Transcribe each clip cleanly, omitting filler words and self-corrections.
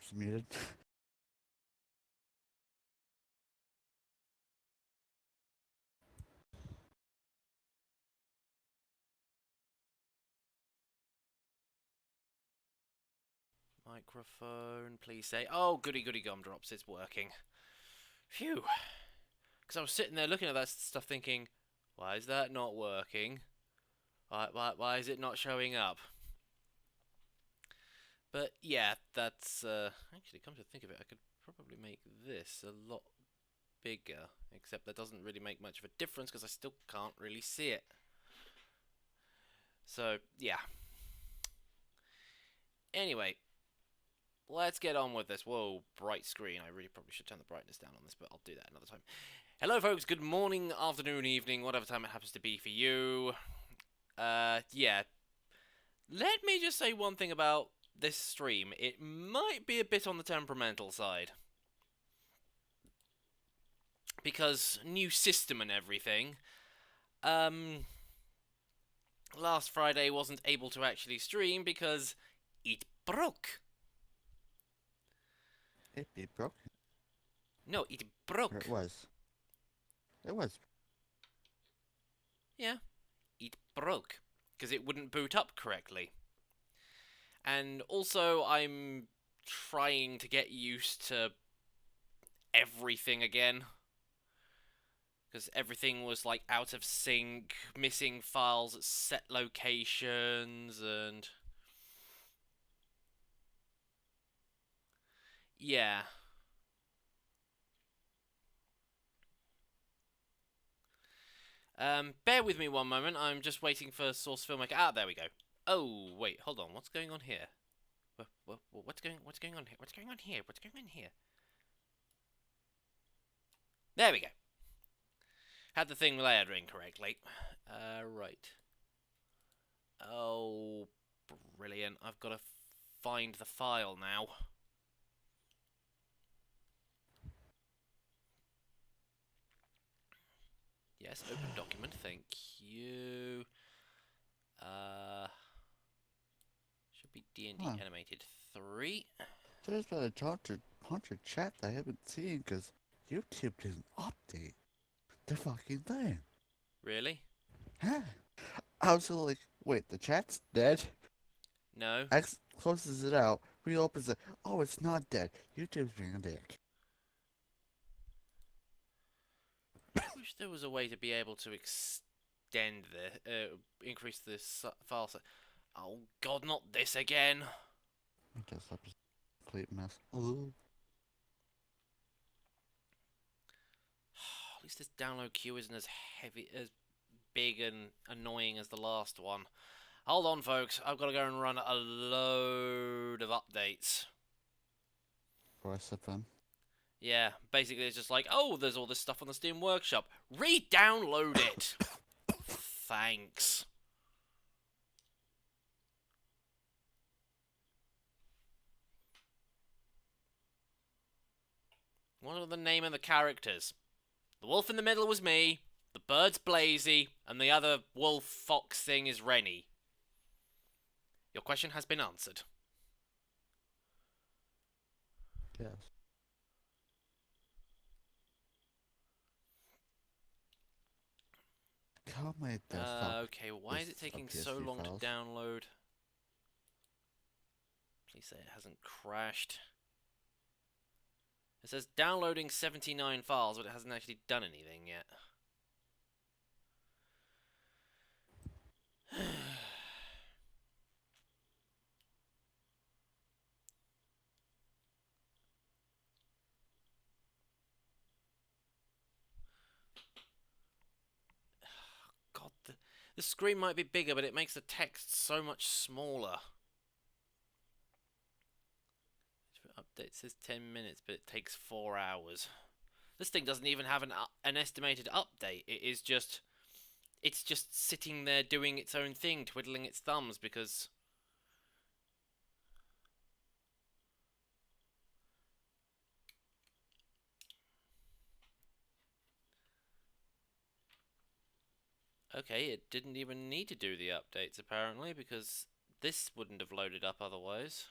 Oops, muted. Microphone, please say. Oh, goody goody gumdrops, it's working. Phew. Because I was sitting there looking at that stuff thinking, why is that not working? Why is it not showing up? But yeah, that's actually, come to think of it, I could probably make this a lot bigger, except that doesn't really make much of a difference because I still can't really see it. So yeah. Anyway, let's get on with this. Whoa, bright screen. I really probably should turn the brightness down on this, but I'll do that another time. Hello, folks. Good morning, afternoon, evening, whatever time it happens to be for you. Yeah. Let me just say one thing about this stream. It might be a bit on the temperamental side. Because new system and everything. Last Friday wasn't able to actually stream because it broke. It broke. No, it Or it broke. was. It was. Yeah, it broke. Because it wouldn't boot up correctly. And also, I'm trying to get used to everything again. Because everything was like out of sync, missing files at set locations, and yeah. Bear with me one moment. I'm just waiting for Source Filmmaker. Ah, there we go. Oh, wait, hold on. What's going on here? What's going on here? What's going on here? What's going on here? There we go. Had the thing layered incorrectly. Right. Oh, brilliant. I've got to find the file now. Yes, open document. Thank you. Should be D&D Huh. animated 3. There's been a bunch of chat I haven't seen because YouTube didn't update the fucking thing. Really? Huh? I was like, wait, the chat's dead? No. X closes it out, reopens it. Oh, it's not dead. YouTube's being a dick. Wish there was a way to be able to extend the increase the file size. Oh god, not this again. I guess that was a complete mess. Ooh. At least this download queue isn't as heavy, as big and annoying as the last one. Hold on, folks. I've got to go and run a load of updates. For SFM. Yeah, basically it's just like, oh, there's all this stuff on the Steam Workshop. Re-download it. Thanks. What are the name of the characters? The wolf in the middle was me, the bird's Blazy, and the other wolf fox thing is Rennie. Your question has been answered. Yes. How my desktop Okay, why is it lists of taking so PSD long to files? download? Please say it hasn't crashed. It says downloading 79 files, but it hasn't actually done anything yet. God, the screen might be bigger, but it makes the text so much smaller. Update says 10 minutes, but it takes 4 hours. This thing doesn't even have an estimated update. It's just sitting there doing its own thing, twiddling its thumbs because okay, it didn't even need to do the updates apparently because this wouldn't have loaded up otherwise.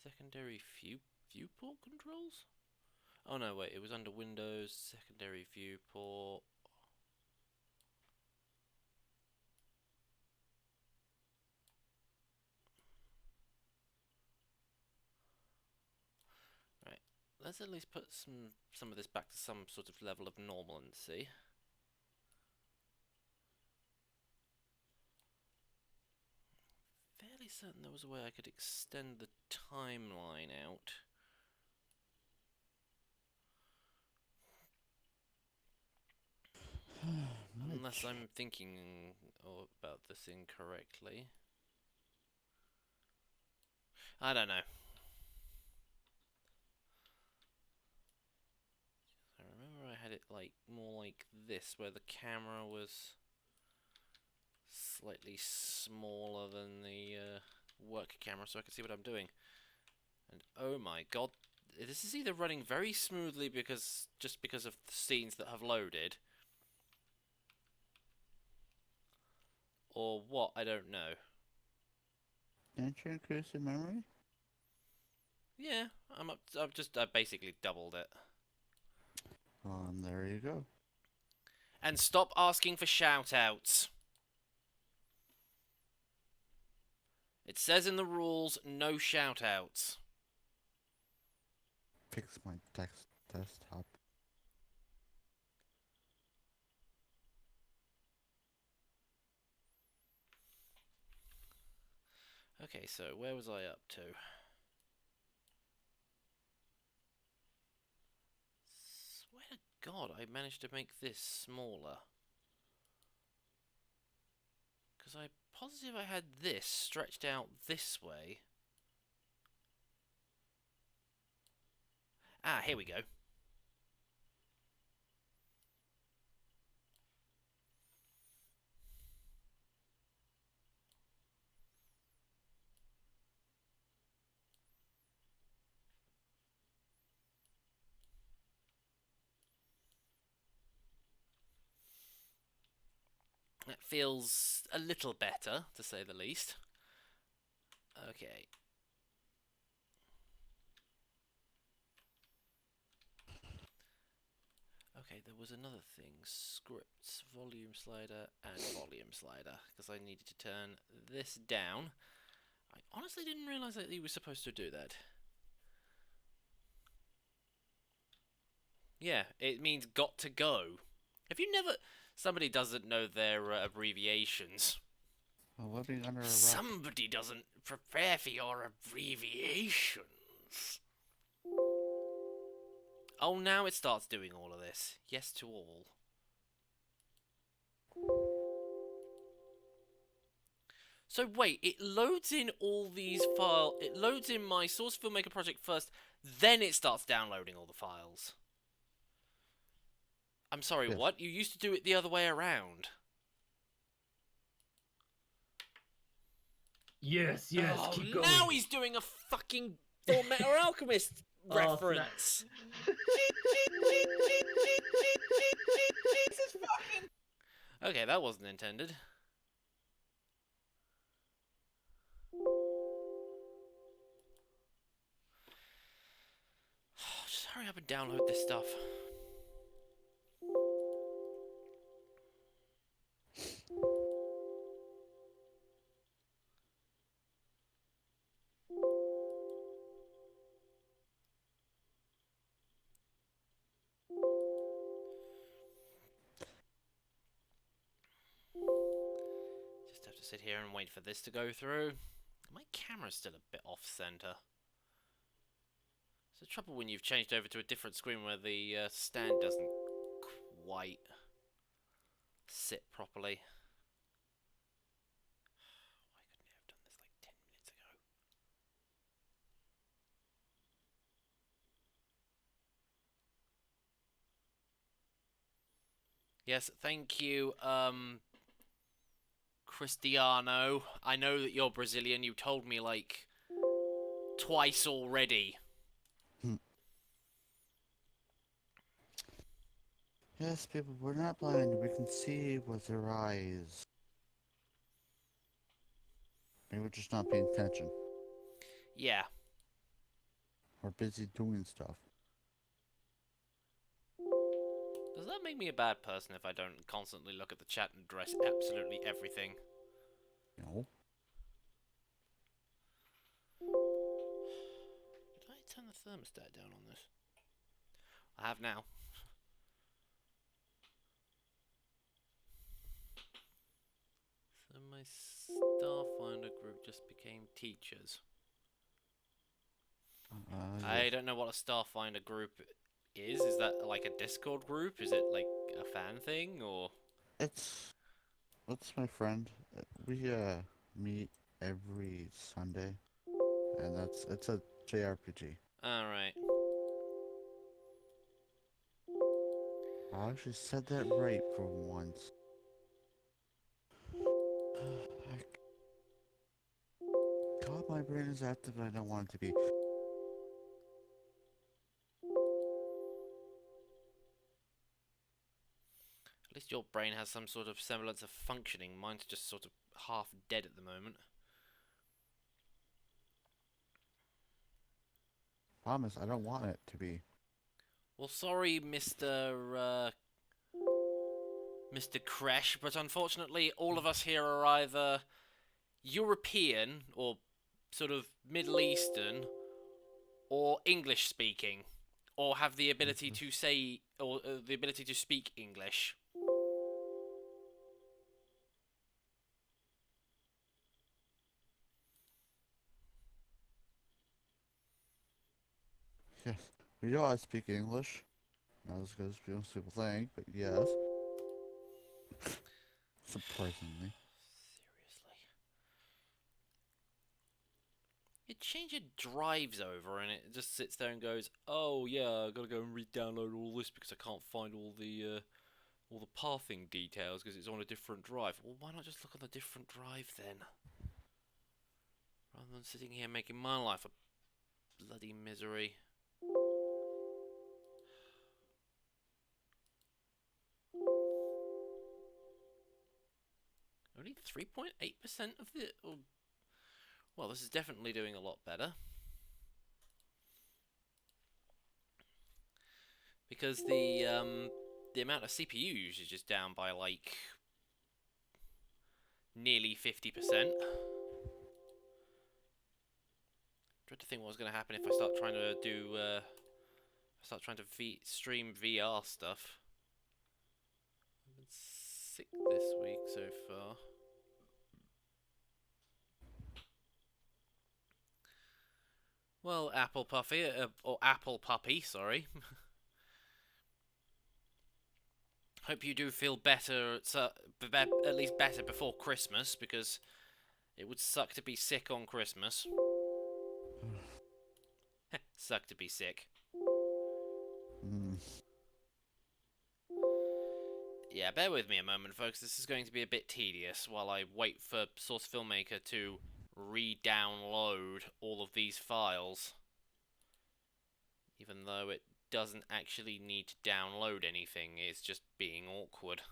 Secondary viewport controls? Oh no, wait, it was under Windows, secondary viewport. Right, let's at least put some of this back to some sort of level of normalcy. Fairly certain there was a way I could extend the timeline out. Unless I'm thinking about this incorrectly. I don't know. I remember I had it like more like this, where the camera was slightly smaller than the work camera, so I could see what I'm doing. And oh my god, this is either running very smoothly just because of the scenes that have loaded, or what, I don't know. Didn't you increase your memory? Yeah, I basically doubled it. There you go. And stop asking for shoutouts. It says in the rules, no shoutouts. Fix my desktop. Okay, so where was I up to? Swear to God, I managed to make this smaller. Because I'm positive I had this stretched out this way. Ah, here we go. That feels a little better, to say the least. Okay. Okay, there was another thing. Scripts, volume slider, and volume slider. Because I needed to turn this down. I honestly didn't realise that you were supposed to do that. Yeah, it means got to go. Have you never... Somebody doesn't know their abbreviations. Well, living under a rock. Somebody doesn't prepare for your abbreviations. Oh, now it starts doing all of this. Yes to all. So wait, it loads in all these files. It loads in my Source FILMMAKER project first, then it starts downloading all the files. I'm sorry, Yes. what? You used to do it the other way around. Yes, Oh, keep going. now he's doing a fucking FILMMAKER Alchemist reference. Okay, that wasn't intended. Just hurry up and download this stuff. Just have to sit here and wait for this to go through. My camera's still a bit off-center. It's the trouble when you've changed over to a different screen where the stand doesn't quite sit properly. Why couldn't I have done this like 10 minutes ago? Yes, thank you, Cristiano. I know that you're Brazilian. You told me like twice already. Yes, people, we're not blind. We can see with our eyes. Maybe we're just not paying attention. Yeah. or busy doing stuff. Does that make me a bad person if I don't constantly look at the chat and address absolutely everything? No. Did I turn the thermostat down on this? I have now. So my Starfinder group just became teachers. I Yes. don't know what a Starfinder group is. Is that like a Discord group? Is it like a fan thing or? It's my friend. We meet every Sunday, and it's a JRPG. Alright. I actually said that right for once. God, my brain is active, and I don't want it to be. At least your brain has some sort of semblance of functioning. Mine's just sort of half dead at the moment. Promise, I don't want it to be. Well, sorry, Mr. Crash, but unfortunately, all of us here are either European or sort of Middle Eastern or English speaking, or have the ability to say or the ability to speak English. Yes, we know I speak English. Not as good as most people think, but yes. Surprisingly. Seriously. You change your drives over and it just sits there and goes, "Oh yeah, I gotta go and re-download all this because I can't find all the pathing details because it's on a different drive." Well, why not just look on a different drive then? Rather than sitting here making my life a bloody misery. Only 3.8% of the... well, this is definitely doing a lot better. Because the amount of CPU usage is down by, like, nearly 50%. Dread to think what was going to happen if I start trying to do... stream VR stuff. I've been sick this week so far. Well, Apple Puffy, or Apple Puppy, sorry. Hope you do feel better, at least better before Christmas, because it would suck to be sick on Christmas. Suck to be sick. Yeah, bear with me a moment, folks. This is going to be a bit tedious while I wait for Source FILMMAKER to re-download all of these files. Even though it doesn't actually need to download anything, it's just being awkward.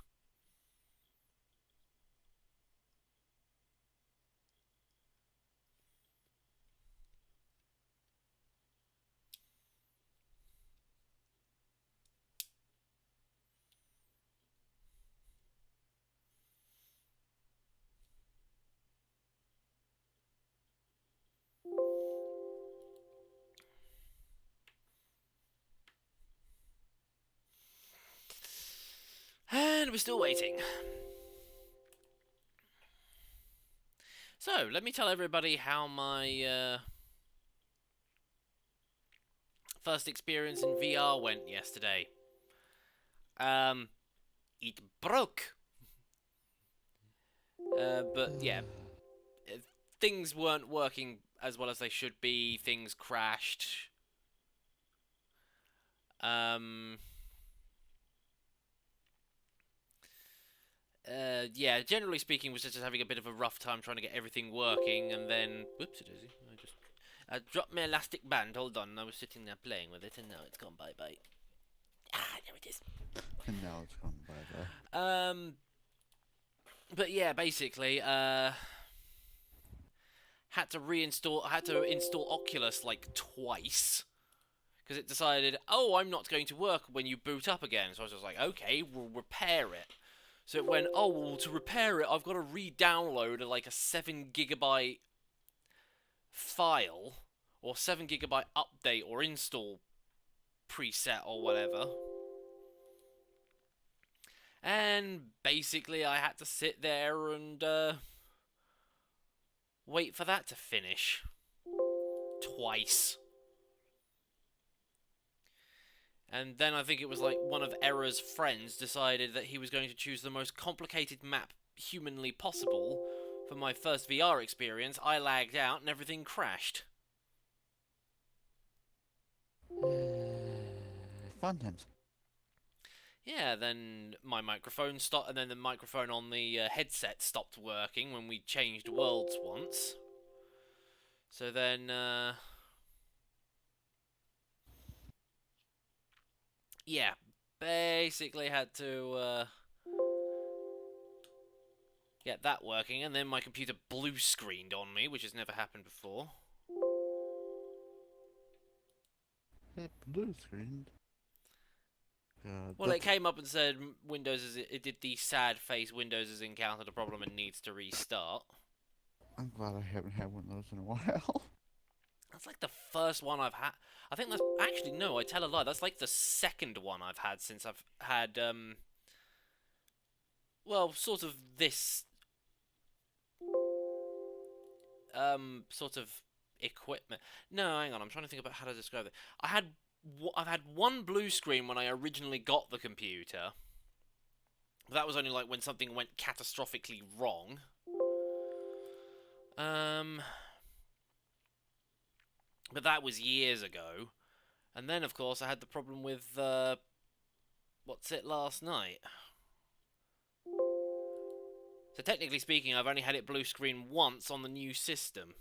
And we're still waiting. So, let me tell everybody how my first experience in VR went yesterday. It broke. But yeah, things weren't working as well as they should be. Things crashed. Yeah, generally speaking, was just having a bit of a rough time trying to get everything working, and then, whoopsie daisy, I just dropped my elastic band. Hold on, I was sitting there playing with it, and now it's gone bye bye. Ah, there it is. And now it's gone bye bye. But yeah, basically, had to install Oculus like twice. because it decided, oh, I'm not going to work when you boot up again. So I was just like, okay, we'll repair it. So it went, oh, well, to repair it, I've got to re-download like a 7 GB file, or 7 GB update or install preset or whatever. And basically I had to sit there and wait for that to finish. Twice. And then I think it was like one of Era's friends decided that he was going to choose the most complicated map humanly possible for my first VR experience. I lagged out and everything crashed. Fun times. Yeah, then my microphone stopped, and then the microphone on the headset stopped working when we changed worlds once. So then, yeah, basically had to get that working, and then my computer blue screened on me, which has never happened before. It blue screened. Well, it came up and said Windows is it did the sad face Windows has encountered a problem and needs to restart. I'm glad I haven't had one of those in a while. That's like the first one I've had. I think that's actually no, I tell a lie. That's like the second one I've had since I've had well, sort of this sort of equipment. No, hang on. I'm trying to think about how to describe it. I've had one blue screen when I originally got the computer. But that was only like when something went catastrophically wrong. But that was years ago. And then, of course, I had the problem with, what's it, last night? So technically speaking, I've only had it blue screen once on the new system.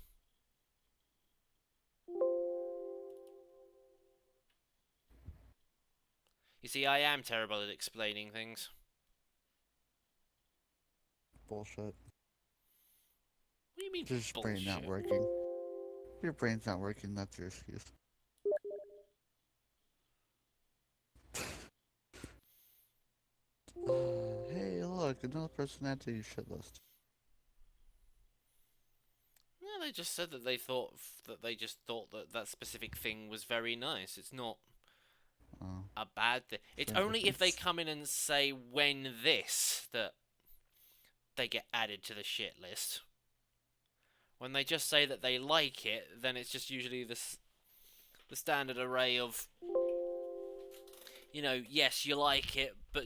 You see, I am terrible at explaining things. Bullshit. What do you mean, Just bullshit? brain not working. Your brain's not working, that's your excuse. Hey, look, another person added to your shit list. No, they just said that they just thought that that specific thing was very nice. It's not a bad thing. It's only if they come in and say when this that they get added to the shit list. When they just say that they like it, then it's just usually the standard array of, you know, yes, you like it, but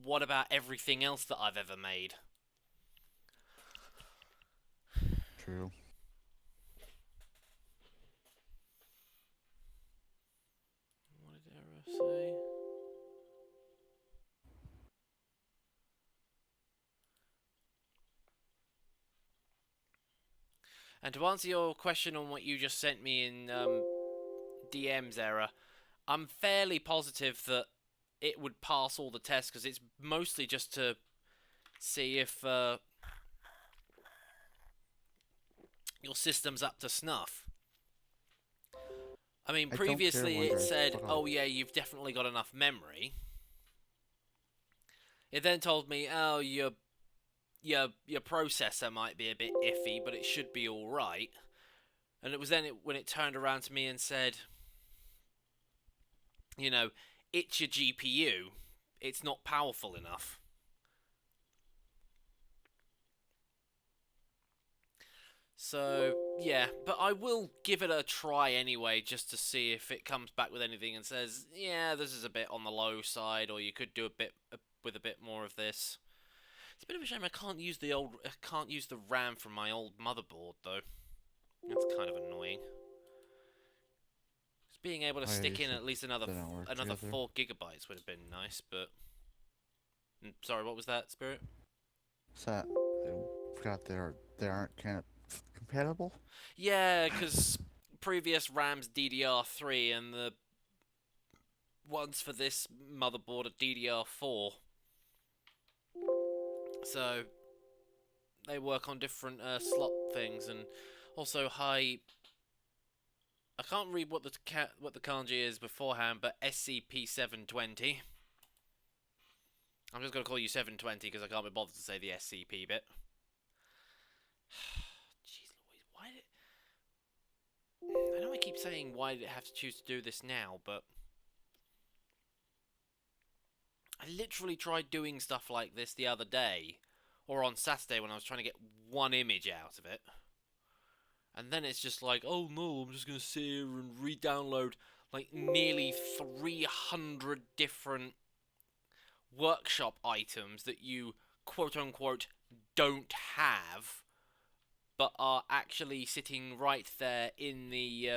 what about everything else that I've ever made? True. What did Era say? And to answer your question on what you just sent me in DMs, Era, I'm fairly positive that it would pass all the tests because it's mostly just to see if your system's up to snuff. I mean, previously it said, oh yeah, you've definitely got enough memory. It then told me, oh, your processor might be a bit iffy, but it should be alright. And it was then when it turned around to me and said, you know, it's your GPU. It's not powerful enough. So, yeah, but I will give it a try anyway, just to see if it comes back with anything and says, yeah, this is a bit on the low side, or you could do a bit with a bit more of this. It's a bit of a shame I can't use the RAM from my old motherboard though. That's kind of annoying. Just being able to stick in at least another 4 gigabytes would have been nice, but sorry, what was that, Spirit? So, I forgot they aren't kind of compatible? Yeah, because previous RAM's DDR3 and the ones for this motherboard are DDR4. So they work on different slot things, and also high I can't read what the kanji is beforehand, but SCP-720. I'm just gonna call you 720 because I can't be bothered to say the SCP bit. Jeez Louise, why did... I know I keep saying why did it have to choose to do this now, but... I literally tried doing stuff like this the other day, or on Saturday when I was trying to get one image out of it. And then it's just like, oh no, I'm just going to sit here and re-download like nearly 300 different workshop items that you quote-unquote don't have, but are actually sitting right there in the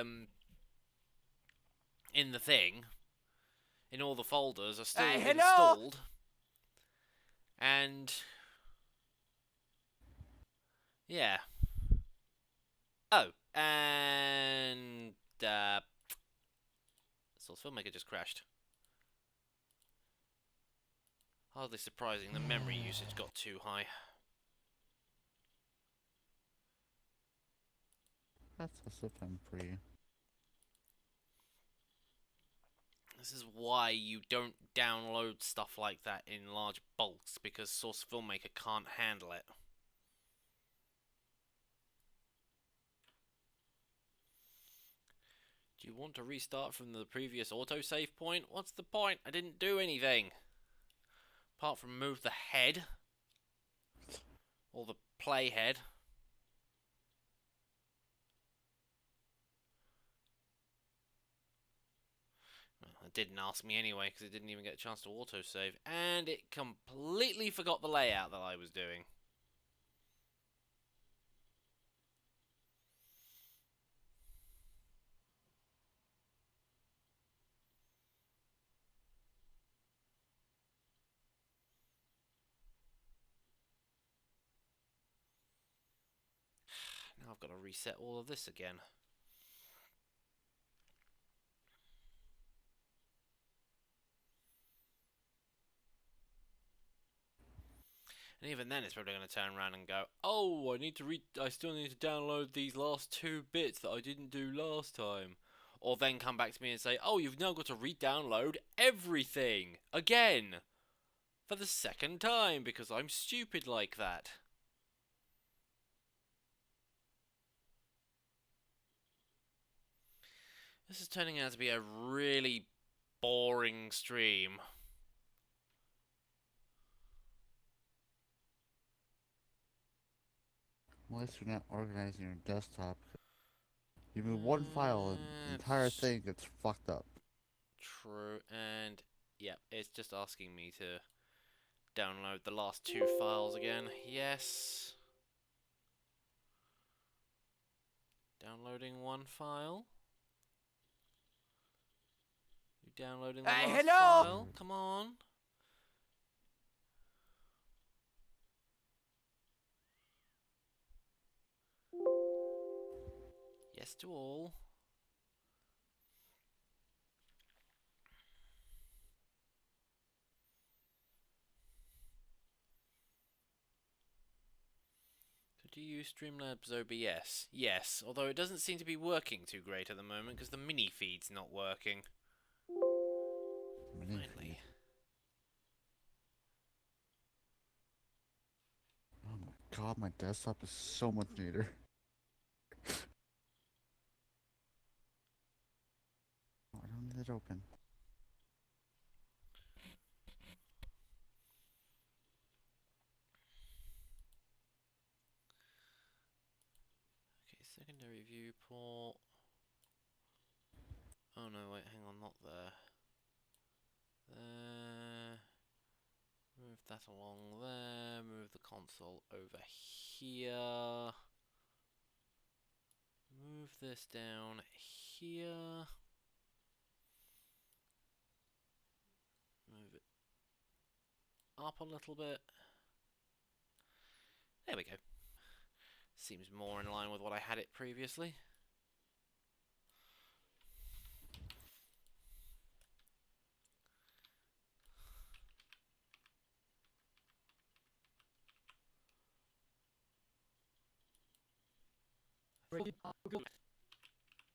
thing, in all the folders, are still installed. And yeah. Oh, and Source FILMMAKER just crashed. Hardly surprising, the memory usage got too high. That's a system for you. This is why you don't download stuff like that in large bulks, because Source FILMMAKER can't handle it. Do you want to restart from the previous autosave point? What's the point? I didn't do anything. Apart from move the head. Or the playhead. Well, it didn't ask me anyway, because it didn't even get a chance to autosave. And it completely forgot the layout that I was doing. Now I've got to reset all of this again. And even then it's probably going to turn around and go, oh, I still need to download these last 2 bits that I didn't do last time. Or then come back to me and say, oh, you've now got to re-download everything again for the 2nd time because I'm stupid like that. This is turning out to be a really boring stream. At least you're not organizing your desktop. You move one file and the entire thing gets fucked up. True, and yeah, it's just asking me to download the last 2 files again. Yes. Downloading 1 file. You downloading the last file? Come on. Yes to all. So do you use Streamlabs OBS? Yes, although it doesn't seem to be working too great at the moment because the mini feed's not working. Finally. Oh my god, my desktop is so much neater. Oh, I don't need it open. Okay, secondary viewport. Oh no, wait, hang on, not there. There. Move that along there. Move the console over here. Move this down here. Move it up a little bit. There we go. Seems more in line with what I had it previously.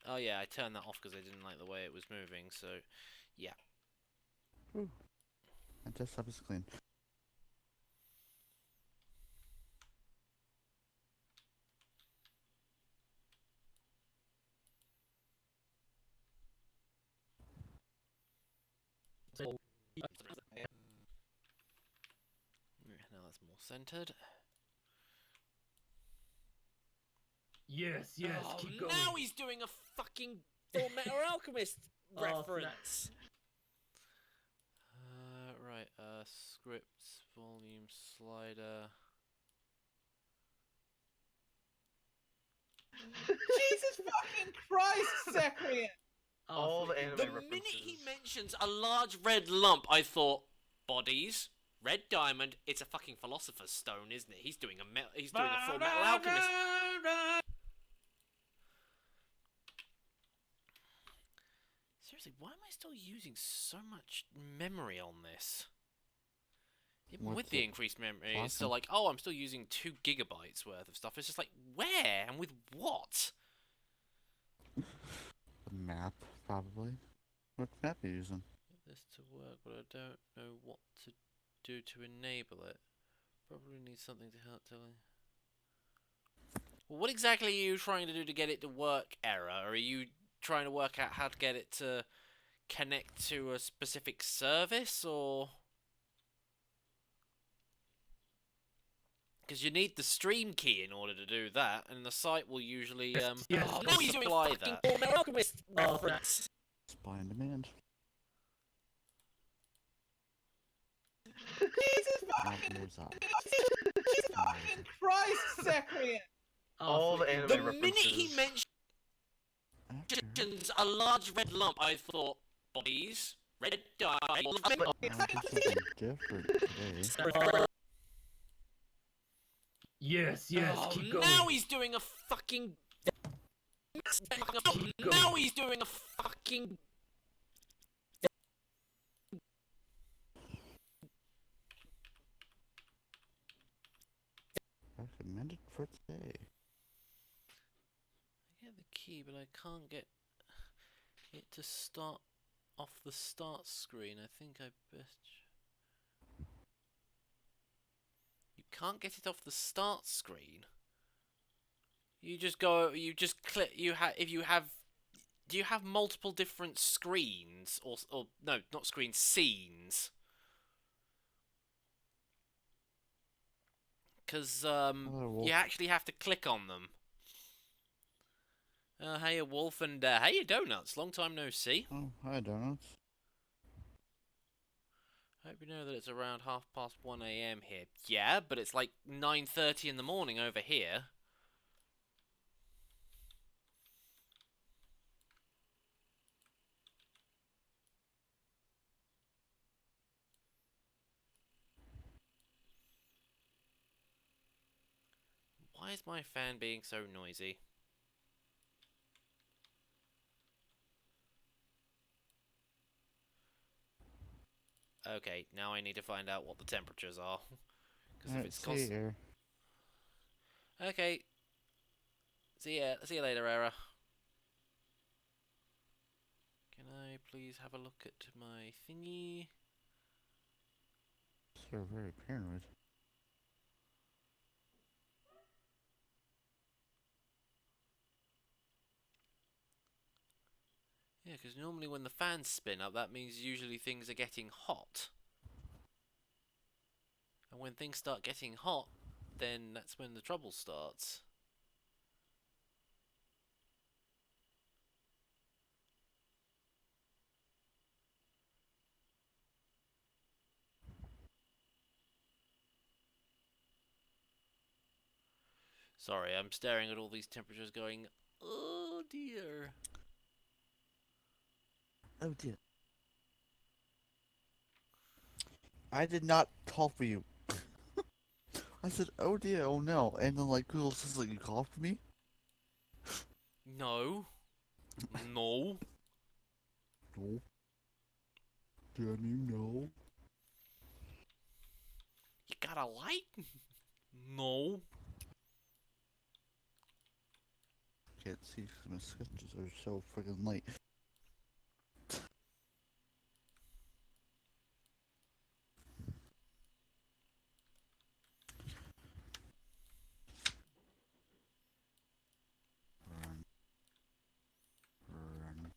Oh yeah, I turned that off because I didn't like the way it was moving, so... Yeah. Ooh. My desktop is clean. Now that's more centered. Yes, yes, Oh, keep going. now he's doing a fucking FILMMAKER Alchemist reference! Right, scripts, volume slider... Jesus fucking Christ, Zachary! All the The minute he mentions a large red lump, I thought, bodies, red diamond. It's a fucking philosopher's stone, isn't it? He's doing a full metal alchemist. Seriously, why am I still using so much memory on this? Even What's with the it? increased memory, it's Awesome. still like, oh, I'm still using 2 gigabytes worth of stuff. It's just like, where and with what? The map, probably. What map are you using? Get this to work, but I don't know what to do to enable it. Probably need something to help telling. Well, what exactly are you trying to do to get it to work, Error? Or are you trying to work out how to get it to connect to a specific service, or...? Because you need the stream key in order to do that, and the site will usually now he's doing supply that. Alchemist reference. Supply and demand. Jesus fucking Christ, Zachary! All the anime The references. minute he mentions a large red lump, I thought, bodies, red dye... I'll do something different today. Yes, yes, Oh, keep going. now he's doing a fucking... Now he's doing a fucking... Recommended for today. I get the key, but I can't get it to start off the start screen. I think I best... You can't get it off the start screen. You just go, you just click, if you have... Do you have multiple different screens? Or no, not screens, scenes? Because, you actually have to click on them. Hey, Wolf, and hey, Donuts. Long time no see. Oh, hi, Donuts. Hope you know that it's around 1:30 AM here. Yeah, but it's like 9:30 in the morning over here. Why is my fan being so noisy? Okay, now I need to find out what the temperatures are. Because if it's see here. Okay. See you later, Era. Can I please have a look at my thingy? You're very paranoid. Yeah, because normally when the fans spin up, that means usually things are getting hot. And when things start getting hot, then that's when the trouble starts. Sorry, I'm staring at all these temperatures going, oh dear. Oh dear. I did not call for you. I said, oh dear, oh no. And then like Google says like you called for me? No. No. No. Damn you, no. You got a light? No. can't see because my sketches are so friggin' light. Run. Run.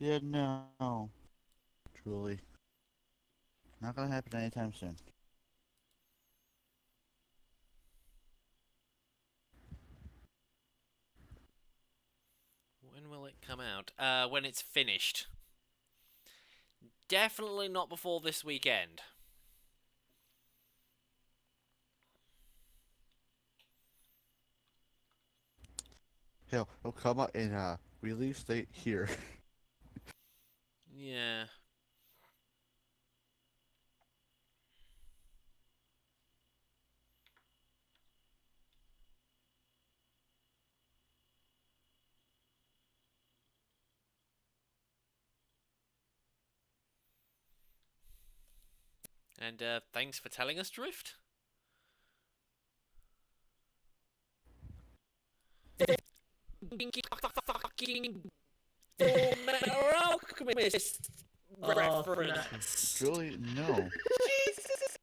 Yeah, no. Truly. Not gonna happen anytime soon. When will it come out? When it's finished. Definitely not before this weekend. Hell, it'll come out in release date here. Yeah. And thanks for telling us, Drift. Fucking alchemist reference. Julie, no. Jesus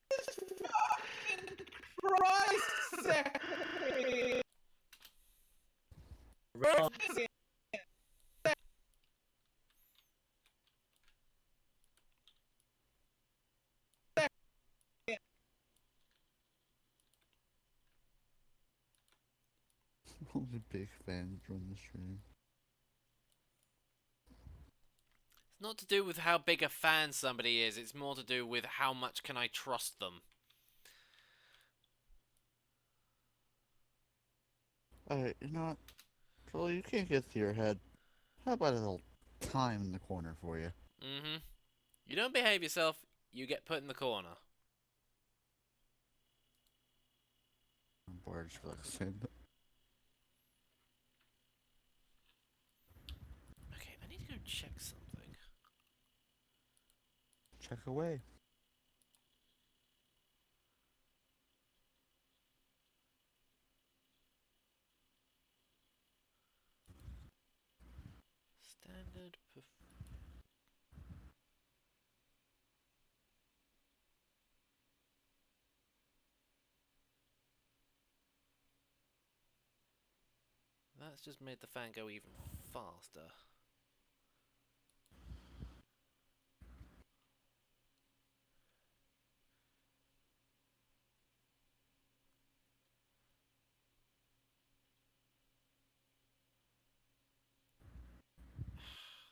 fucking Christ, Zachary! Only big fans join the stream. It's not to do with how big a fan somebody is, it's more to do with how much can I trust them. Alright, you know what? Julie, you can't get to your head. How about a little time in the corner for you? Mm-hmm. You don't behave yourself, you get put in the corner. I'm bored for like saying that. Okay, I need to go check something. Check away. Standard That's just made the fan go even faster.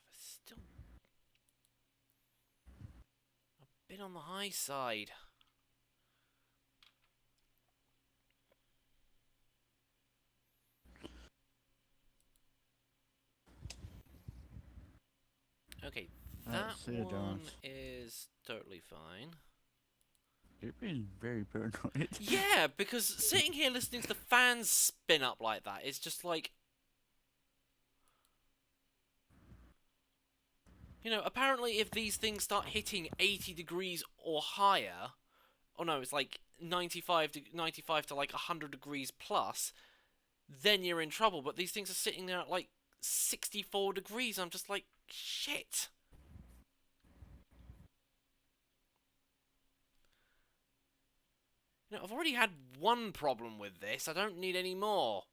That's still a bit on the high side. Okay, that see you, one Donuts. is totally fine. You're being very paranoid. Yeah, because sitting here listening to the fans spin up like that is just like... You know, apparently if these things start hitting 80 degrees or higher... Oh no, it's like 95 to like 100 degrees plus, then you're in trouble. But these things are sitting there at like 64 degrees. I'm just like, shit. You know, I've already had one problem with this. I don't need any more.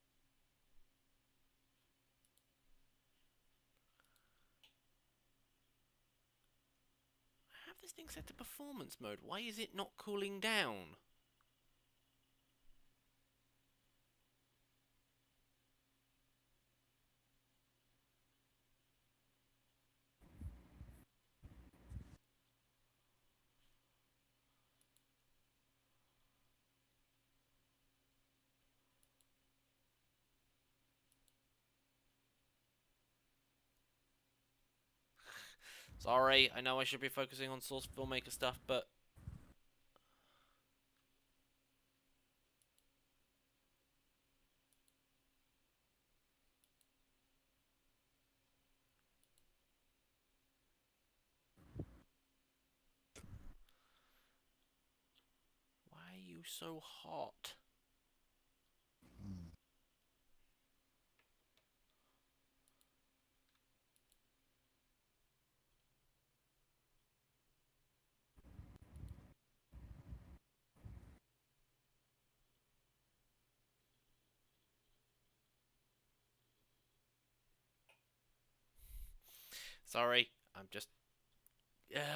I have this thing set to performance mode. Why is it not cooling down? Sorry, I know I should be focusing on source filmmaker stuff, but... you so hot? Hmm. Sorry, I'm just.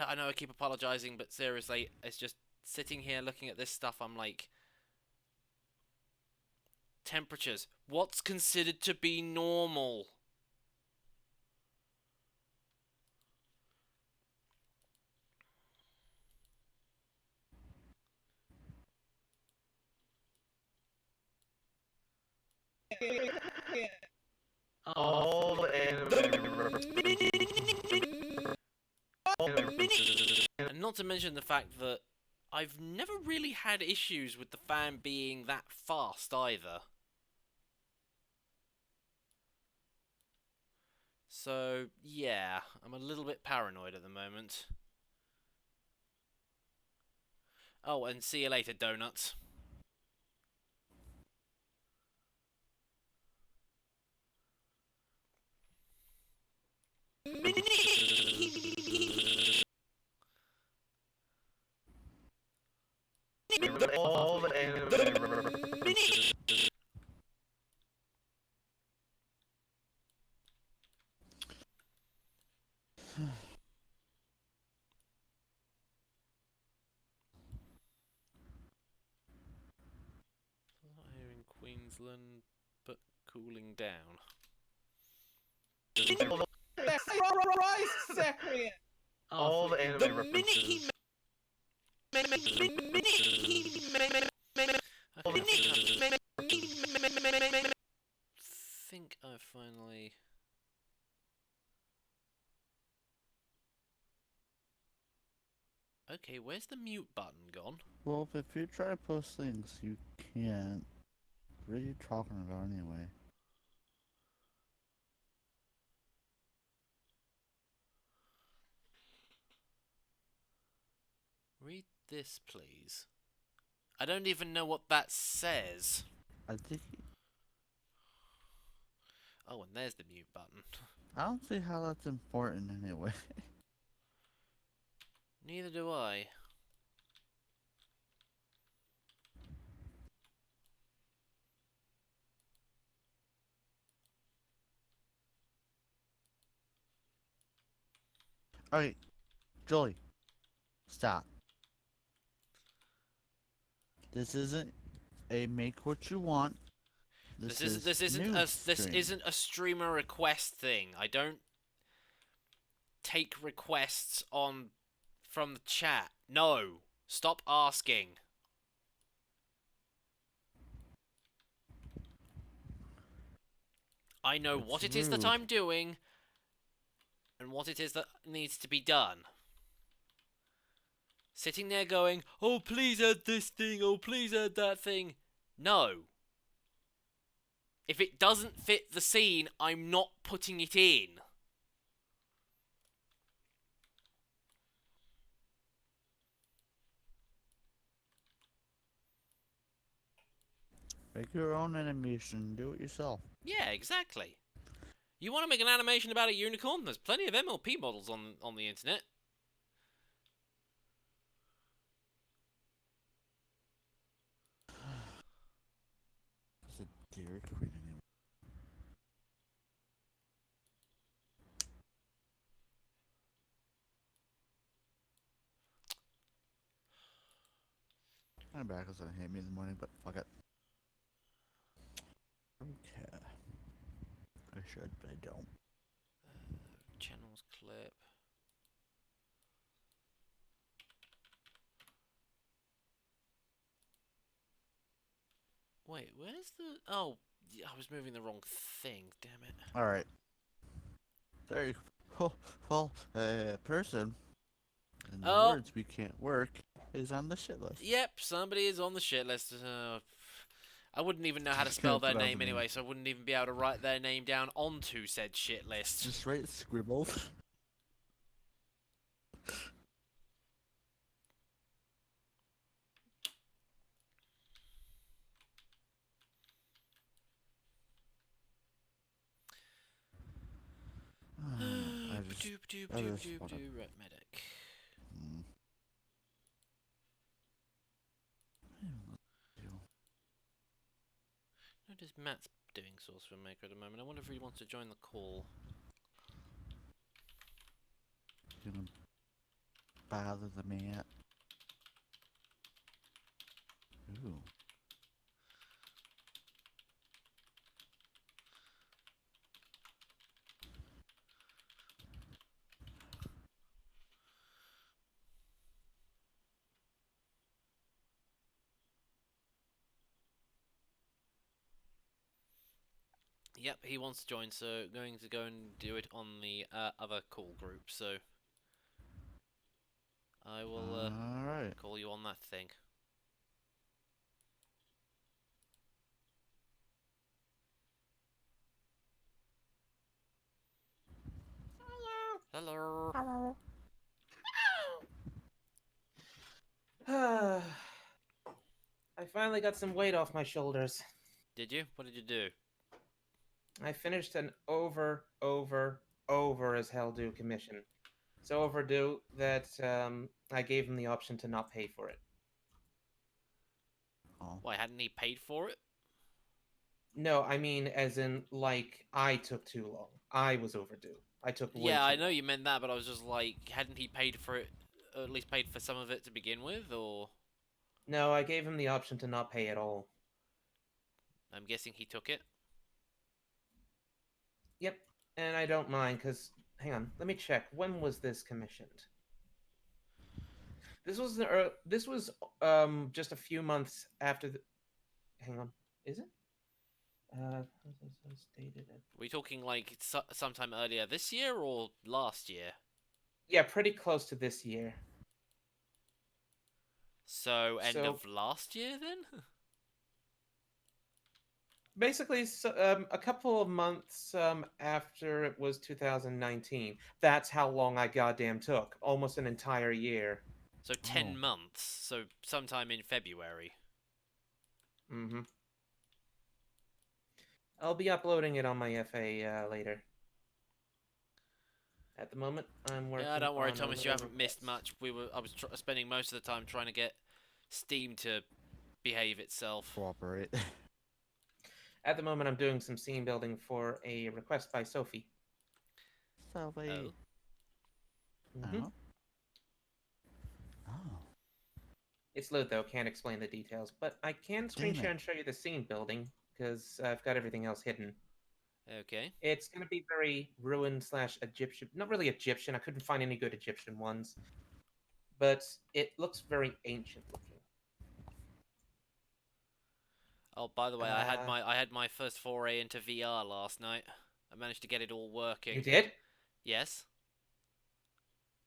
I know I keep apologizing, but seriously, it's just sitting here looking at this stuff. I'm like, temperatures. What's considered to be normal? All the anime references. And not to mention the fact that I've never really had issues with the fan being that fast either. So, yeah, I'm a little bit paranoid at the moment. Oh, and see you later, donuts. All the anime references. Not here in Queensland, but cooling down. All the anime references. Think I finally. Okay, where's the mute button gone? Well, if you try to post things, you can't. What are you talking about anyway? Read this, please. I don't even know what that says. I think Oh, and there's the mute button. I don't see how that's important anyway. Neither do I. Alright, Joey, stop. This isn't a make what you want. This isn't a streamer request thing. I don't take requests on from the chat. No, stop asking. I know It's what it is that rude. I'm doing and what it is that needs to be done. Sitting there going, "Oh, please add this thing. Oh, please add that thing." No. If it doesn't fit the scene, I'm not putting it in. Make your own animation. Do it yourself. Yeah, exactly. You want to make an animation about a unicorn? There's plenty of MLP models on the internet. It's a Dairy Queen anyway. My back was gonna hit me in the morning, but fuck it. Okay. I should, but I don't. Channels clip. Wait, where's the... Oh, I was moving the wrong thing, damn it. Alright. Very person. In the Oh. words we can't work is on the shit list. Yep, somebody is on the shit list. I wouldn't even know how to spell their Put out name the name. anyway, so I wouldn't even be able to write their name down onto said shit list. Just write scribbled. That is what I- Right, medic. Hmm. Notice Matt's doing Sorcerer Maker at the moment. I wonder if he wants to join the call. Gonna bother the mat. Ooh. Yep, he wants to join, so going to go and do it on the other call group, so I will Alright. call you on that thing. Hello. Hello. I finally got some weight off my shoulders. Did you? What did you do? I finished an over as hell due commission. So overdue that I gave him the option to not pay for it. Oh. Why, hadn't he paid for it? No, I mean as in, like, I took too long. I was overdue. I took way too Yeah, I know long. you meant that, but I was just like, hadn't he paid for it, or at least paid for some of it to begin with, or... No, I gave him the option to not pay at all. I'm guessing he took it? Yep, and I don't mind, because... Hang on, let me check. When was this commissioned? This was just a few months after the... Hang on, is it? Stated it. Were we talking like sometime earlier this year or last year? Yeah, pretty close to this year. So, end So- of last year then? Basically, a couple of months after it was 2019. That's how long I goddamn took. Almost an entire year. So 10 Oh. months, so sometime in February. Mm-hmm. I'll be uploading it on my FA later. At the moment, I'm working Yeah, don't worry, on a Thomas, you little haven't missed request. much. I was spending most of the time trying to get Steam to behave itself. Cooperate. At the moment, I'm doing some scene building for a request by Sophie. Selby. Oh. Mm-hmm. Oh. Oh. It's loot though, can't explain the details, but I can screen Damn share it. and show you the scene building because I've got everything else hidden. Okay. It's going to be very ruined slash Egyptian. Not really Egyptian. I couldn't find any good Egyptian ones, but it looks very ancient looking. Oh, by the way, I Uh, had my first foray into VR last night. I managed to get it all working. You did? Yes.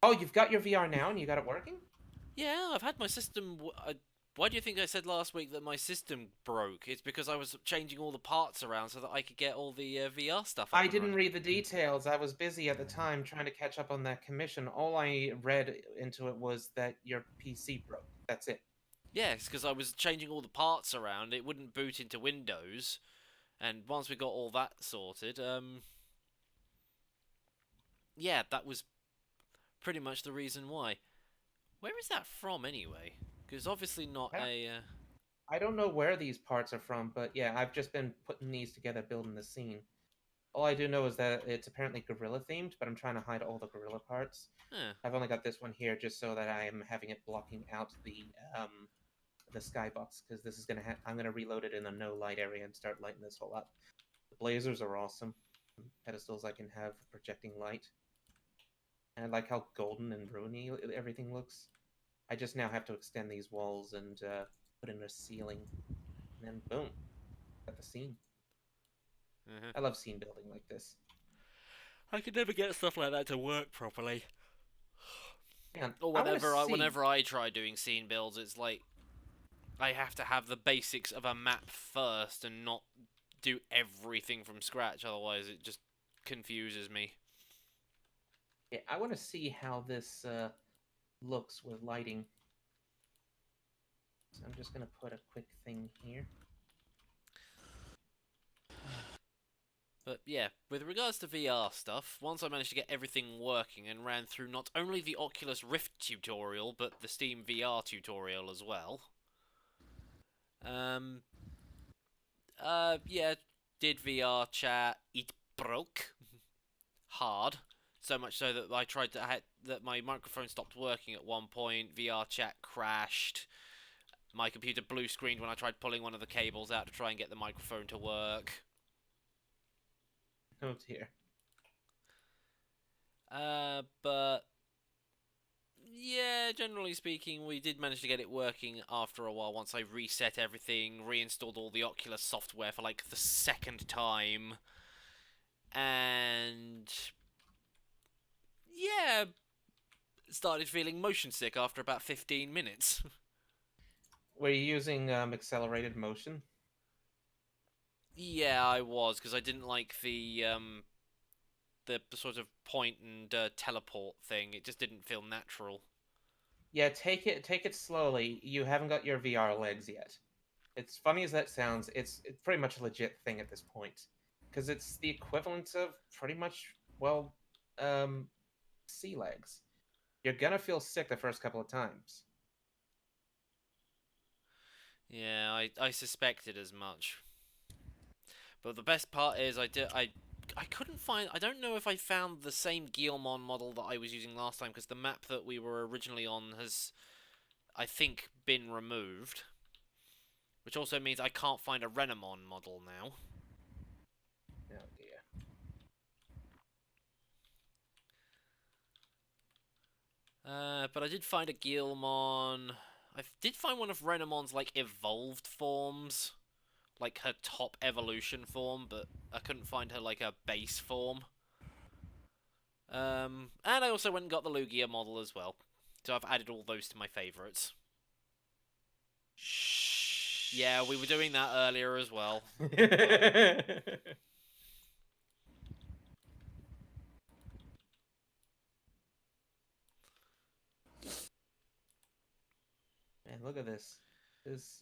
Oh, you've got your VR now and you got it working? Yeah, I've had my system. Why do you think I said last week that my system broke? It's because I was changing all the parts around so that I could get all the VR stuff up I and didn't running. read the details. I was busy at the time trying to catch up on that commission. All I read into it was that your PC broke. That's it. Yes, because I was changing all the parts around. It wouldn't boot into Windows, and once we got all that sorted, yeah, that was pretty much the reason why. Where is that from anyway? Because obviously not a. I don't know where these parts are from, but yeah, I've just been putting these together, building the scene. All I do know is that it's apparently gorilla themed, but I'm trying to hide all the gorilla parts. I've only got this one here just so that I am having it blocking out the skybox because this is I'm gonna reload it in a no light area and start lighting this whole up. The blazers are awesome. Pedestals I can have projecting light. And I like how golden and ruiny everything looks. I just now have to extend these walls and put in a ceiling, and then boom, got the scene. I love scene building like this. I could never get stuff like that to work properly. Hang on, Or I wanna whenever I try doing scene builds, it's like I have to have the basics of a map first and not do everything from scratch. Otherwise, it just confuses me. Yeah, I want to see how this looks with lighting. So I'm just gonna put a quick thing here. But yeah, with regards to VR stuff, once I managed to get everything working and ran through not only the Oculus Rift tutorial, but the Steam VR tutorial as well. Yeah, did VR chat, it broke. Hard. So much so that that my microphone stopped working at one point, VR chat crashed, my computer blue screened when I tried pulling one of the cables out to try and get the microphone to work. Oh dear. But yeah, generally speaking, we did manage to get it working after a while once I reset everything, reinstalled all the Oculus software for like the second time, and yeah, started feeling motion sick after about 15 minutes. Were you using accelerated motion? Yeah, I was, because I didn't like the sort of point and teleport thing. It just didn't feel natural. Yeah, take it slowly. You haven't got your VR legs yet. It's funny as that sounds, it's pretty much a legit thing at this point. Because it's the equivalent of pretty much, well, sea legs. You're gonna feel sick the first couple of times. Yeah, I suspected as much. But the best part is I couldn't find. I don't know if I found the same Guillemon model that I was using last time, because the map that we were originally on has, I think, been removed. Which also means I can't find a Renamon model now. Oh dear. But I did find a Guillemon. I did find one of Renamon's like evolved forms, like her top evolution form, but I couldn't find her like a base form. And I also went and got the Lugia model as well. So I've added all those to my favourites. Shh. Yeah, we were doing that earlier as well. Man, look at this. This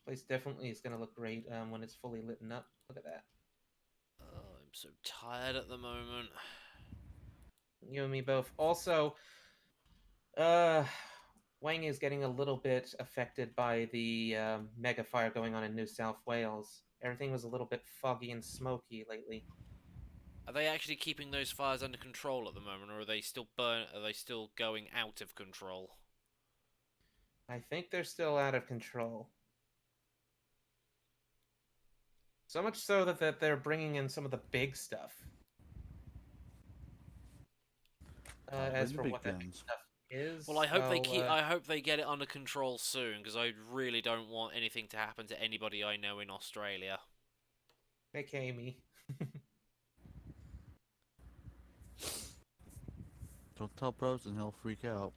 place definitely is gonna look great when it's fully lit up. Look at that. Oh, I'm so tired at the moment. You and me both. Also, Wang is getting a little bit affected by the mega fire going on in New South Wales. Everything was a little bit foggy and smoky lately. Are they actually keeping those fires under control at the moment, or are they still Are they still going out of control? I think they're still out of control. So much so that they're bringing in some of the big stuff. As for what that big stuff is, well, I hope I hope they get it under control soon, because I really don't want anything to happen to anybody I know in Australia. Nick Amy. Don't tell Bros and he'll freak out.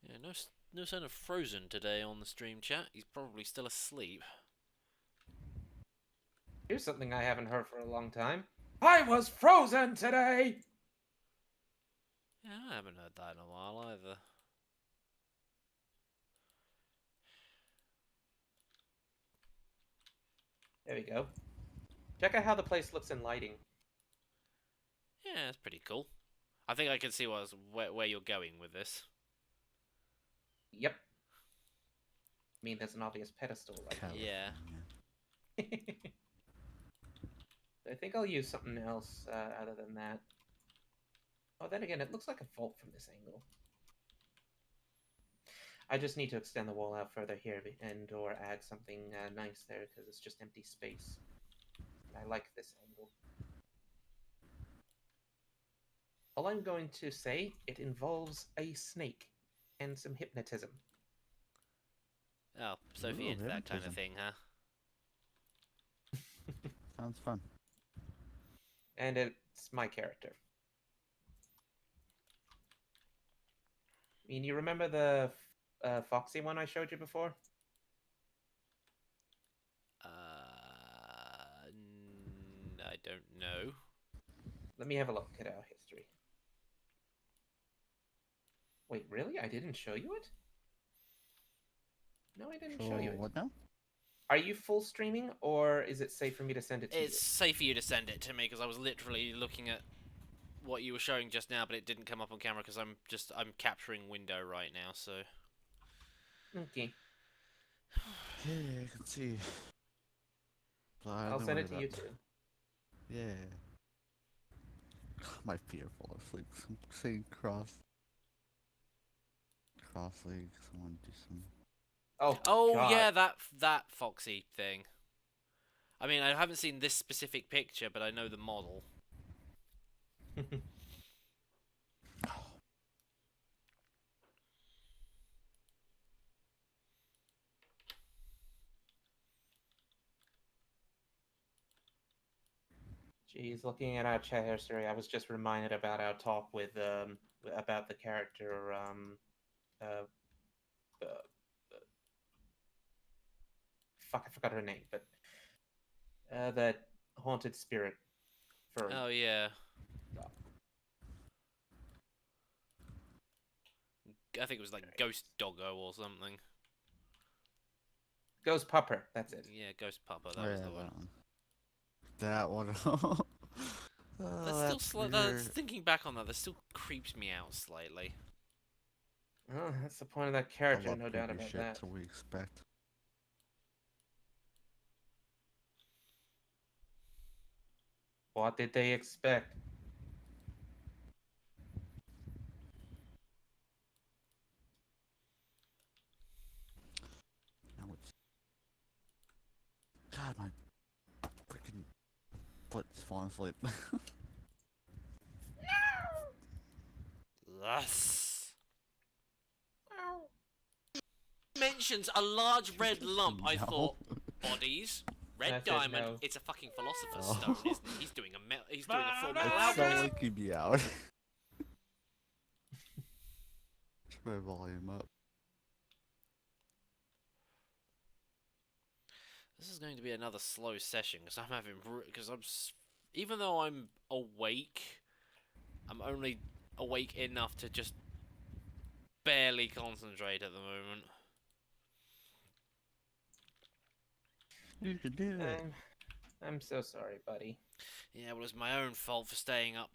Yeah, no sign of Frozen today on the stream chat. He's probably still asleep. Here's something I haven't heard for a long time. I was frozen today! Yeah, I haven't heard that in a while either. There we go. Check out how the place looks in lighting. Yeah, that's pretty cool. I think I can see where you're going with this. Yep. I mean, there's an obvious pedestal right Yeah. here. I think I'll use something else other than that. Oh, then again, it looks like a vault from this angle. I just need to extend the wall out further here and or add something nice there because it's just empty space. And I like this angle. All I'm going to say, it involves a snake and some hypnotism. Oh, Sophie into that kind of thing, huh? Sounds fun. And it's my character. I mean, you remember the Foxy one I showed you before? I don't know. Let me have a look at our history. Wait, really? I didn't show you it? No, I didn't So, show you it. what now? Are you full streaming, or is it safe for me to send it to It's safe for you to send it to me because I was literally looking at what you were showing just now, but it didn't come up on camera because I'm capturing window right now. So you? Okay. Yeah, I can see. I'll send it to you too. Yeah. My feet are full of sleep. I'm saying cross legs. I want to do some. Oh God. yeah, that Foxy thing. I mean, I haven't seen this specific picture, but I know the model. Jeez, looking at our chat history, I was just reminded about our talk with about the character uh, fuck, I forgot her name, but that haunted spirit furry. Oh yeah. I think it was like Ghost Doggo or something. Ghost Pupper, that's it. Yeah, Ghost Papa. That was the one. That one. That's still thinking back on that. That still creeps me out slightly. Oh, that's the point of that character, no doubt about that. So we expect. What did they expect? Now it's. God, my freaking foot's falling asleep. Thus. Mentions a large red lump. I thought bodies, red diamond. No. It's a fucking philosopher's stone, isn't he? He's doing a full metal It's alchemist. so like me out. Turn my volume up. This is going to be another slow session even though I'm awake, I'm only awake enough to just barely concentrate at the moment. You can do it. I'm so sorry, buddy. Yeah, well, it's my own fault for staying up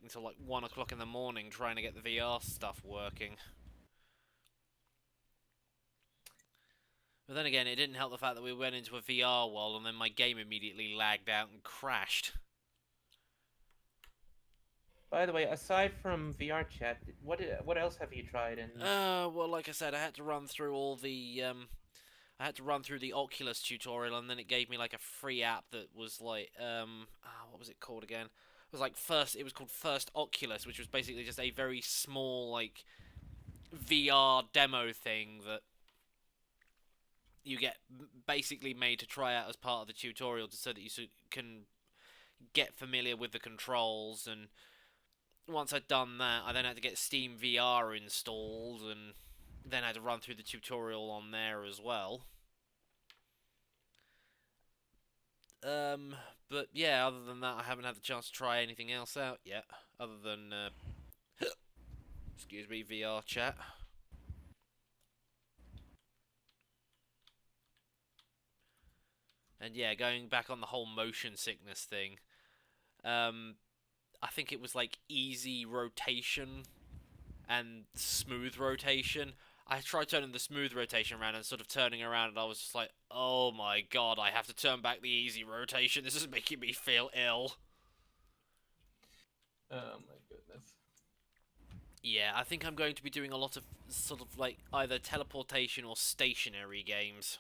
until like 1 o'clock in the morning trying to get the VR stuff working. But then again, it didn't help the fact that we went into a VR world and then my game immediately lagged out and crashed. By the way, aside from VR chat, what else have you tried? Well, like I said, I had to run through all the I had to run through the Oculus tutorial, and then it gave me like a free app that was like what was it called again? It was called First Oculus, which was basically just a very small like VR demo thing that you get basically made to try out as part of the tutorial so that you can get familiar with the controls. And once I'd done that, I then had to get Steam VR installed, and then I had to run through the tutorial on there as well. But yeah, other than that, I haven't had the chance to try anything else out yet, other than excuse me, VR chat. And yeah, going back on the whole motion sickness thing, I think it was like easy rotation and smooth rotation. I tried turning the smooth rotation around and sort of turning around, and I was just like, oh my god, I have to turn back the easy rotation. This is making me feel ill. Oh my goodness. Yeah, I think I'm going to be doing a lot of sort of like either teleportation or stationary games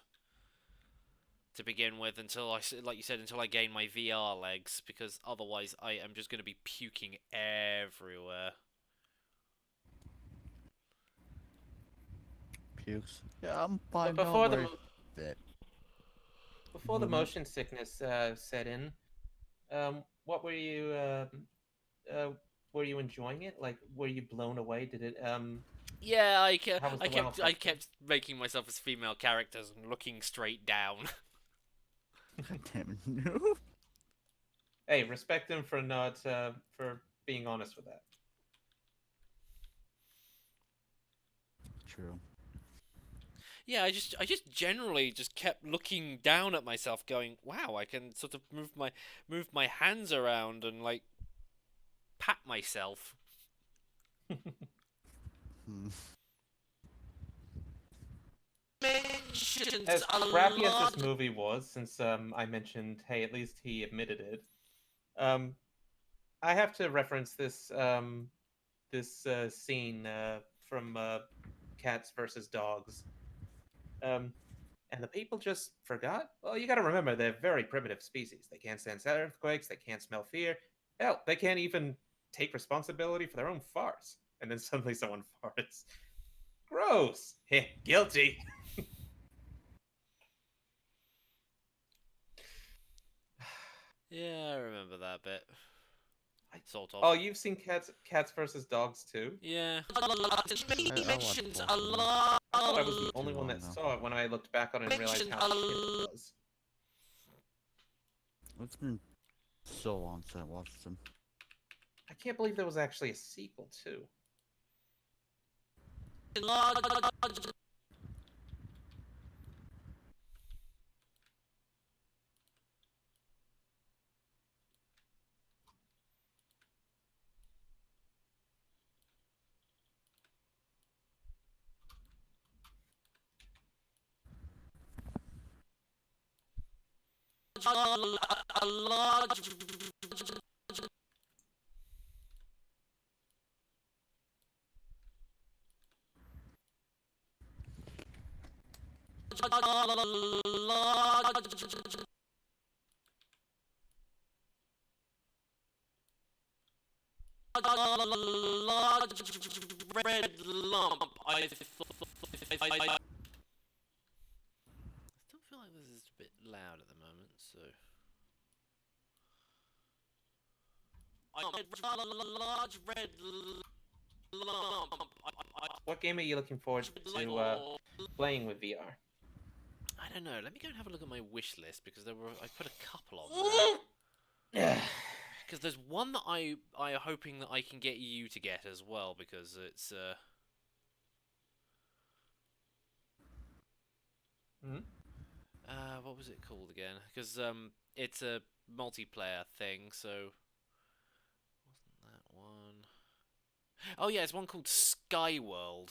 to begin with, until like you said, until I gain my VR legs, because otherwise I am just going to be puking everywhere. Pukes. Yeah, I'm fine. But before the Mhm. motion sickness set in, what were you enjoying it? Like, were you blown away? Did it Yeah, I the WoW factor? kept making myself as female characters and looking straight down. God damn it, noob. Hey, respect him for not for being honest with that. True. yeah, I just generally just kept looking down at myself, going, "Wow, I can sort of move my hands around and like pat myself." Hmm. As crappy as this movie was, since I mentioned, hey, at least he admitted it. I have to reference this scene from Cats versus Dogs. And the people just forgot? Well, you gotta remember, they're very primitive species. They can't sense earthquakes, they can't smell fear. Hell, they can't even take responsibility for their own farts. And then suddenly someone farts. Gross! Heh, guilty! Yeah, I remember that bit. Sort of. Oh, you've seen Cats versus Dogs too? Yeah. I watched both of them. I thought I was the only Too one long that now. saw it when I looked back on it and realized how shit it was. It's been so long since I watched them. I can't believe there was actually a sequel too. Red lump. I still feel like this is a bit loud at the moment, so. Large red lump. What game are you looking forward to playing with VR? I don't know. Let me go and have a look at my wish list because I put a couple on there. Because there's one that I am hoping that I can get you to get as well because it's what was it called again? Because it's a multiplayer thing, so wasn't that one? Oh yeah, it's one called Skyworld.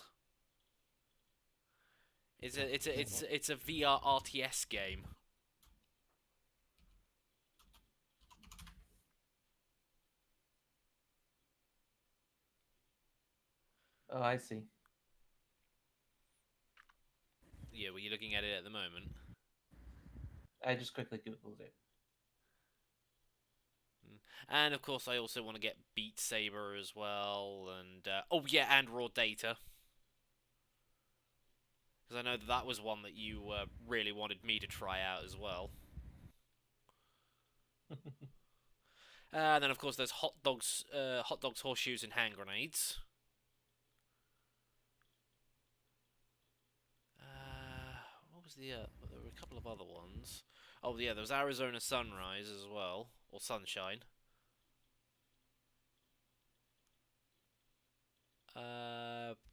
It's a VR RTS game. Oh, I see. Yeah, were you looking at it at the moment? I just quickly googled it. And of course, I also want to get Beat Saber as well, and oh yeah, and Raw Data. Because I know that was one that you really wanted me to try out as well. And then, of course, there's hot dogs, horseshoes, and hand grenades. What was the? There were a couple of other ones. Oh yeah, there was Arizona Sunrise as well, or Sunshine.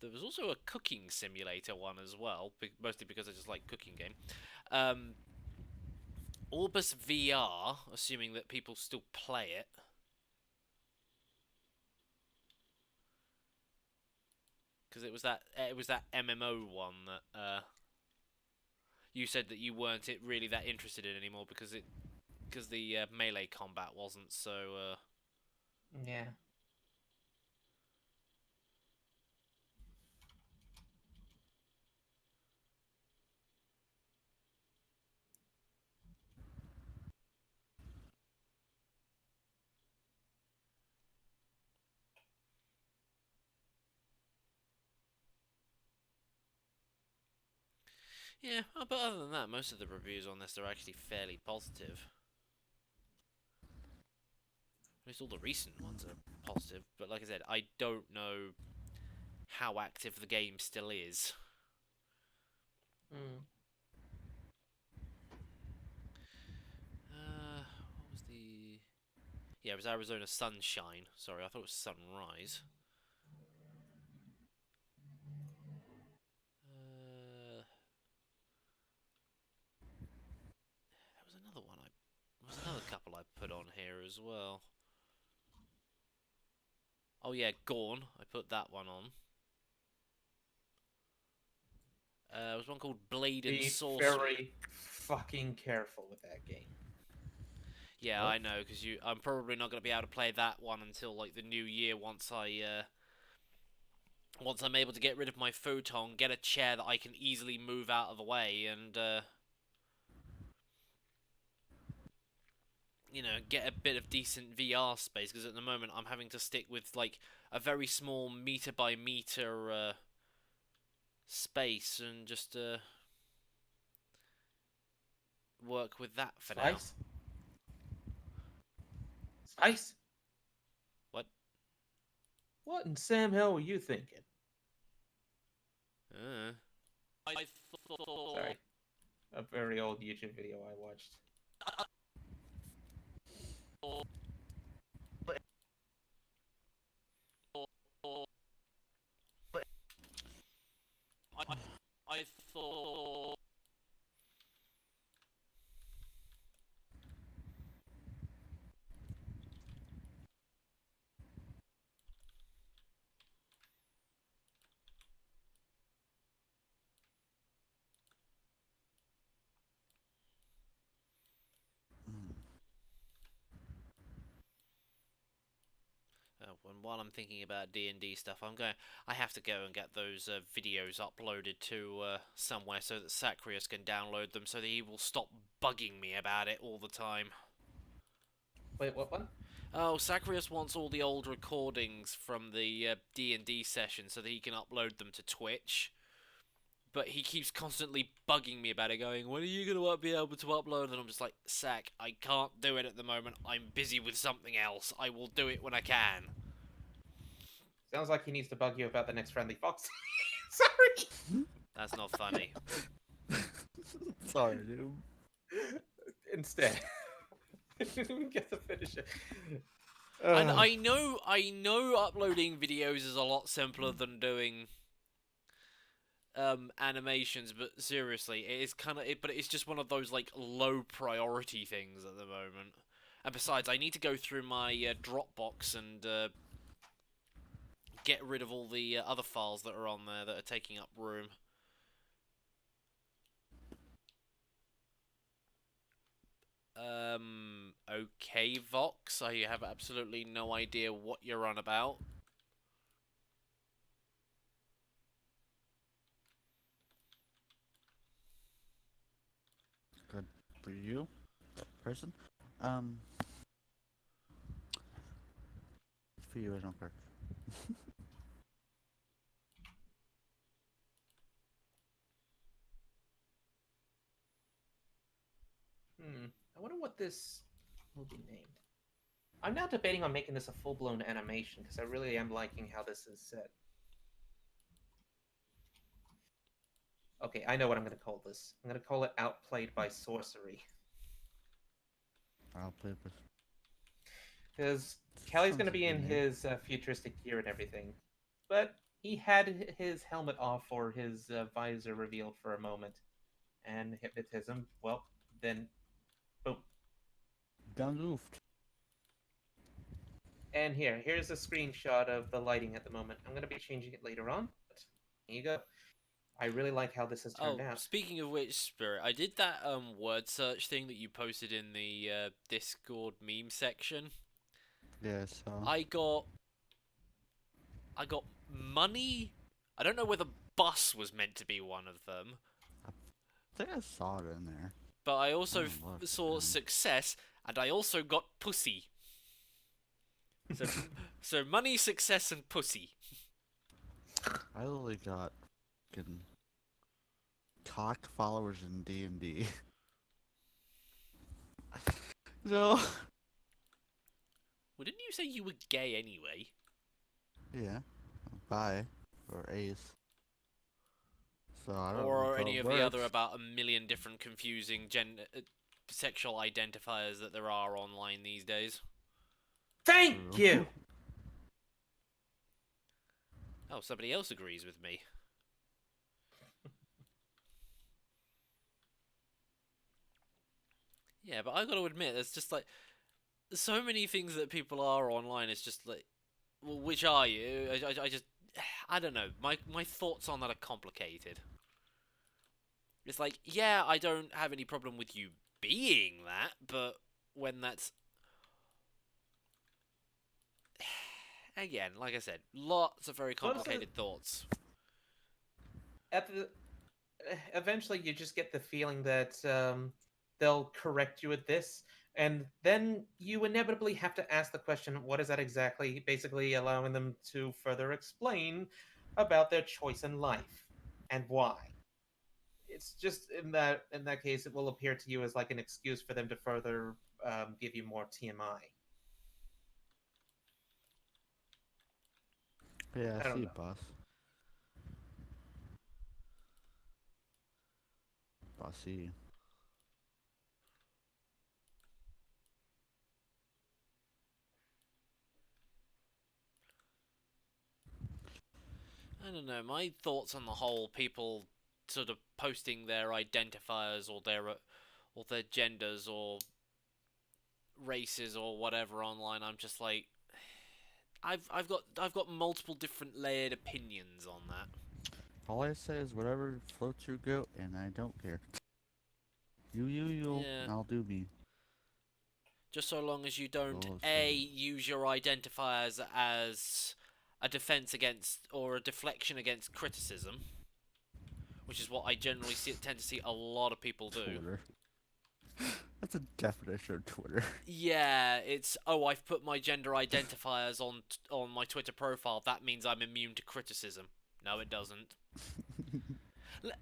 There was also a cooking simulator one as well, mostly because I just like cooking game. Orbis VR, assuming that people still play it. Because it was that MMO one that you said that you weren't really that interested in anymore because the melee combat wasn't so. Yeah. Yeah, but other than that, most of the reviews on this are actually fairly positive. At least all the recent ones are positive, but like I said, I don't know how active the game still is. What was the... Yeah, it was Arizona Sunshine. Sorry, I thought it was Sunrise. as well. Oh yeah, Gorn. I put that one on. There was one called Blade and Be Sorcery. very fucking careful with that game. Yeah, What? I know, because I'm probably not going to be able to play that one until like the new year once I'm able to get rid of my futon, get a chair that I can easily move out of the way, and you know, get a bit of decent VR space. Because at the moment I'm having to stick with like a very small meter by meter space and just work with that for now. Spice? What? What in Sam hell were you thinking? I thought. Sorry. A very old YouTube video I watched. I thought. And while I'm thinking about D&D stuff, I have to go and get those videos uploaded to somewhere so that Sacrius can download them, so that he will stop bugging me about it all the time. Wait, what one? Oh, Sacrius wants all the old recordings from the D&D session so that he can upload them to Twitch. But he keeps constantly bugging me about it, going, when are you going to be able to upload? And I'm just like, Sac, I can't do it at the moment. I'm busy with something else. I will do it when I can. Sounds like he needs to bug you about the next Friendly Foxy. Sorry! That's not funny. Sorry, dude. Instead. I didn't even get to finish it. And I know uploading videos is a lot simpler than doing animations, but seriously, it is but it's just one of those like low priority things at the moment. And besides, I need to go through my Dropbox and get rid of all the other files that are on there that are taking up room. Okay, Vox, I have absolutely no idea what you're on about. Good for you, person. It's for you, I don't care. I wonder what this will be named. I'm now debating on making this a full-blown animation, because I really am liking how this is set. Okay, I know what I'm going to call this. I'm going to call it Outplayed by Sorcery. I'll play this. Because Kelly's going to Sounds be like a in good name. his futuristic gear and everything. But he had his helmet off or his visor revealed for a moment. And hypnotism, well, then, boom. Done goofed. And here's a screenshot of the lighting at the moment. I'm going to be changing it later on. But here you go. I really like how this has turned out. Speaking of which, Spirit, I did that word search thing that you posted in the Discord meme section. Yeah, so. I got money. I don't know whether bus was meant to be one of them, I think I saw it in there. but I also look, saw success, and I also got pussy. So money, success, and pussy. I literally got fucking cock followers in D&D. So. Well, didn't you say you were gay anyway? Yeah. Bi. Or ace. So I don't know Or if any it of the other works. about a million different confusing sexual identifiers that there are online these days. Thank you! Oh, somebody else agrees with me. Yeah, but I gotta admit, it's just like... so many things that people are online is just like, well, which are you? I just, I don't know. My thoughts on that are complicated. It's like, yeah, I don't have any problem with you being that, but when that's again, like I said, lots of very complicated thoughts. At the eventually, you just get the feeling that they'll correct you at this, and then you inevitably have to ask the question, "What is that exactly?" Basically, allowing them to further explain about their choice in life and why. It's just in that case, it will appear to you as like an excuse for them to further give you more TMI. Yeah, I I don't see, know. boss. Bossy. I don't know. My thoughts on the whole people sort of posting their identifiers or their genders or races or whatever online. I'm just like, I've got multiple different layered opinions on that. All I say is whatever floats your goat, and I don't care. You, Yeah. and I'll do me. Just so long as you don't Oh, A, use your identifiers as a defense against or a deflection against criticism, which is what I generally tend to see a lot of people do. Twitter. That's a definition of Twitter. Yeah, it's, oh, I've put my gender identifiers on my Twitter profile. That means I'm immune to criticism. No, it doesn't.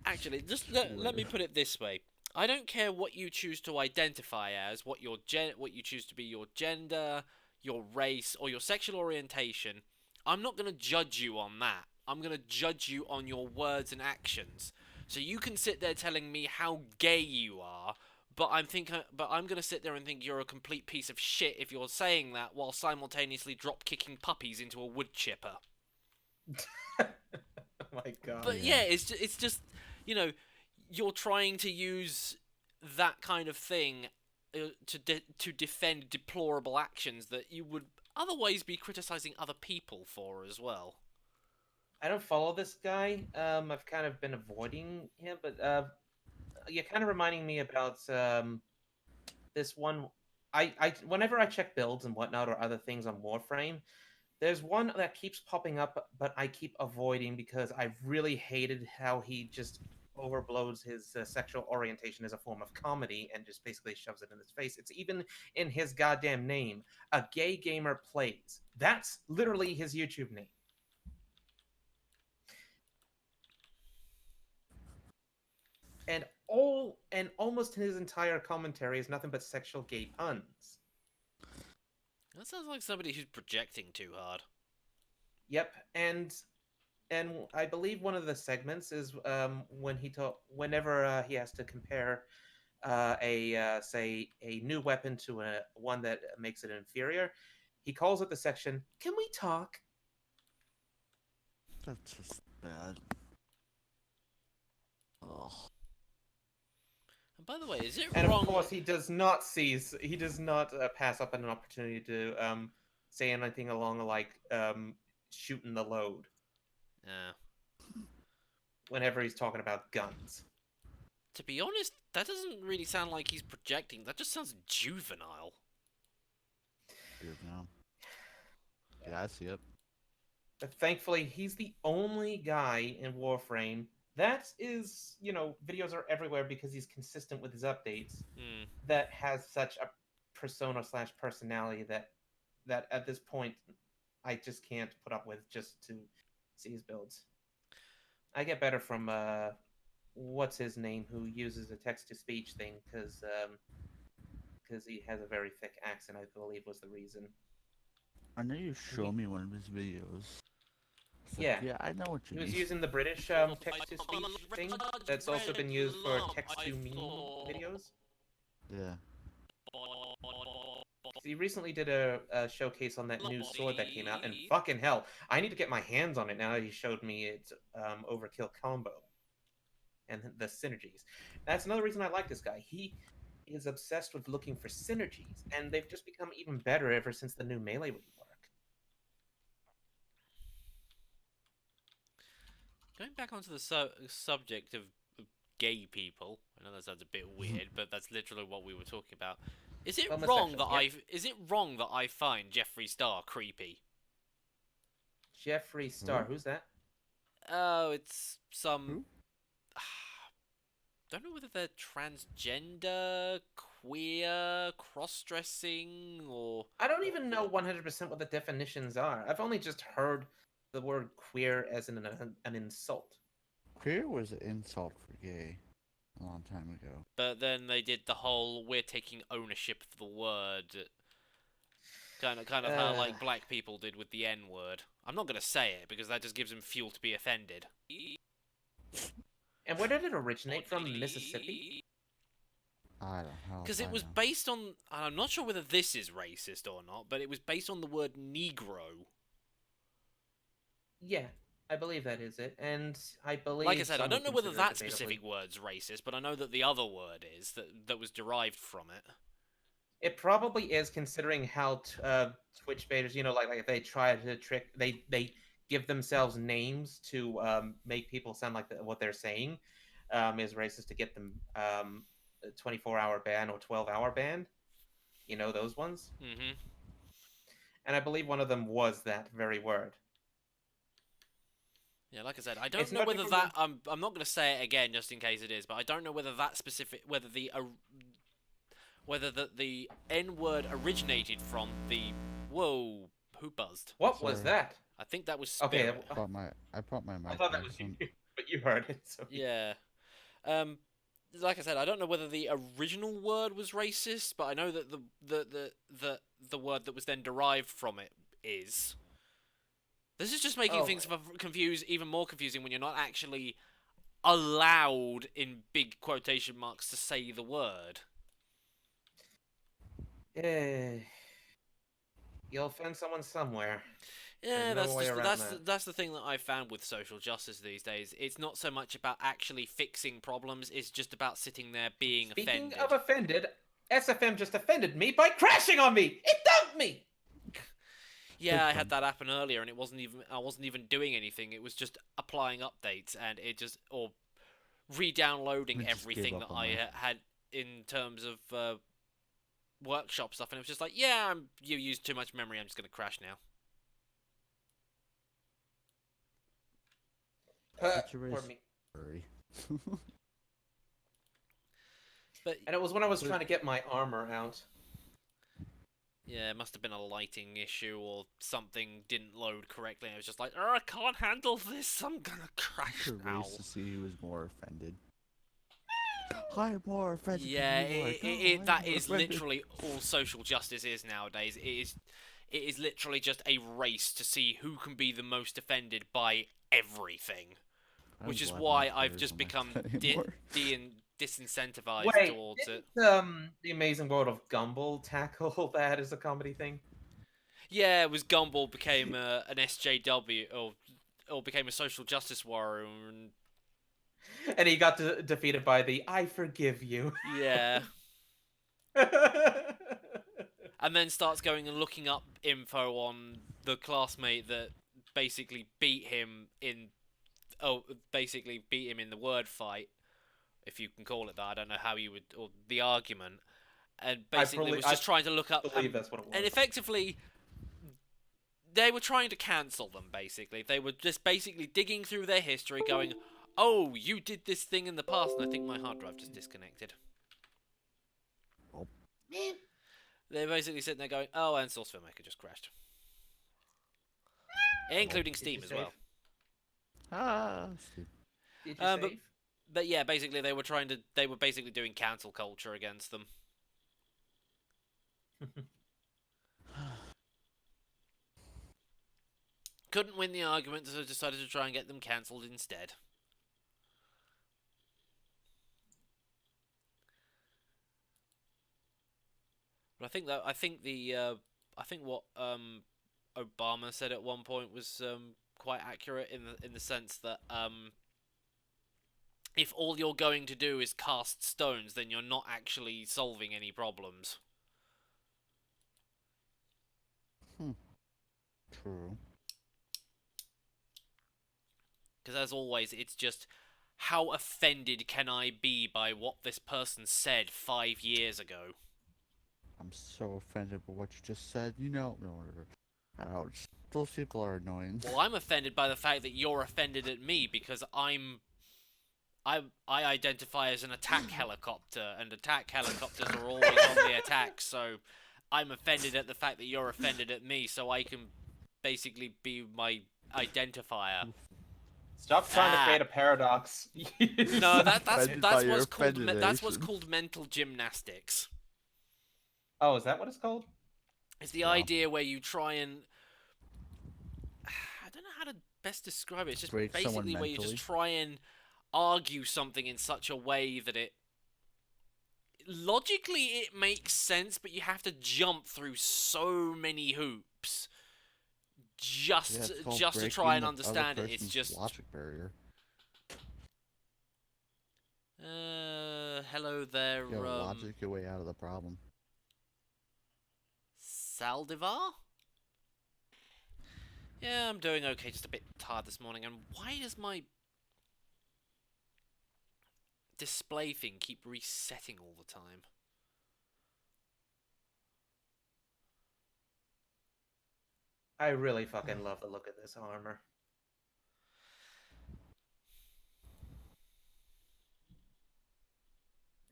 Actually, just let me put it this way. I don't care what you choose to identify as, what you choose to be your gender, your race, or your sexual orientation. I'm not going to judge you on that. I'm going to judge you on your words and actions. So you can sit there telling me how gay you are, but I'm going to sit there and think you're a complete piece of shit if you're saying that while simultaneously drop kicking puppies into a wood chipper. Oh my god. But yeah, it's just, you know, you're trying to use that kind of thing to defend deplorable actions that you would otherwise be criticizing other people for as well. I don't follow this guy. I've kind of been avoiding him, but you're kind of reminding me about this one. I whenever I check builds and whatnot or other things on Warframe, there's one that keeps popping up, but I keep avoiding because I really hated how he just overblows his sexual orientation as a form of comedy and just basically shoves it in his face. It's even in his goddamn name. A gay gamer plays. That's literally his YouTube name. And almost his entire commentary is nothing but sexual gay puns. That sounds like somebody who's projecting too hard. Yep, and I believe one of the segments is when whenever he has to compare say a new weapon to one that makes it inferior, he calls it the section. Can we talk? That's just bad. Oh. And by the way, is it And wrong? of course, he does not pass up an opportunity to say anything along like shooting the load. Yeah. Whenever he's talking about guns. To be honest, that doesn't really sound like he's projecting. That just sounds juvenile. Juvenile. Yeah, I see it. But thankfully, he's the only guy in Warframe that is, videos are everywhere because he's consistent with his updates. That has such a persona / personality that at this point I just can't put up with just to see his builds. I get better from what's his name, who uses a text to speech thing because he has a very thick accent. I believe was the reason. I know you showed me one of his videos. Yeah. Yeah, I know what you mean. He was using the British text to speech thing that's also been used for text to meme videos. Yeah. He recently did a showcase on that new sword that came out, and fucking hell, I need to get my hands on it now that he showed me its overkill combo and the synergies. That's another reason I like this guy. is obsessed with looking for synergies, and they've just become even better ever since the new Melee rework. Going back onto the subject of gay people, I know that sounds a bit weird, but that's literally what we were talking about. Is it wrong that I find Jeffree Star creepy? Jeffree Star, who's that? Oh, it's some. Who? Don't know whether they're transgender, queer, cross-dressing, or. I don't even know 100% what the definitions are. I've only just heard the word queer as an insult. Queer was an insult for gay a long time ago. But then they did the whole "we're taking ownership of the word," kind of how like black people did with the N word. I'm not gonna say it because that just gives them fuel to be offended. And where did it originate from? Mississippi? I don't know. Because it was based on. I'm not sure whether this is racist or not, but it was based on the word Negro. Yeah, I believe that is it. And I believe. Like I said, I don't know whether that debatably... specific word's racist, but I know that the other word is that was derived from it. It probably is, considering how Twitch baiters, like they try to trick. They give themselves names to make people sound like what they're saying is racist to get them a 24-hour ban or 12-hour ban. You know those ones? Mm-hmm. And I believe one of them was that very word. Yeah, like I said, I don't know whether that. I'm not going to say it again just in case it is, but I don't know whether that specific, whether the N word originated from the. Whoa, who buzzed? What was that? I think that was Spirit. Okay, I brought my mic. I thought that was you, but you heard it. So. Yeah. Like I said, I don't know whether the original word was racist, but I know that the word that was then derived from it is. This is just making things even more confusing when you're not actually allowed, in big quotation marks, to say the word. You'll offend someone somewhere. Yeah, that's the thing that I've found with social justice these days. It's not so much about actually fixing problems, it's just about sitting there being offended. Speaking of offended, SFM just offended me by crashing on me! It dumped me! Yeah, I had that happen earlier, and I wasn't even doing anything. It was just applying updates, and or re-downloading everything that I had in terms of workshop stuff, and it was just like, yeah, you used too much memory. I'm just gonna crash now. Pardon me. And it was when I was trying to get my armor out. Yeah, it must have been a lighting issue or something didn't load correctly. I was just like, I can't handle this. I'm gonna crash now. To see who was more offended. I'm more offended. Yeah, that is literally all social justice is nowadays. It is literally just a race to see who can be the most offended by everything. Which is why I've just become disincentivized towards it. The Amazing World of Gumball tackle that as a comedy thing? Yeah, it was Gumball became an SJW or became a social justice warrior, and he got defeated by the "I forgive you." Yeah. And then starts going and looking up info on the classmate that basically beat him in the word fight, if you can call it that. I don't know how you would, or the argument, and basically was just trying to look up. That's what it was. And effectively, they were trying to cancel them. Basically, they were just basically digging through their history, going, "Oh, you did this thing in the past," and I think my hard drive just disconnected. Oh. They're basically sitting there going, "Oh, and Source FILMMAKER just crashed," including Steam as well. Did you save? But yeah, basically they were basically doing cancel culture against them. Couldn't win the argument, so decided to try and get them cancelled instead. But I think what Obama said at one point was quite accurate in the sense that if all you're going to do is cast stones, then you're not actually solving any problems. True. Because as always, it's just, how offended can I be by what this person said 5 years ago? I'm so offended by what you just said. You know, no, ouch. Those people are annoying. Well, I'm offended by the fact that you're offended at me because I identify as an attack helicopter, and attack helicopters are always on the attack, so I'm offended at the fact that you're offended at me, so I can basically be my identifier. Stop trying to create a paradox. No, that's Offended what's called mental gymnastics. Oh, is that what it's called? It's the idea where you try and I don't know how to best describe it. It's just Break someone basically where you mentally. just try and argue something in such a way that it logically it makes sense, but you have to jump through so many hoops just to try and understand it. It's just logic barrier. hello there, Yeah, logic your way out of the problem. Saldivar? Yeah, I'm doing okay, just a bit tired this morning. And why does my display thing keep resetting all the time? I really fucking love the look of this armor.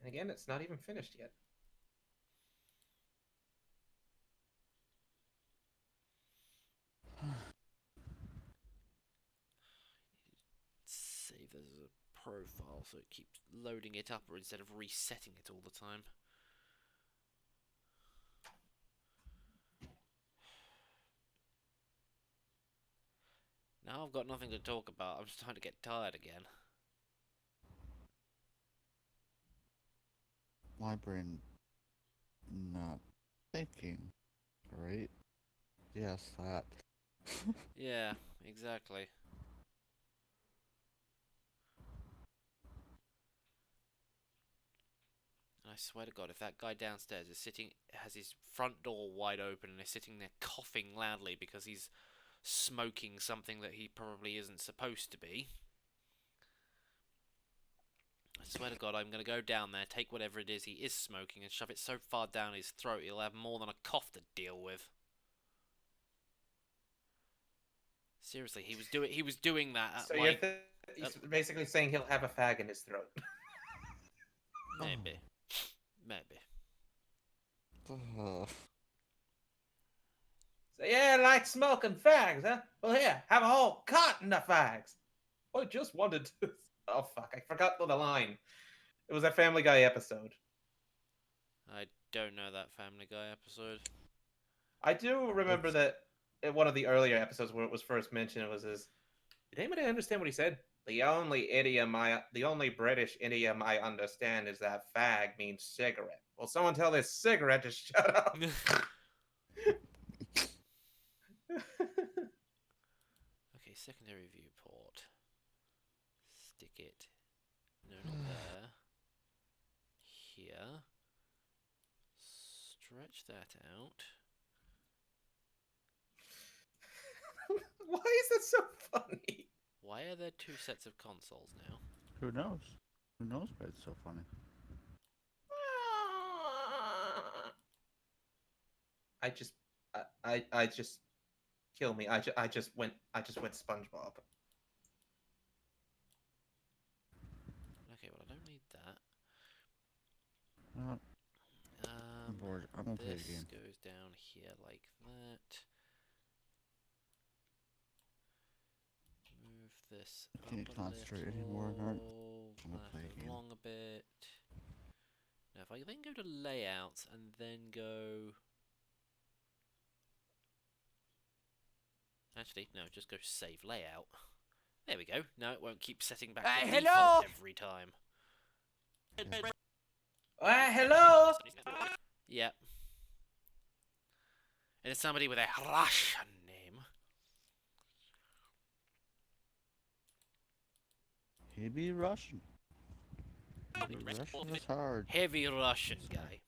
And again, it's not even finished yet. Save as a profile so it keeps loading it up instead of resetting it all the time. Now I've got nothing to talk about. I'm starting to get tired again. My brain not thinking, right? Yes, that. Yeah, exactly. I swear to God, if that guy downstairs has his front door wide open and is sitting there coughing loudly because he's smoking something that he probably isn't supposed to be, I swear to God, I'm going to go down there, take whatever it is he is smoking, and shove it so far down his throat he'll have more than a cough to deal with. Seriously, he was doing that at, So like... he's basically saying he'll have a fag in his throat. Maybe. Maybe. So yeah, like smoking fags, huh? Well, here, have a whole carton of fags. I just wanted to... Oh, fuck, I forgot the line. It was a Family Guy episode. I don't know that Family Guy episode. I do remember that in one of the earlier episodes where it was first mentioned, it was his... Did anybody understand what he said? The only British idiom I understand is that fag means cigarette. Will someone tell this cigarette to shut up? Okay, secondary viewport. Stick it. No, not there. Here. Stretch that out. Why is that so funny? Why are there two sets of consoles now? Who knows? Who knows why it's so funny? I just kill me. I just went SpongeBob. Okay, well I don't need that. I'm bored. I'm gonna play This the game. goes down here like that. Move this up Can't a concentrate little, anymore, aren't- I'm gonna left play a it game. along a bit. Now if I then go to layouts and then go... Actually, no, just go save layout. There we go. No, it won't keep setting back to default every time. Hello! Yep. And it's somebody with a Russian name. He'd be Russian. Russian is hard. Heavy Russian guy.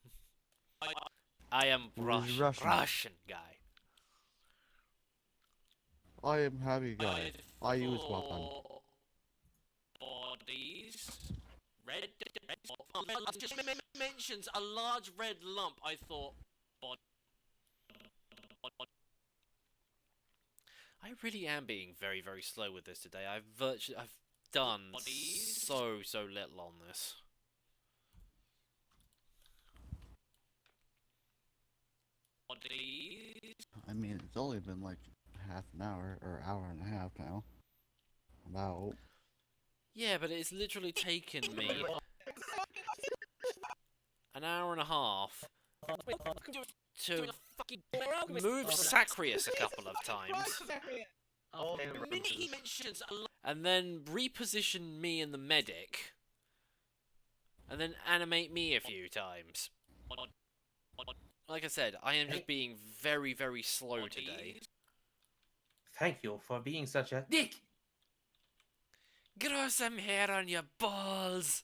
I am Who's Russian. Russian? Russian guy. I am heavy guy. I use weapon. Bodies. Red. Just mentions a large red lump. I thought. I really am being very, very slow with this today. I've done so little on this. I mean, it's only been like half an hour or hour and a half now. About. Yeah, but it's literally taken me an hour and a half to move Sacrius a couple of times, and then reposition me and the medic, and then animate me a few times. Like I said, I am just being very, very slow today. Thank you for being such a dick! Grow some hair on your balls!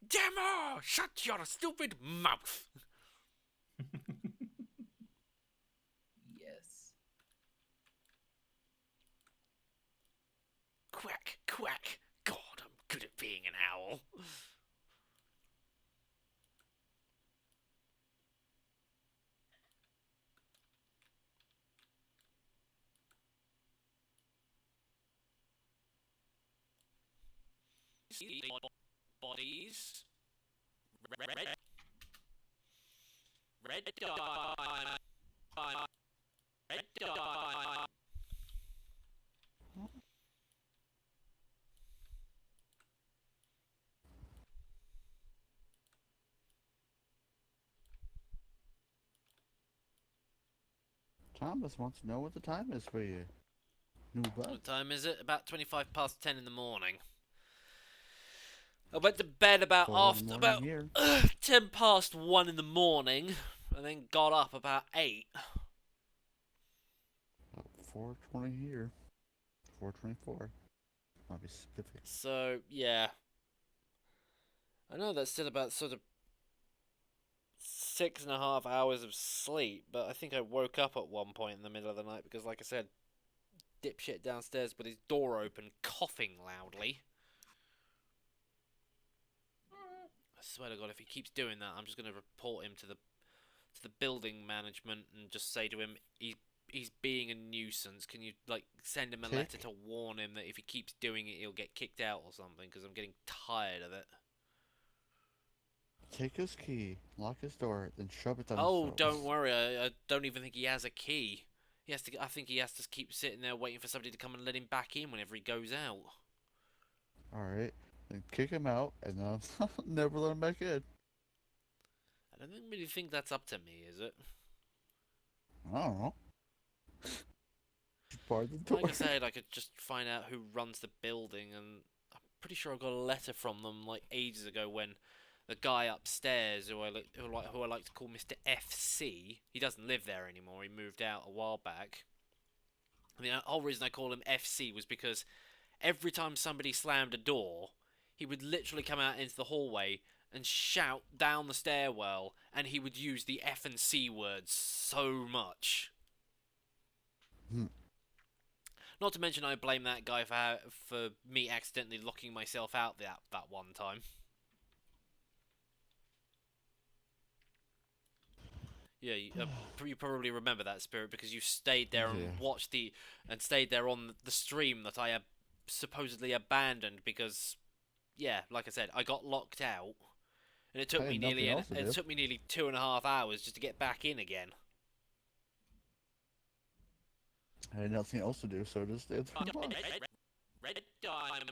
Demo! Shut your stupid mouth! Yes. Quack, quack. God, I'm good at being an owl. Bodies. Red dye. Red dye. Thomas wants to know what the time is for you. New bug. What time is it? About 25 past 10 in the morning. I went to bed about 10 past 1 in the morning, and then got up about 8. 4:20 here. 4:24. Might be specific. So, yeah. I know that's still about sort of 6.5 hours of sleep, but I think I woke up at one point in the middle of the night because, like I said, dipshit downstairs with his door open, coughing loudly. I swear to God, if he keeps doing that, I'm just going to report him to the building management and just say to him, he's being a nuisance. Can you like send him a letter to warn him that if he keeps doing it, he'll get kicked out or something? Because I'm getting tired of it. Take his key, lock his door, then shove it down. Oh, don't worry. I don't even think he has a key. He has to. I think he has to keep sitting there waiting for somebody to come and let him back in whenever he goes out. All right. Then kick him out, and never let him back in. I don't really think that's up to me, is it? I don't know. Part the door. Like I said, I could just find out who runs the building, and I'm pretty sure I got a letter from them like ages ago when the guy upstairs, who I like to call Mr. FC, he doesn't live there anymore. He moved out a while back. And the whole reason I call him FC was because every time somebody slammed a door, he would literally come out into the hallway and shout down the stairwell, and he would use the F and C words so much. Not to mention, I blame that guy for me accidentally locking myself out that one time. Yeah, you probably remember that, Spirit, because you stayed there and watched stayed there on the stream that I supposedly abandoned because, yeah, like I said, I got locked out, and it took me nearly 2.5 hours just to get back in again. I had nothing else to do, so just stayed there. Red diamond.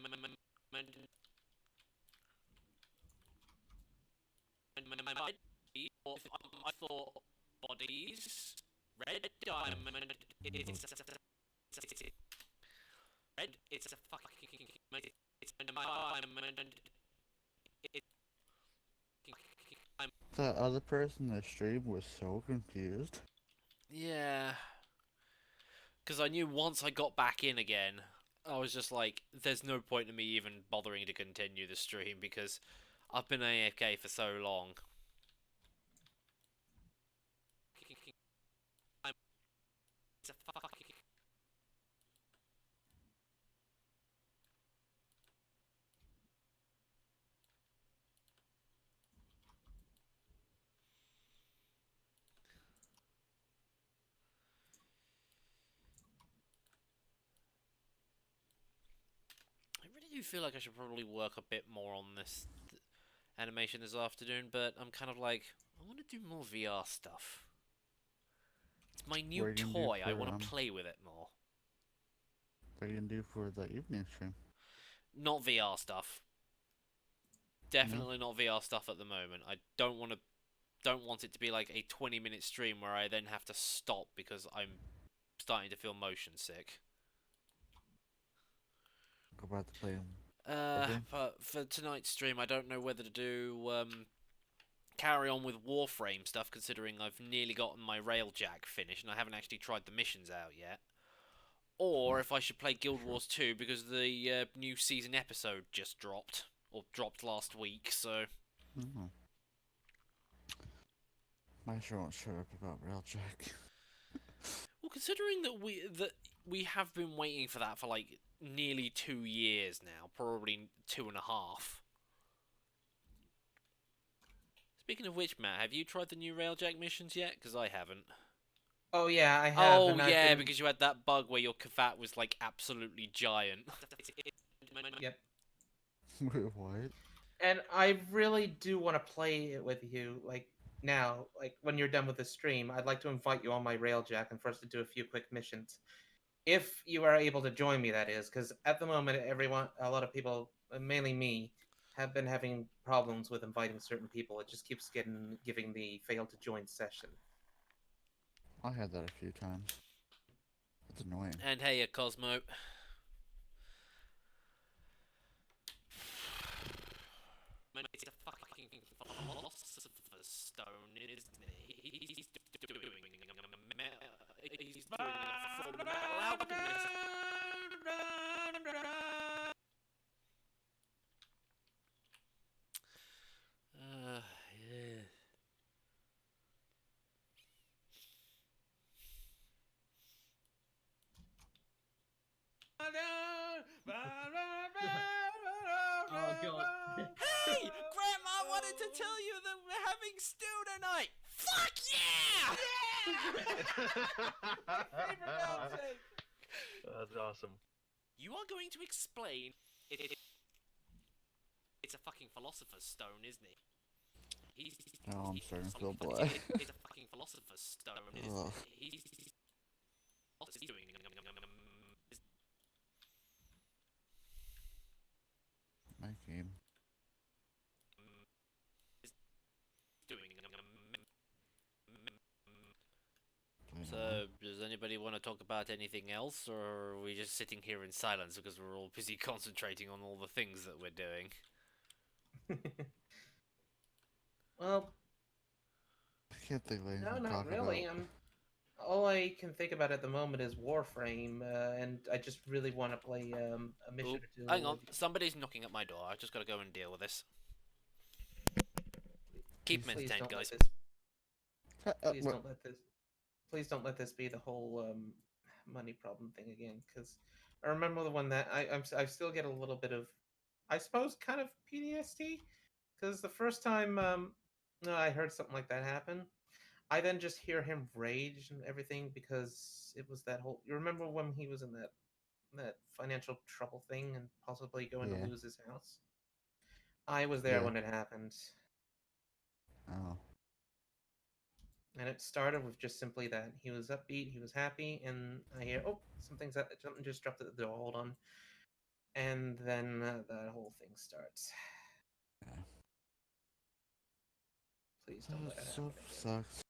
I thought bodies. Red diamond. It's a fucking. It's a diamond. That other person in the stream was so confused. Yeah. Because I knew once I got back in again, I was just like, there's no point in me even bothering to continue the stream because I've been AFK for so long. I really do feel like I should probably work a bit more on this animation this afternoon, but I'm kind of like, I want to do more VR stuff. It's my new What are you gonna do toy. I for, want to play with it more. What are you gonna do for the evening stream? Not VR stuff. Definitely not VR stuff at the moment. I don't want it to be like a 20-minute stream where I then have to stop because I'm starting to feel motion sick. Go back to playing. But for tonight's stream, I don't know whether to do carry on with Warframe stuff, considering I've nearly gotten my Railjack finished and I haven't actually tried the missions out yet. Or if I should play Guild Wars 2 because the new season episode just dropped, or dropped last week. So. I sure won't shut up about Railjack. Well, considering that we have been waiting for that for like nearly 2 years now, probably 2.5. Speaking of which, Matt, have you tried the new Railjack missions yet? Because I haven't. Oh yeah, I have. Oh yeah, because you had that bug where your Kavat was like absolutely giant. Yep. Wait, what? And I really do want to play it with you, like now, like when you're done with the stream. I'd like to invite you on my Railjack and for us to do a few quick missions. If you are able to join me, that is, because at the moment, a lot of people, mainly me, have been having problems with inviting certain people. It just keeps giving the fail to join session. I had that a few times. It's annoying. And hey, Cosmo. It's a fucking philosopher's stone, isn't he? He's doing a full metal alchemist. Yeah. Oh god. Hey! Grandma wanted to tell you that we're having stew tonight! Fuck yeah! That's awesome. You are going to explain it's a fucking philosopher's stone, isn't it? I'm starting to feel bad. It's a fucking philosopher's stone, isn't it? He's doing My game. So, does anybody want to talk about anything else, or are we just sitting here in silence because we're all busy concentrating on all the things that we're doing? Well, I can't think of anything no, to not talk really. about. All I can think about at the moment is Warframe, and I just really want to play a mission or two. Hang on, somebody's knocking at my door. I just got to go and deal with this. Keep them Please entertained, don't guys. Please don't let this be the whole money problem thing again. Because I remember the one that I still get a little bit of, I suppose, kind of PTSD. Because the first time I heard something like that happen, I then just hear him rage and everything because it was that whole. You remember when he was in that financial trouble thing and possibly going to lose his house? I was there when it happened. Oh. And it started with just simply that he was upbeat, he was happy, and I hear, oh, something just dropped at the door. Hold on, and then that whole thing starts. Yeah. Please don't let it happen So again. sucks.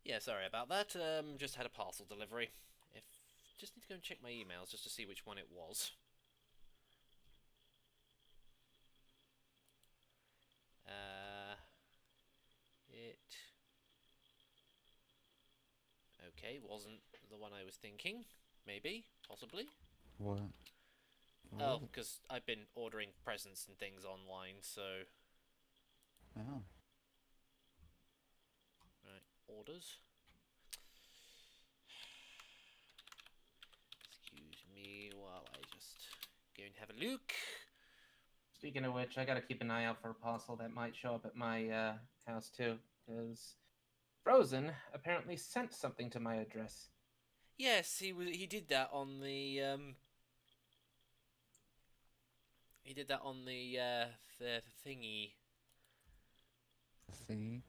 Yeah, sorry about that. Just had a parcel delivery. Just need to go and check my emails just to see which one it was. It... Okay, wasn't the one I was thinking. Maybe, possibly. What? Oh, because I've been ordering presents and things online, so... Oh. Right, orders. Excuse me while I just go and have a look. Speaking of which, I gotta keep an eye out for a parcel that might show up at my house too, because Frozen apparently sent something to my address. Yes, he did that on the he did that on the thingy. See?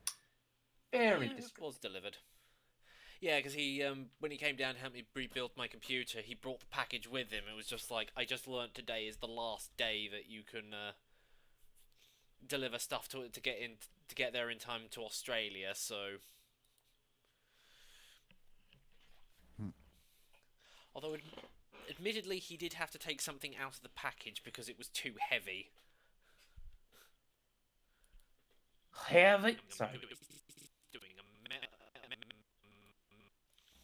Very Yeah, it discreet. was delivered. Yeah, because he when he came down to help me rebuild my computer, he brought the package with him. It was just like, I just learnt today is the last day that you can deliver stuff to get there in time to Australia. So, although admittedly he did have to take something out of the package because it was too heavy. Heavy? Sorry.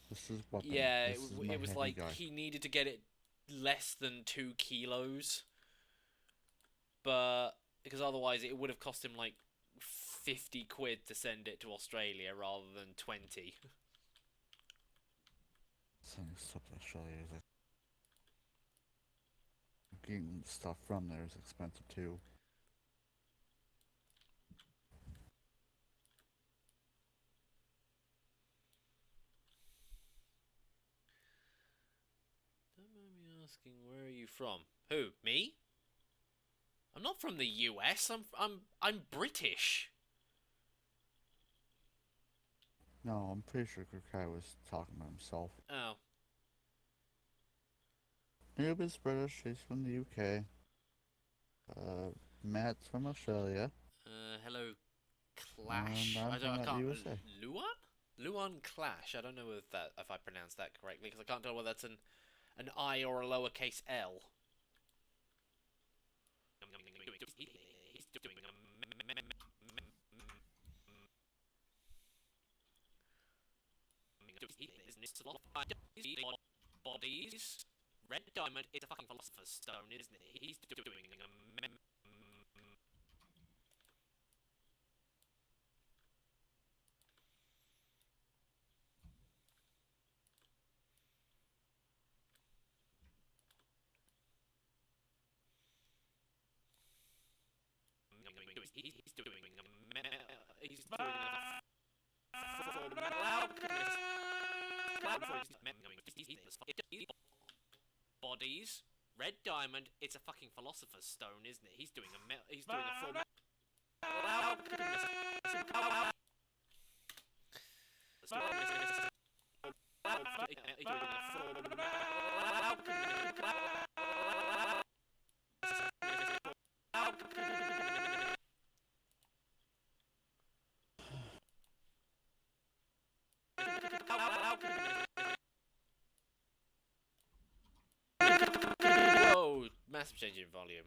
This is what. Yeah, this is my it was heavy like guy. he needed to get it less than 2 kilos, but because otherwise it would have cost him like 50 quid to send it to Australia rather than 20. Sending stuff to Australia is like getting stuff from there is expensive too. Don't mind me asking, where are you from? Who? Me? I'm not from the US. I'm British. No, I'm pretty sure Kukai was talking about himself. Oh. Noob is British, he's from the UK. Matt's from Australia. Hello, Clash. And I'm from I the can't. USA. Luan? Luan Clash. I don't know if I pronounced that correctly because I can't tell whether that's an I or a lowercase L. Bodies. Red diamond is a fucking philosopher's stone, isn't it? He's doing bodies. Red diamond. It's a fucking philosopher's stone, isn't it? He's doing a full. Whoa! Massive change in volume.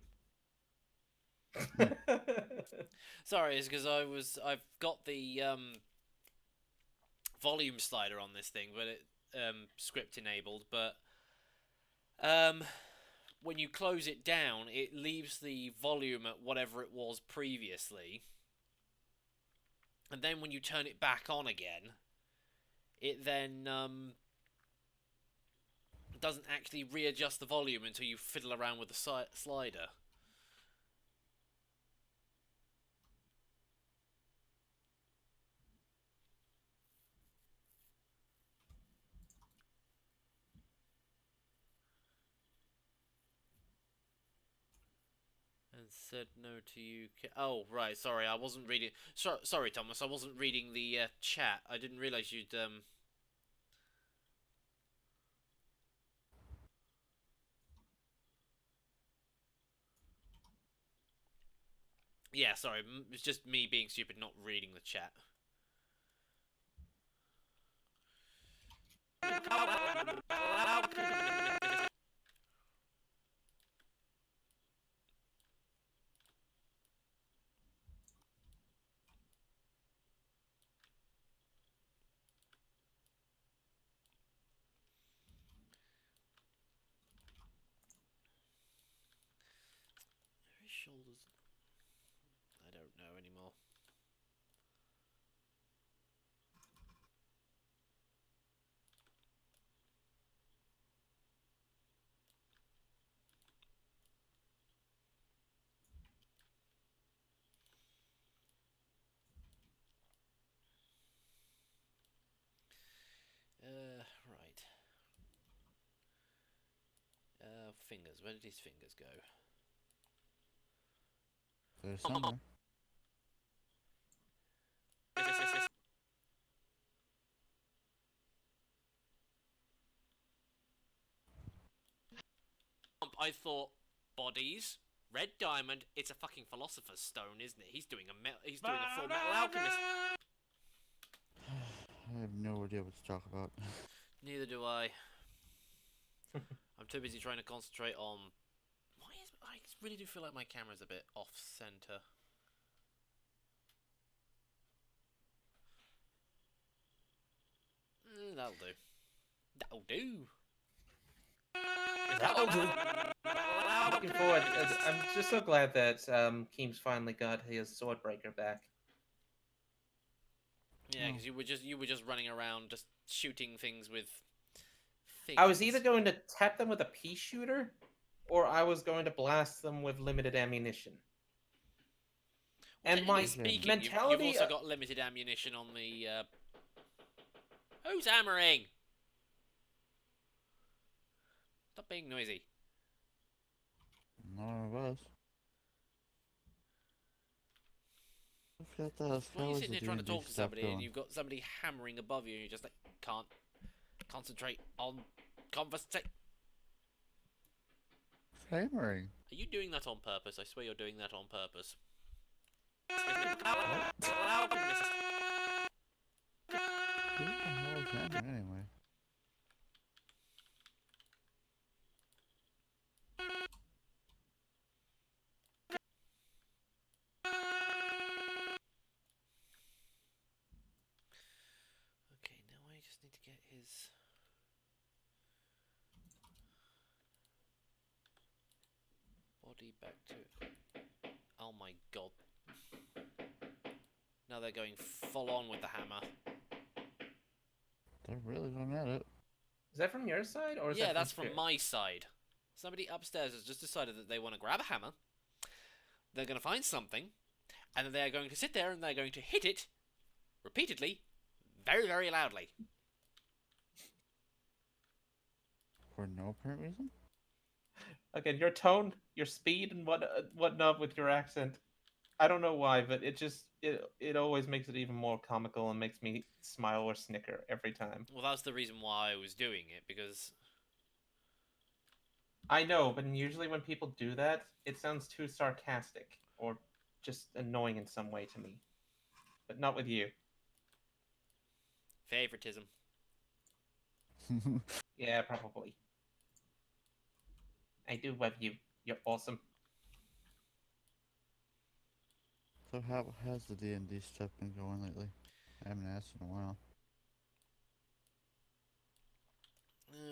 Sorry, it's because I've got the volume slider on this thing, but it script enabled. But when you close it down, it leaves the volume at whatever it was previously, and then when you turn it back on again, it then doesn't actually readjust the volume until you fiddle around with the slider. And said no to you. Oh, right. Sorry, I wasn't reading. Sorry, Thomas. I wasn't reading the chat. I didn't realize you'd Yeah, sorry. It's just me being stupid, not reading the chat. hell does... I don't know anymore. Right. Fingers. Where did his fingers go? There's somewhere. I thought bodies, red diamond. It's a fucking philosopher's stone, isn't it? He's doing a full metal alchemist. I have no idea what to talk about. Neither do I. I'm too busy trying to concentrate on. I really do feel like my camera's a bit off center. That'll do. That'll do. That'll do. Looking forward. I'm just so glad that Keem's finally got his Swordbreaker back. Yeah, because you were just running around just shooting things with things. I was either going to tap them with a pea shooter, or I was going to blast them with limited ammunition. And my mentality... You've also got limited ammunition on the... Who's hammering? Stop being noisy. None of us. Well, you're sitting there trying to talk to somebody and you've got somebody hammering above you and you just like can't concentrate on conversation. Hammering. Are you doing that on purpose? I swear you're doing that on purpose. Who the hell is hammering anyway? Okay, now I just need to get his... body back to... Oh my god. Now they're going full on with the hammer. They're really going at it. Is that from your side, or is Yeah, that that's from from my side. Somebody upstairs has just decided that they want to grab a hammer. They're going to find something, and then they're going to sit there and they're going to hit it repeatedly, very, very loudly. For no apparent reason? Again, your tone, your speed, and whatnot with your accent. I don't know why, but it always makes it even more comical and makes me smile or snicker every time. Well, that's the reason why I was doing it, because... I know, but usually when people do that, it sounds too sarcastic or just annoying in some way to me. But not with you. Favoritism. Yeah, probably. I do love you. You're awesome. So how has the D&D stuff been going lately? I haven't asked in a while.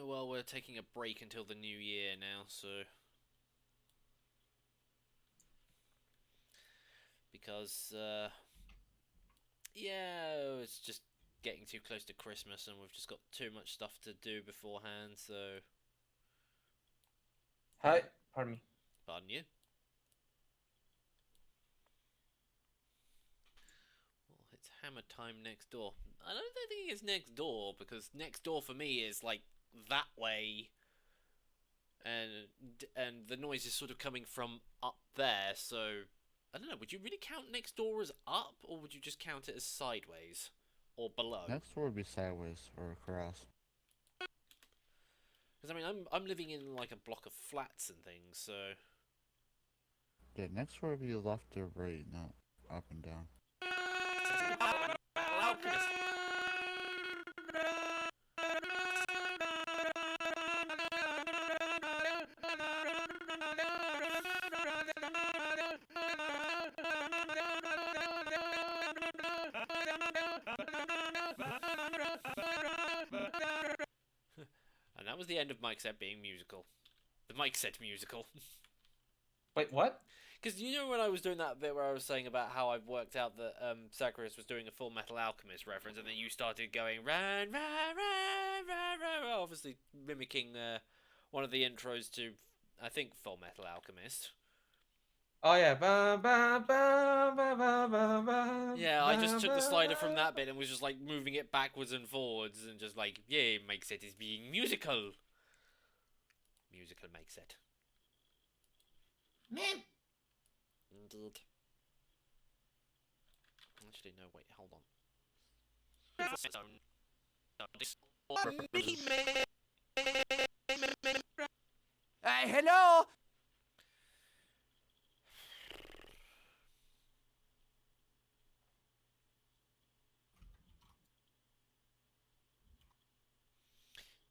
Well, we're taking a break until the new year now, so... Because, yeah, it's just getting too close to Christmas and we've just got too much stuff to do beforehand, so... Hi. Pardon me. Pardon you? Well, it's hammer time next door. I don't think it's next door, because next door for me is, like, that way, and the noise is sort of coming from up there, so I don't know, would you really count next door as up, or would you just count it as sideways or below? Next door would be sideways or across. Because I mean, I'm living in like a block of flats and things, so Yeah, next door would be left or right, not up and down. And that was the end of Mike Set being musical. The Mike Set musical. Wait, what? Because you know when I was doing that bit where I was saying about how I've worked out that Zacharias was doing a Full Metal Alchemist reference, and then you started going run, run, run, run, run, run, obviously mimicking one of the intros to, I think, Full Metal Alchemist. Oh yeah, ba ba ba ba ba ba ba. Yeah, I just took the slider from that bit and was just like moving it backwards and forwards, and just like, yeah, makes it is being musical. Musical makes it. Man. Indeed. Actually, no, wait, hold on. Hello.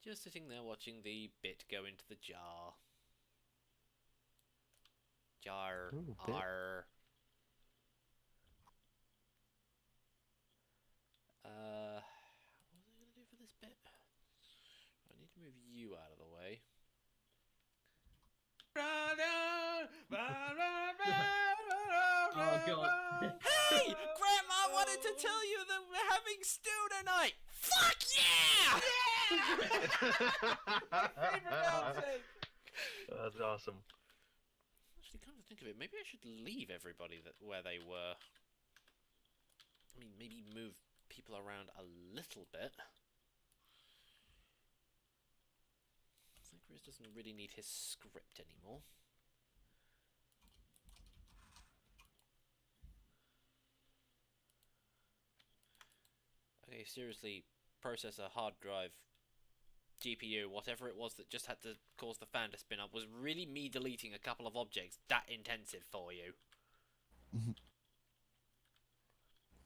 Just sitting there watching the bit go into the jar. Jar. Ooh, bit. R. What was I gonna do for this bit? I need to move you out of the way. Oh god. Hey! Grandma wanted to tell you that we're having stew tonight! Fuck yeah! That's awesome. Actually, come to think of it, maybe I should leave everybody where they were. I mean, maybe move people around a little bit. Chris doesn't really need his script anymore. Okay, seriously, processor, hard drive, GPU, whatever it was that just had to cause the fan to spin up, was really me deleting a couple of objects that intensive for you?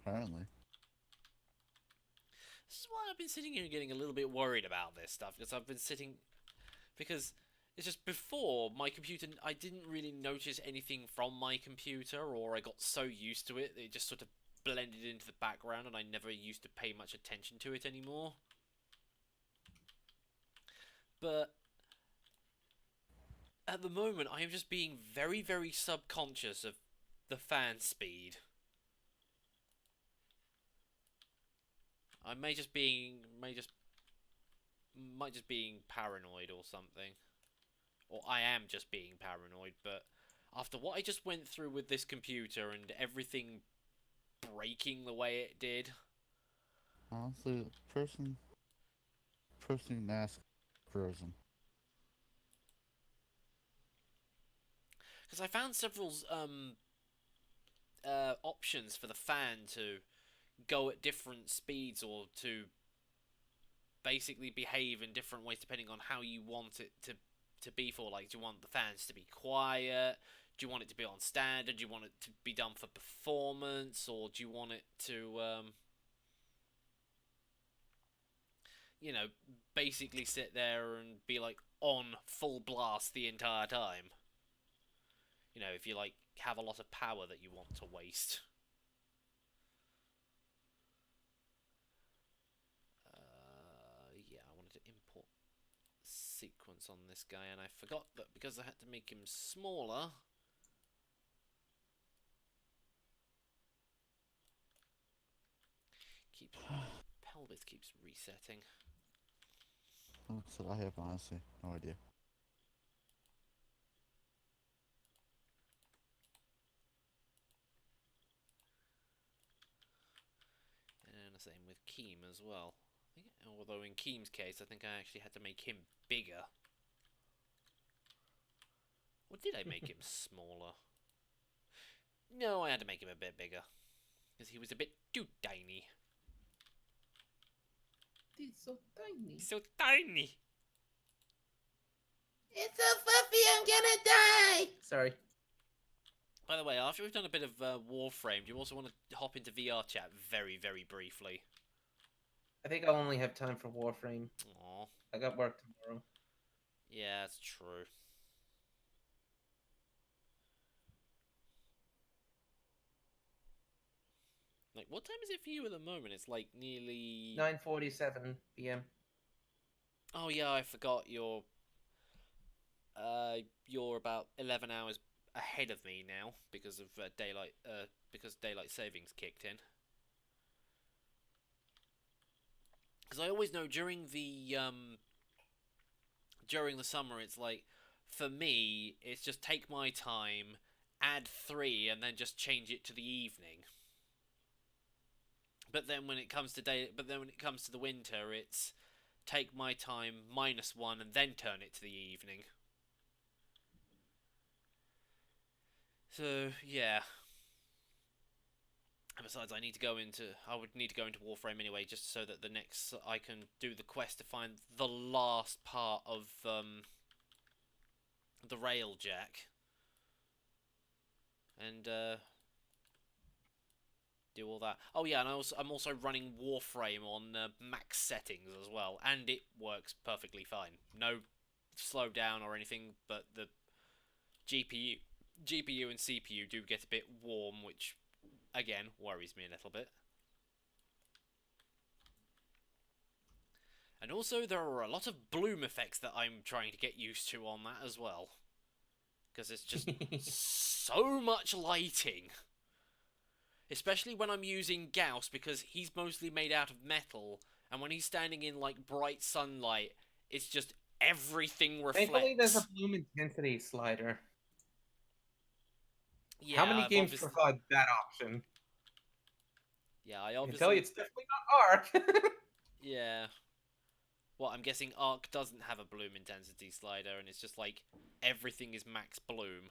Apparently. This is why I've been sitting here and getting a little bit worried about this stuff, because I've been sitting... Because it's just before, my computer, I didn't really notice anything from my computer, or I got so used to it, it just sort of blended into the background, and I never used to pay much attention to it anymore. But at the moment, I am just being very, very subconscious of the fan speed. I might just being paranoid or something. Or I am just being paranoid, but after what I just went through with this computer and everything breaking the way it did... Honestly, person mask frozen. Because I found several options for the fan to go at different speeds, or to basically behave in different ways depending on how you want it to be for. Like, do you want the fans to be quiet? Do you want it to be on standard? Do you want it to be done for performance? Or do you want it to, you know, basically sit there and be, like, on full blast the entire time? You know, if you, like, have a lot of power that you want to waste. Yeah, I wanted to import sequence on this guy, and I forgot that because I had to make him smaller. Pelvis keeps resetting. So I have honestly no idea. And the same with Keem as well. Although in Keem's case, I think I actually had to make him bigger. Or did I make him smaller? No, I had to make him a bit bigger. Because he was a bit too tiny. He's so tiny. He's so tiny! It's so fluffy, I'm gonna die! Sorry. By the way, after we've done a bit of Warframe, do you also want to hop into VR chat very, very briefly? I think I'll only have time for Warframe. Aww. I got work tomorrow. Yeah, that's true. Like, what time is it for you at the moment? It's like nearly... 9:47 p.m. Oh yeah, I forgot you're about 11 hours ahead of me now because of because daylight savings kicked in. Because I always know during the summer, it's like, for me, it's just take my time, add 3, and then just change it to the evening. But then when it comes to the winter, it's take my time, -1, and then turn it to the evening. So yeah. And besides, I would need to go into Warframe anyway, just so that I can do the quest to find the last part of the Railjack, and do all that. Oh yeah, and I'm also running Warframe on max settings as well, and it works perfectly fine. No slowdown or anything, but the GPU and CPU do get a bit warm, which again worries me a little bit. And also, there are a lot of bloom effects that I'm trying to get used to on that as well. Because it's just so much lighting. Especially when I'm using Gauss, because he's mostly made out of metal, and when he's standing in, like, bright sunlight, it's just everything reflects. Thankfully, there's a bloom intensity slider. Yeah, how many games provide that option? Yeah, I I obviously... can tell you it's definitely not Arc. Yeah. Well, I'm guessing Arc doesn't have a bloom intensity slider, and it's just like everything is max bloom.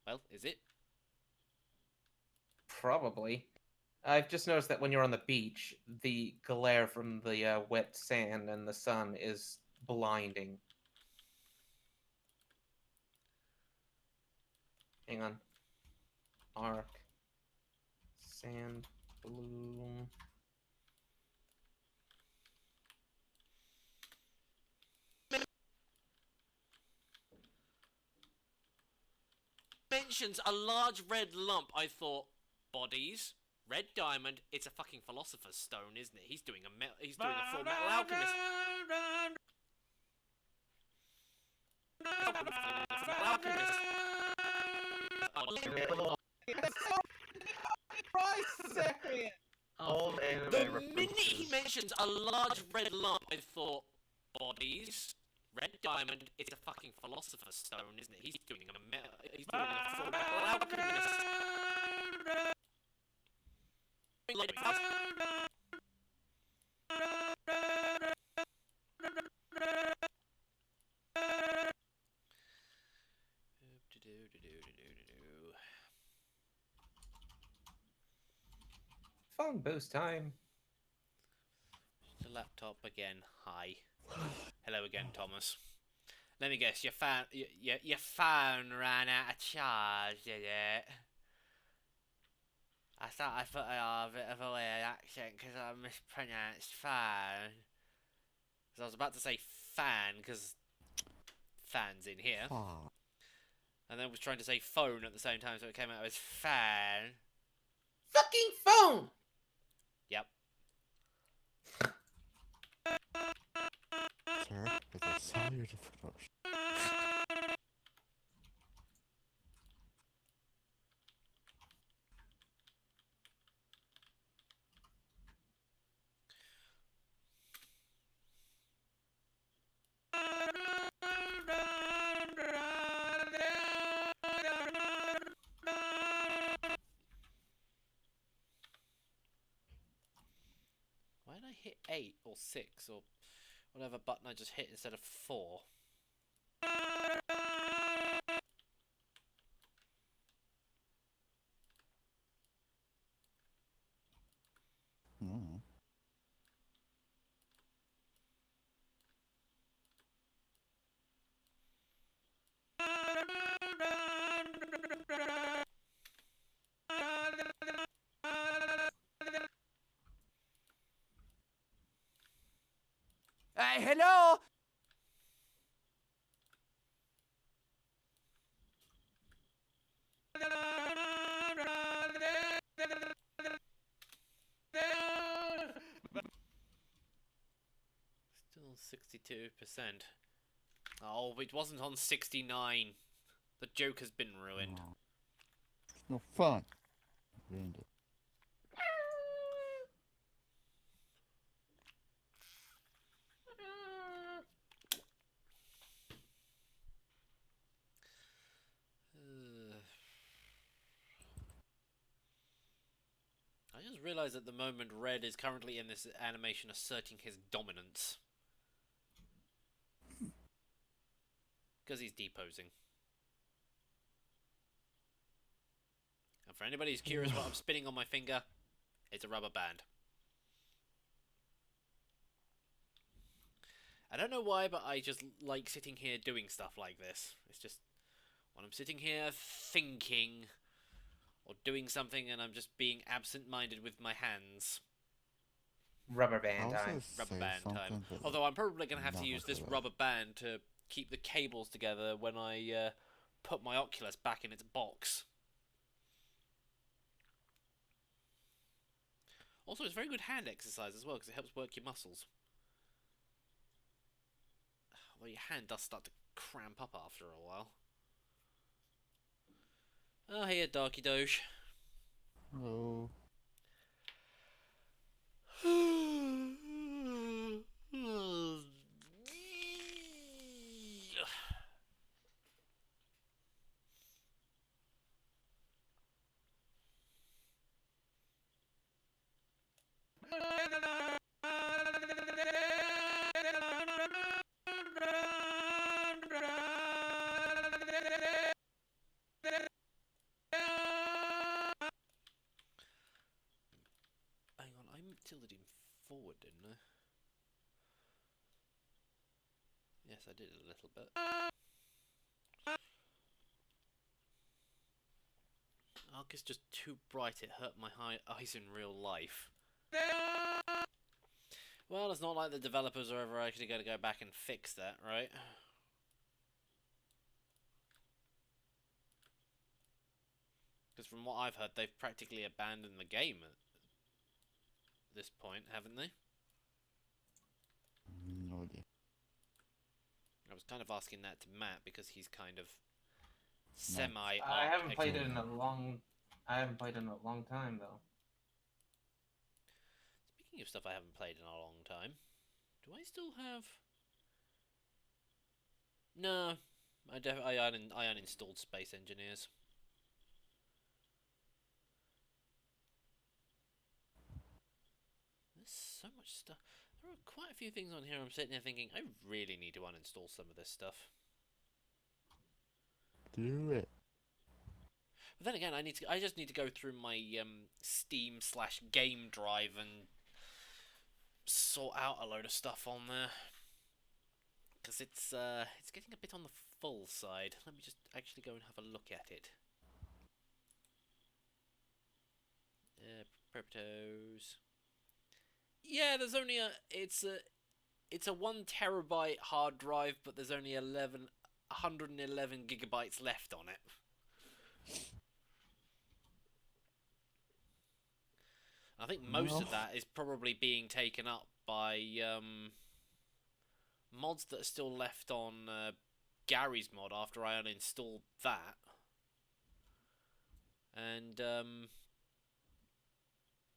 Well, is it? Probably. I've just noticed that when you're on the beach, the glare from the wet sand and the sun is blinding. Hang on. Arc. Sand. Bloom. Mentions a large red lump. I thought, bodies, red diamond. It's a fucking philosopher's stone, isn't it? He's doing a full metal alchemist. All anime The references. minute he mentions a large red lump, I thought, bodies, red diamond. It's a fucking philosopher's stone, isn't it? He's doing a full metal alchemist. Phone boost time. The laptop again. Hi. Hello again, Thomas. Let me guess. Your phone ran out of charge, did it? I thought I put a bit of a weird accent because I mispronounced phone. Because I was about to say fan because fan's in here. Ah, And then was trying to say phone at the same time, so it came out as fan. Fucking phone! Yep. sir, as I saw your approach. Why did I hit 8 or 6 or whatever button I just hit instead of 4? Mm. Hello? Still 62%. Oh, it wasn't on 69. The joke has been ruined. Oh. It's no fun. Ruined it. I just realised at the moment Red is currently in this animation asserting his dominance. Because he's deposing. And for anybody who's curious what I'm spinning on my finger, it's a rubber band. I don't know why, but I just like sitting here doing stuff like this. It's just when I'm sitting here thinking or doing something and I'm just being absent-minded with my hands. Rubber band I was time. gonna Rubber say band time. something, but Although I'm probably going to have to not use this correct. rubber band to keep the cables together when I put my Oculus back in its box. Also, it's very good hand exercise as well because it helps work your muscles. Although your hand does start to cramp up after a while. Oh, here, Darky Doge. Hello. Hang on, I tilted him forward, didn't I? Yes, I did a little bit. Arc is just too bright, it hurt my eyes in real life. Well, it's not like the developers are ever actually going to go back and fix that, right? Because from what I've heard, they've practically abandoned the game at this point, haven't they? No idea. I was kind of asking that to Matt because he's kind of semi. I haven't played it in a long. I haven't played it in a long time though. Speaking of stuff I haven't played in a long time, do I still have? No, I uninstalled Space Engineers. There's so much stuff. There are quite a few things on here I'm sitting there thinking, I really need to uninstall some of this stuff. Do it. But then again, I just need to go through my Steam/game drive and sort out a load of stuff on there. Because it's getting a bit on the full side. Let me just actually go and have a look at it. Perpetos. Yeah, there's only it's a 1 terabyte hard drive, but there's only 111 gigabytes left on it. I think most of that is probably being taken up by mods that are still left on Gary's mod after I uninstalled that. And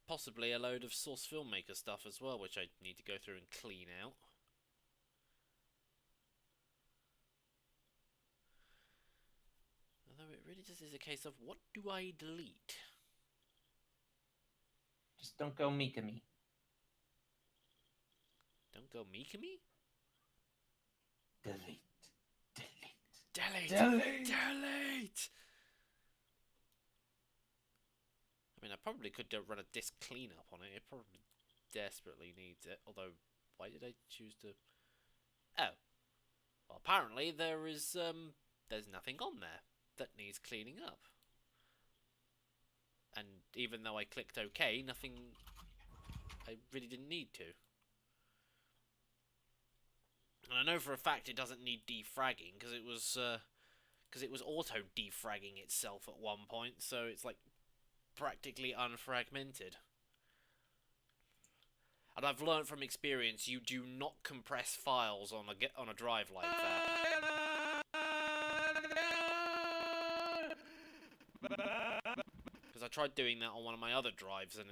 possibly a load of Source FILMMAKER stuff as well, which I need to go through and clean out. Although it really just is a case of, what do I delete? Just don't go Mikami. Don't go Mikami? Delete. Delete! Delete! Delete! I mean, I probably could run a disk cleanup on it. It probably desperately needs it. Although, why did I choose to... Oh. Well, apparently there is, there's nothing on there that needs cleaning up. And even though I clicked OK, nothing... I really didn't need to. And I know for a fact it doesn't need defragging, because it was auto-defragging itself at one point, so it's like practically unfragmented. And I've learned from experience, you do not compress files on a drive like that. tried doing that on one of my other drives, and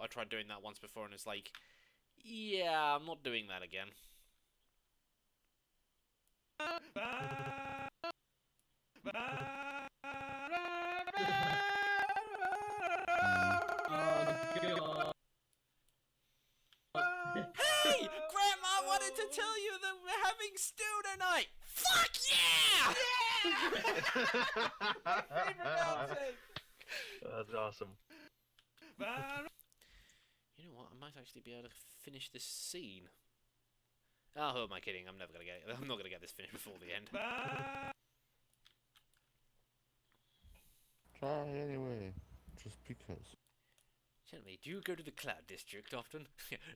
I tried doing that once before, and it's like, yeah, I'm not doing that again. Hey! Grandma wanted to tell you that we're having stew tonight! Fuck yeah! That's awesome. You know what? I might actually be able to finish this scene. Oh, who am I kidding? I'm not gonna get this finished before the end. Try anyway, just because. Tell me, do you go to the Cloud District often?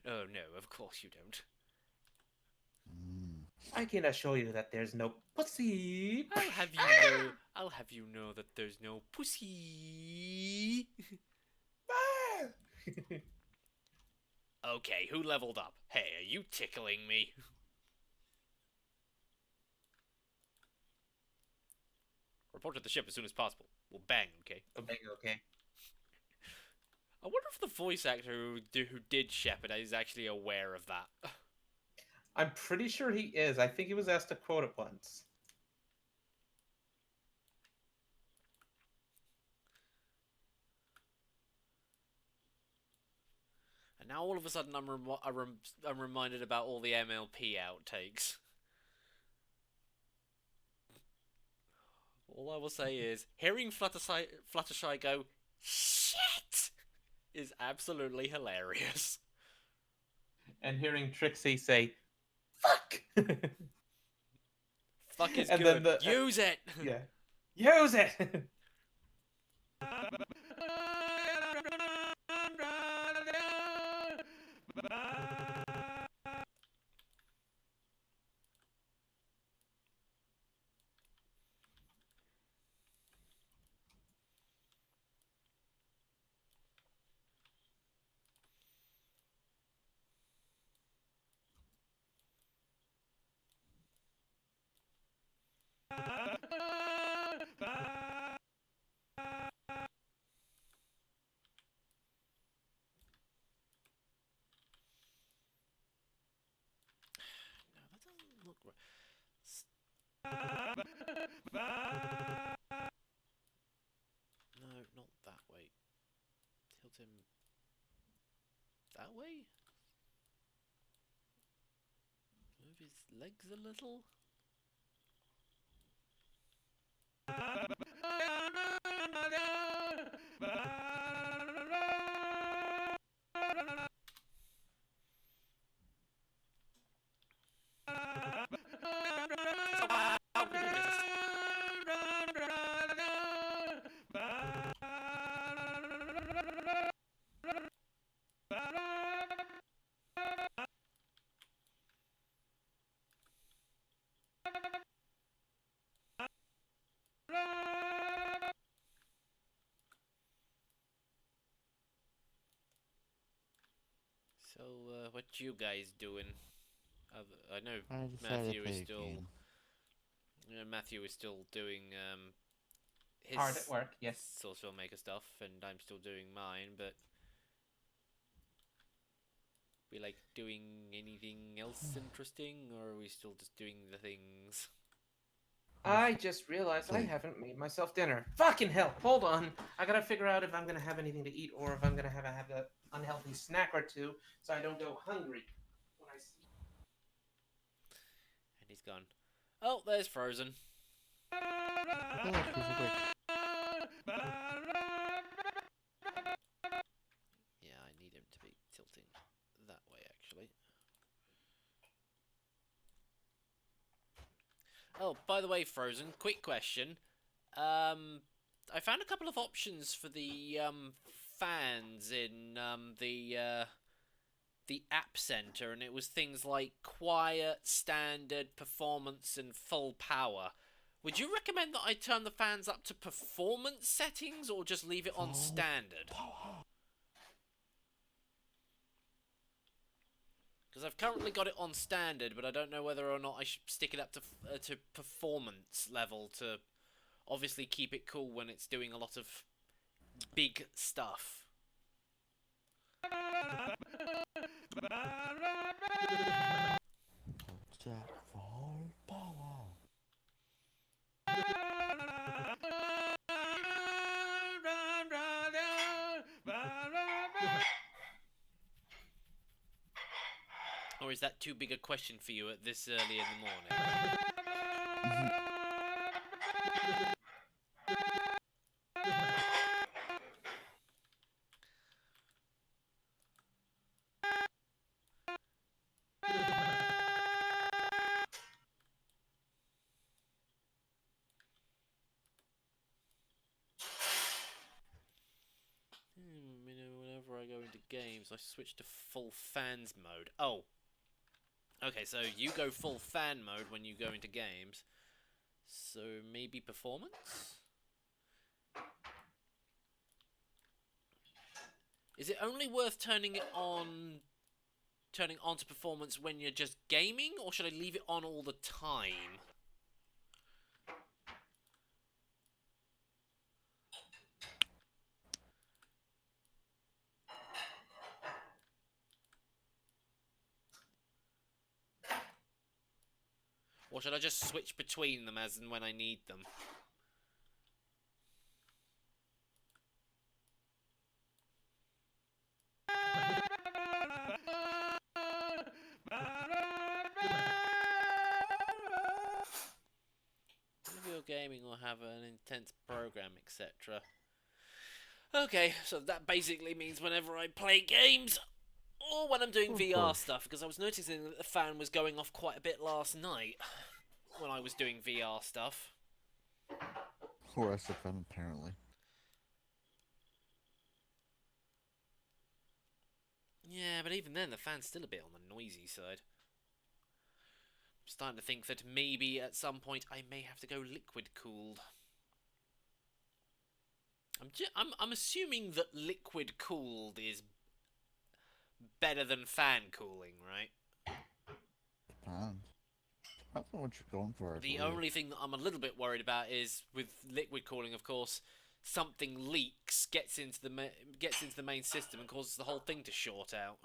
Oh no, of course you don't. I can assure you that there's no pussy. I'll have you know that there's no pussy. Okay, who leveled up? Hey, are you tickling me? Report to the ship as soon as possible. We'll bang, okay? Oh, bang, okay. I wonder if the voice actor who did Shepard is actually aware of that. I'm pretty sure he is. I think he was asked to quote it once. And now all of a sudden I'm reminded about all the MLP outtakes. All I will say is, hearing Fluttershy go, shit, is absolutely hilarious. And hearing Trixie say, fuck! Fuck is and good. Then Use it! Yeah. Use it! Look right. No, not that way. Tilt him that way? Move his legs a little? So, what you guys doing? I know Matthew is still. Matthew is still doing his Hard at work, yes. Source FILMMAKER stuff, and I'm still doing mine. But we like doing anything else interesting, or are we still just doing the things? I just realized I haven't made myself dinner. Fucking hell! Hold on. I gotta figure out if I'm gonna have anything to eat or if I'm gonna have an unhealthy snack or two, so I don't go hungry when I see. And he's gone. Oh, there's Frozen. Yeah, I need him to be tilting that way, actually. Oh, by the way, Frozen, quick question. I found a couple of options for the fans in the app center, and it was things like quiet, standard, performance, and full power. Would you recommend that I turn the fans up to performance settings, or just leave it on standard? Because I've currently got it on standard, but I don't know whether or not I should stick it up to performance level to obviously keep it cool when it's doing a lot of big stuff. Jack for power. Or is that too big a question for you at this early in the morning? Whenever I go into games, I switch to full fans mode. Oh. Okay, so you go full fan mode when you go into games. So maybe performance? Is it only worth turning on to performance when you're just gaming, or should I leave it on all the time? Or should I just switch between them as and when I need them? If you're gaming or have an intense program, etc. Okay, so that basically means whenever I play games, or when I'm doing VR stuff, because I was noticing that the fan was going off quite a bit last night when I was doing VR stuff. Or SFM, apparently. Yeah, but even then, the fan's still a bit on the noisy side. I'm starting to think that maybe at some point I may have to go liquid cooled. I'm assuming that liquid cooled is better than fan cooling, right? Depends. Depends on what you're going for. The only thing that I'm a little bit worried about is with liquid cooling, of course, something leaks, gets into the main system and causes the whole thing to short out.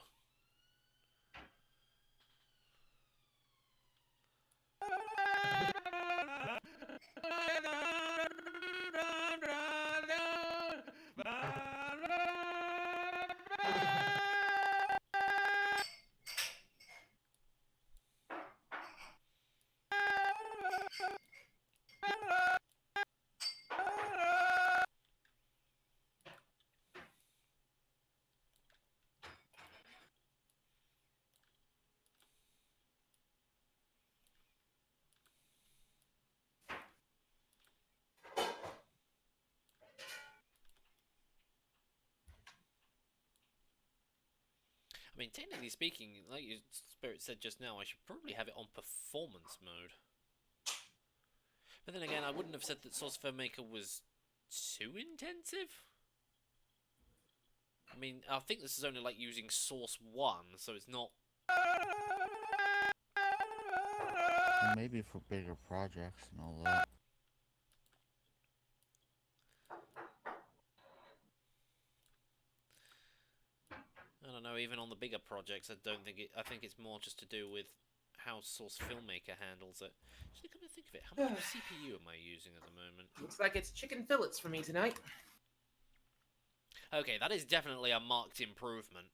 I mean, technically speaking, like your Spirit said just now, I should probably have it on performance mode. But then again, I wouldn't have said that Source FILMMAKER was too intensive. I mean, I think this is only like using Source 1, so it's not... Maybe for bigger projects and all that. I don't know, even on the bigger projects, I think it's more just to do with how Source FILMMAKER handles it. Actually, come to think of it, how much CPU am I using at the moment? Looks like it's chicken fillets for me tonight. Okay, that is definitely a marked improvement.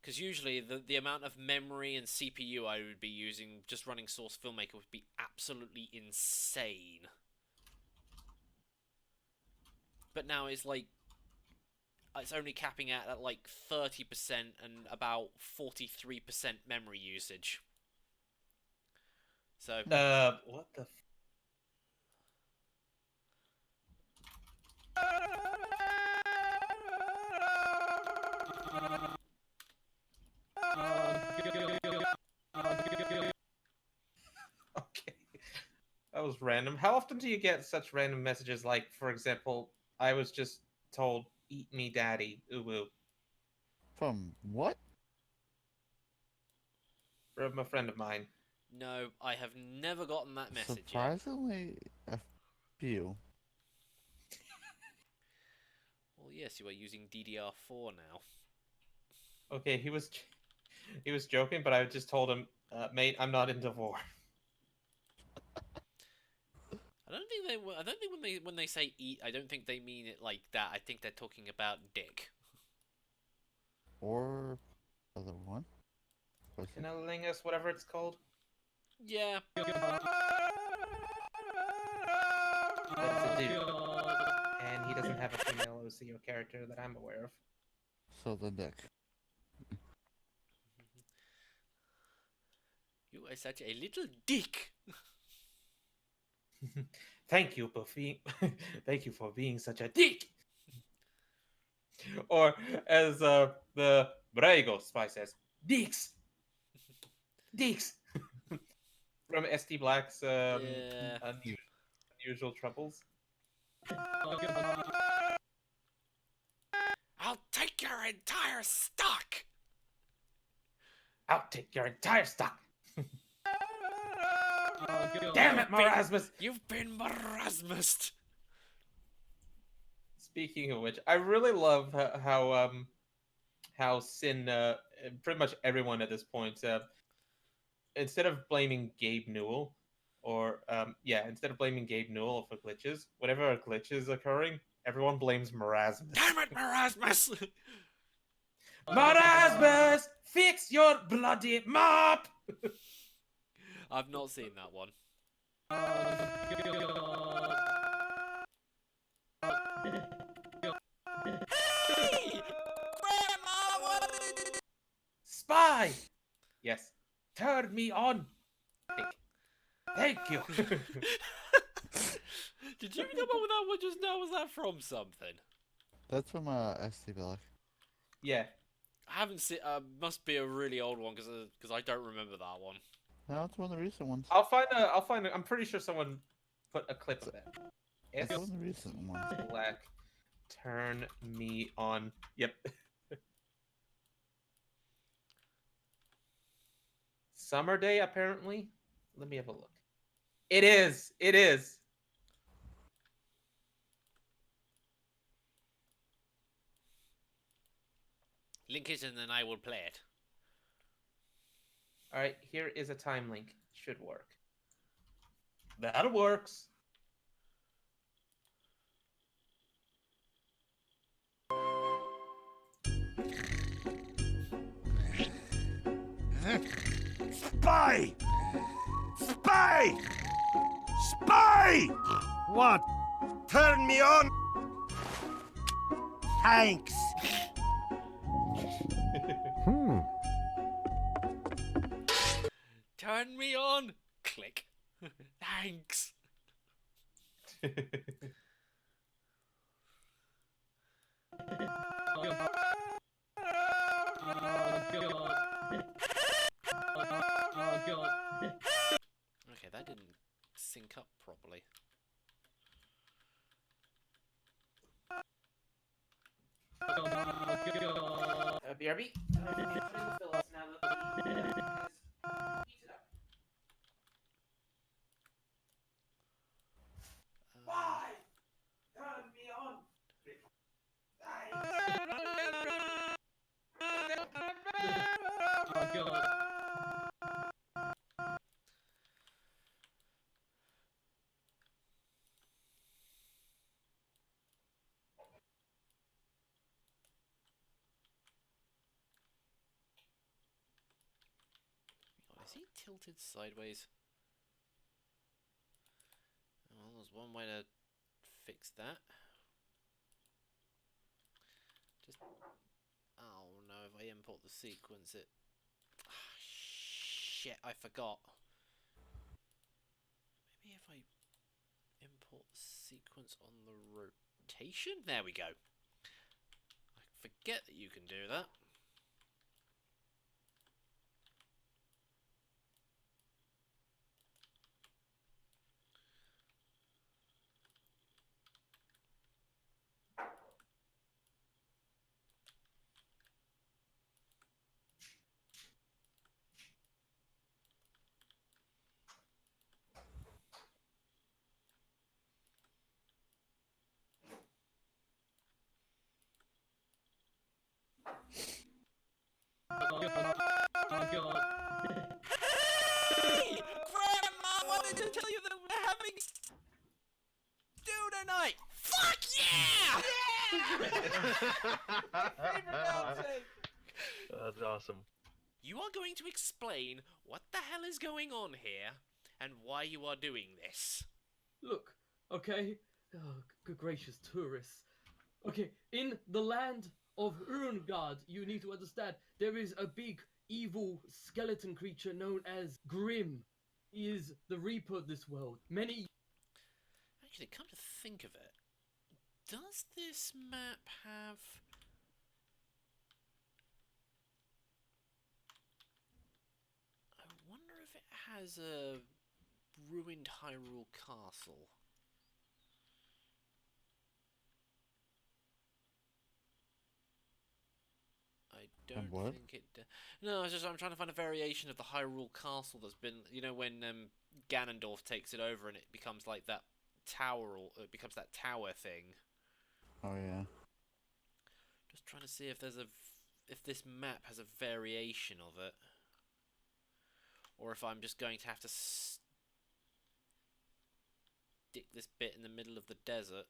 Because usually the amount of memory and CPU I would be using just running Source FILMMAKER would be absolutely insane. But now it's like... It's only capping out at like 30% and about 43% memory usage. So... what the... Okay. That was random. How often do you get such random messages like, for example, I was just told, eat me daddy, ooh. From what? From a friend of mine. No, I have never gotten that message yet. Surprisingly, a few. Well, Well, yes, you are using DDR4 now. Okay, he was joking, but I just told him, mate, I'm not into war. I don't think when they say eat, I don't think they mean it like that. I think they're talking about dick. Or other one. Cunnilingus, whatever it's called. Yeah. That's a dude. And he doesn't have a female OCO character that I'm aware of. So the dick. You are such a little dick. Thank you, Buffy. Thank you for being such a dick. Or as the Brego spy says, dicks. Dicks. From ST Black's Yeah. unusual troubles. I'll take your entire stock. I'll take your entire stock. God. Damn it, Marasmus! You've been Marasmused. Speaking of which, I really love how Sin, pretty much everyone at this point, instead of blaming Gabe Newell, or instead of blaming Gabe Newell for glitches, whenever a glitch is occurring, everyone blames Marasmus. Damn it, Marasmus! Marasmus, fix your bloody mop! I've not seen that one. Hey! Grandma, what? Spy! Yes. Turn me on! Thank you! Did you come up with that one just now? Was that from something? That's from ST Black. Yeah. I haven't seen. Must be a really old one because I don't remember that one. No, it's one of the recent ones. I'll find a, I'm pretty sure someone put a clip of it. It's one of the recent ones. Black. Turn me on. Yep. Summer Day, apparently. Let me have a look. It is. It is. Link it and then I will play it. All right, here is a time link. Should work. That works. Spy! Spy! Spy! What? Turn me on? Thanks. Turn me on. Click. Thanks. Okay, that didn't sync up properly. BRB. Fill us now that the has heated up. Why? Turn me on. Oh god. Is he tilted sideways? Well, there's one way to fix that. Just... Oh no, if I import the sequence it... Ah, shit, I forgot. Maybe if I import the sequence on the rotation? There we go. I forget that you can do that. Oh god. Hey! Grandma wanted to tell you that we're having stew tonight! Fuck yeah! That's awesome. You are going to explain what the hell is going on here and why you are doing this. Look, okay? Oh, good gracious tourists. Okay, in the land of Urungard, you need to understand there is a big evil skeleton creature known as Grim. He is the reaper of this world. Actually, come to think of it, does this map have... I wonder if it has a ruined Hyrule castle. I don't what? think it... No, it's just I'm trying to find a variation of the Hyrule castle that's been... You know, when Ganondorf takes it over and it becomes like that tower, or it becomes that tower thing. Oh yeah. Just trying to see if there's if this map has a variation of it, or if I'm just going to have to stick this bit in the middle of the desert.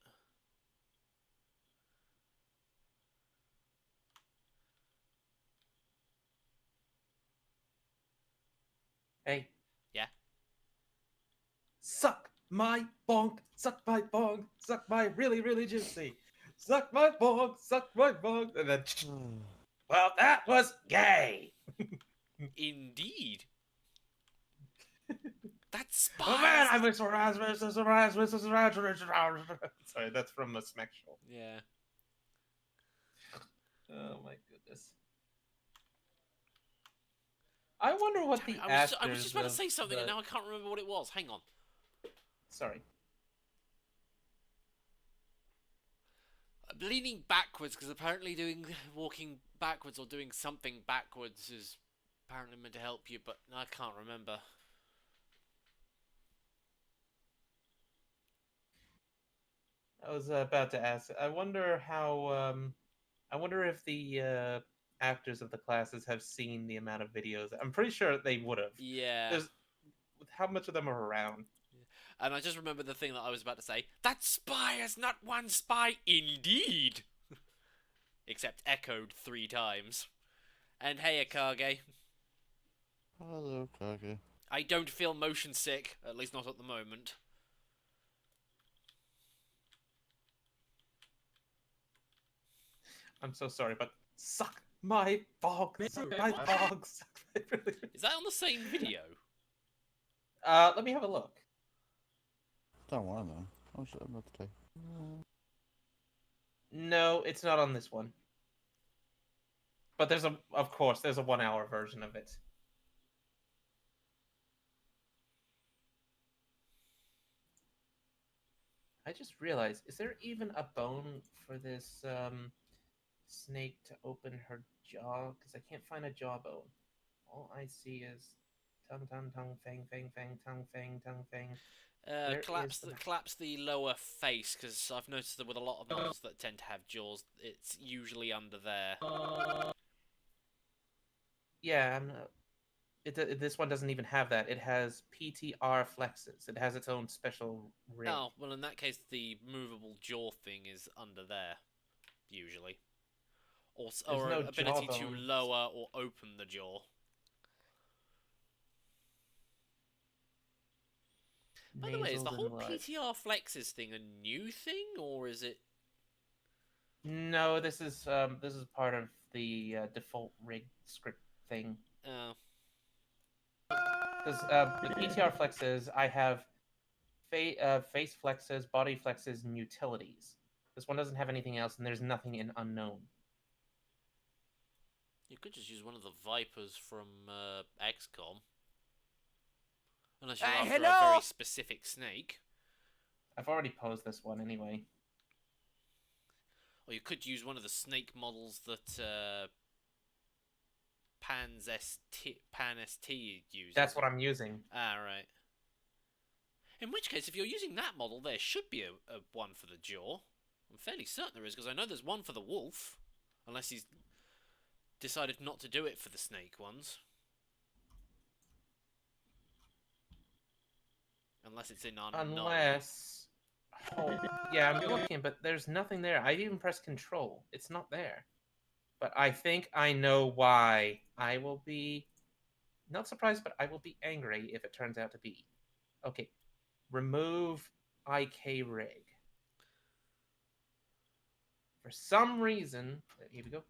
Hey. Yeah? Suck my bonk, suck my bonk, suck my really, really juicy. Suck my bonk, and then... Well, that was gay! Indeed. That's spies. Oh man, I miss Erasmus. Sorry, that's from the Smack Show. Yeah. Oh my goodness. I wonder what Damn the it, I was actors just about to of say something the... and now I can't remember what it was. Hang on. Sorry. I'm leaning backwards because apparently walking backwards or doing something backwards is apparently meant to help you, but I can't remember. I was about to ask. I wonder how. I wonder if the actors of the classes have seen the amount of videos. I'm pretty sure they would have. Yeah. There's how much of them are around. And I just remembered the thing that I was about to say. That spy is not one spy, indeed! Except echoed 3 times. And hey, Akage. Hello, Kage. I don't feel motion sick, at least not at the moment. I'm so sorry, but suck my bog, suck my bog, suck my... Is that on the same video? Let me have a look. Don't want to know. Oh shit, I'm about to take. No, it's not on this one. But there's of course, there's a 1-hour version of it. I just realized, is there even a bone for this snake to open her jaw? Because I can't find a jawbone. All I see is tongue, tongue, tongue, fang, fang, fang, tongue, fang, tongue, fang. Collapse the lower face, because I've noticed that with a lot of models that tend to have jaws, it's usually under there. Yeah, this one doesn't even have that. It has PTR flexes. It has its own special rig. Oh, well in that case the movable jaw thing is under there, usually. Or no ability to jawbone. lower or open the jaw. By the way, is the whole PTR flexes thing a new thing, or is it... No, this is part of the default rig script thing. Oh. Because the PTR flexes, I have face flexes, body flexes, and utilities. This one doesn't have anything else, and there's nothing in unknown. You could just use one of the Vipers from XCOM. Unless you're after a very specific snake. I've already posed this one anyway. Or you could use one of the snake models that Pan ST uses. That's what I'm using. Ah, right. In which case, if you're using that model, there should be a one for the jaw. I'm fairly certain there is, because I know there's one for the wolf. Unless he's... decided not to do it for the snake ones. Unless it's in unknown. Unless... Oh, yeah, I'm looking, but there's nothing there. I even pressed control. It's not there. But I think I know why. I will be... not surprised, but I will be angry if it turns out to be. Okay. Remove IK rig. For some reason... Here we go.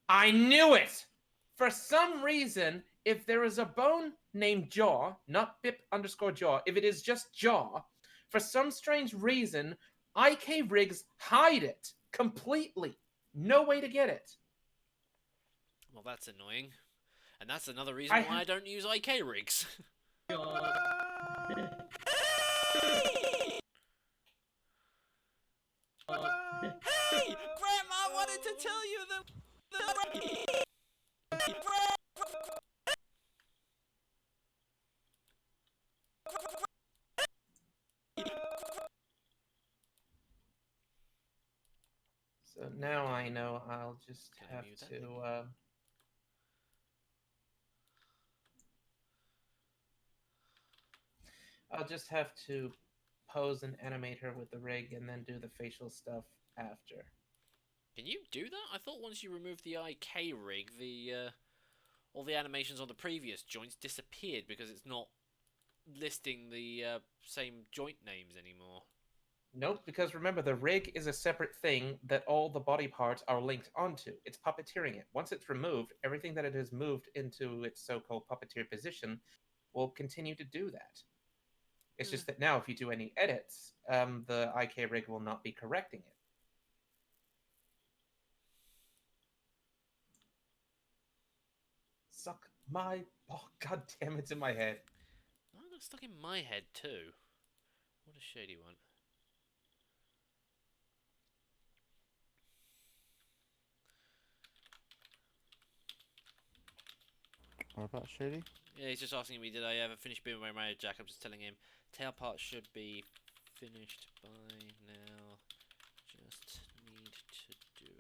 I knew it! For some reason, if there is a bone named Jaw, not Bip_Jaw, if it is just Jaw, for some strange reason, IK rigs hide it completely. No way to get it. Well, that's annoying. And that's another reason why I don't use IK rigs. God. Hey! Grandma wanted to tell you the... So now I know I'll just Can I have mute that to... thing? I'll just have to pose and animate her with the rig and then do the facial stuff after. Can you do that? I thought once you removed the IK rig, all the animations on the previous joints disappeared because it's not listing the same joint names anymore. Nope, because remember, the rig is a separate thing that all the body parts are linked onto. It's puppeteering it. Once it's removed, everything that it has moved into its so-called puppeteer position will continue to do that. It's just that now if you do any edits, the IK rig will not be correcting it. Suck my... Oh, god damn, it's in my head. Oh, it got stuck in my head too. What a shady one. What about Shady? Yeah, he's just asking me, did I ever finish being my married Jack? I'm just telling him, tail part should be finished by now. Just need to do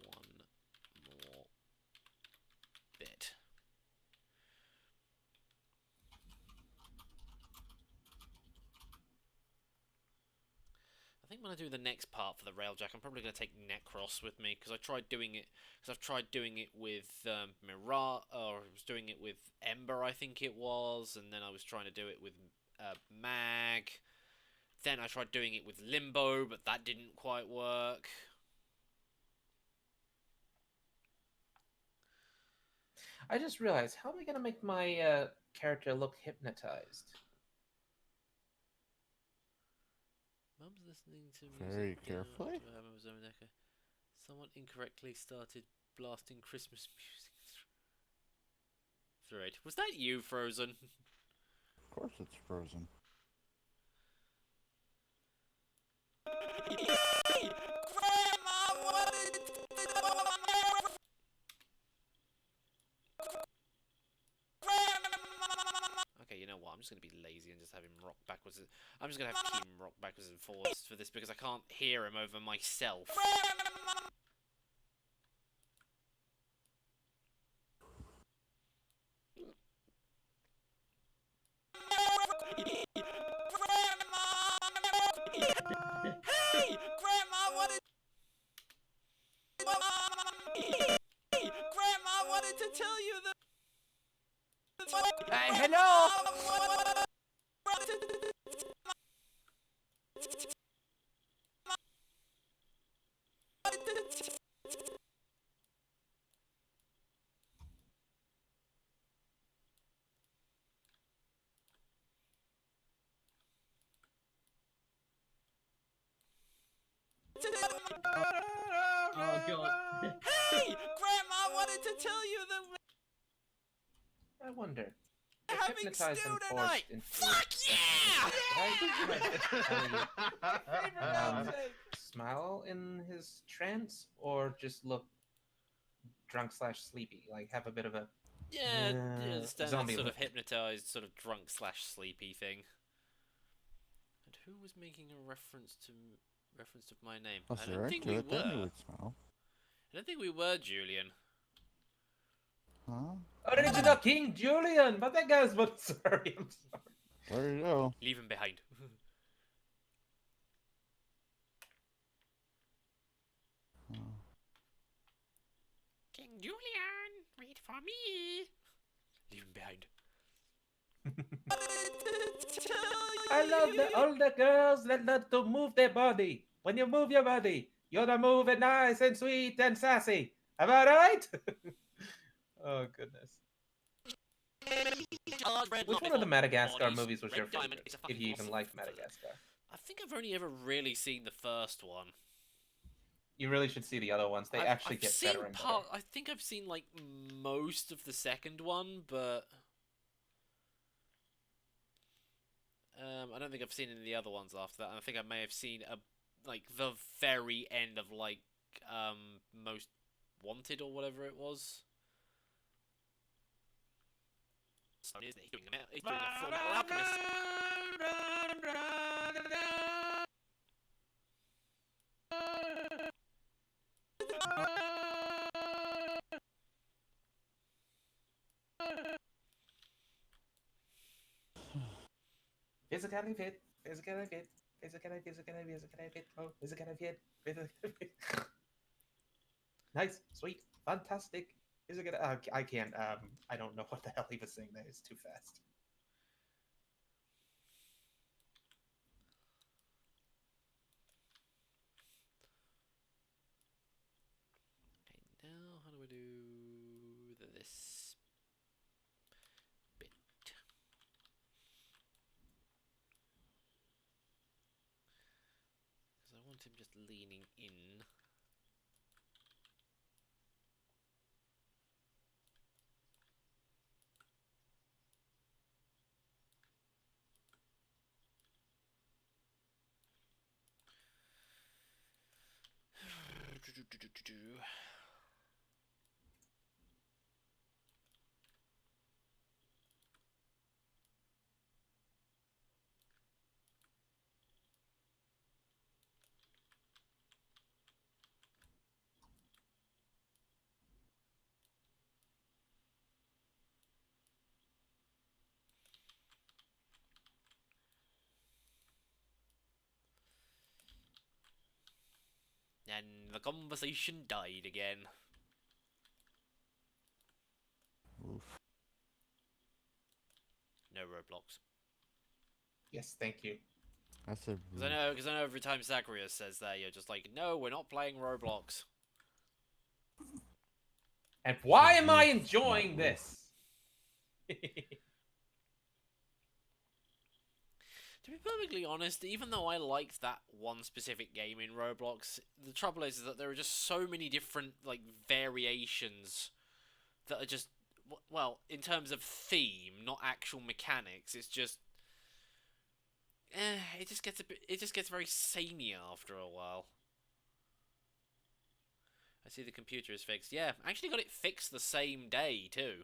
one more bit. I think when I do the next part for the Railjack, I'm probably going to take Necros with me because I tried doing it. Because I've tried doing it with Mirage, or I was doing it with Ember, I think it was, and then I was trying to do it with Mag. Then I tried doing it with Limbo, but that didn't quite work. I just realized, how am I going to make my character look hypnotized? Mum's listening to music. Very carefully. Someone incorrectly started blasting Christmas music through it. Was that you, Frozen? Of course it's Frozen. Okay, you know what? I'm just going to be lazy and just have him rock backwards. I'm just going to have Keem rock backwards and forwards for this because I can't hear him over myself. Hey! Grandma wanted... Grandma wanted to tell you the... Hello? Oh god. Hey! Grandma wanted to tell you the... I wonder. Having Hypnotized stew and tonight! forced into Fuck yeah! smile in his trance, or just look drunk/sleepy, like have a bit of a Yeah, understand that zombie sort look. of hypnotized, sort of drunk/sleepy thing. And who was making a reference to my name? Well, I if you're don't think into we it, then you were. would smile. I don't think we were, Julian. Huh? Original King Julian, but that guy's but sorry, I'm sorry. There you go. Leave him behind. Oh. King Julian, wait for me. Leave him behind. I love the older girls that love to move their body. When you move your body, you're to move it nice and sweet and sassy. Am I right? Oh, goodness. Which one of the Madagascar movies was your favorite? If you even liked Madagascar. I think I've only ever really seen the first one. You really should see the other ones. They actually get better and better. I think I've seen like most of the second one, but I don't think I've seen any of the other ones after that. And I think I may have seen like the very end of like Most Wanted or whatever it was. He's doing a Full Metal Alchemist. Physically fit, physically fit, physically fit, oh, physically fit, physically fit. Nice, sweet, fantastic. Physically, I can't, I don't know what the hell he was saying there. It's too fast. Okay, now how do I do this bit? Because I want him just leaning in. And the conversation died again. Oof. No Roblox. Yes, thank you. That's a. Because I know every time Zacharias says that, you're just like, no, we're not playing Roblox. And why am I enjoying this? To be perfectly honest, even though I liked that one specific game in Roblox, the trouble is that there are just so many different, like, variations that are just, well, in terms of theme, not actual mechanics, it's just, it just gets very samey after a while. I see the computer is fixed. Yeah, I actually got it fixed the same day, too.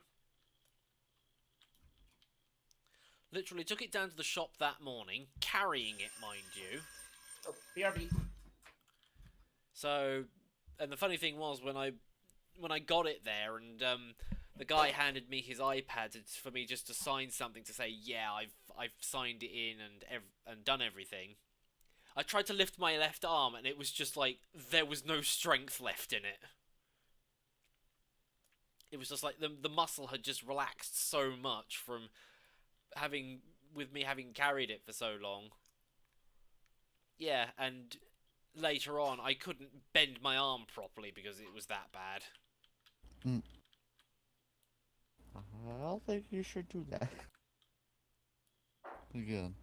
Literally took it down to the shop that morning, carrying it, mind you. Oh, BRB. So, and the funny thing was when I got it there, and the guy handed me his iPad for me just to sign something to say, yeah, I've signed it in and done everything. I tried to lift my left arm, and it was just like there was no strength left in it. It was just like the muscle had just relaxed so much from having carried it for so long. Yeah, and later on I couldn't bend my arm properly because it was that bad. I don't think you should do that. Again.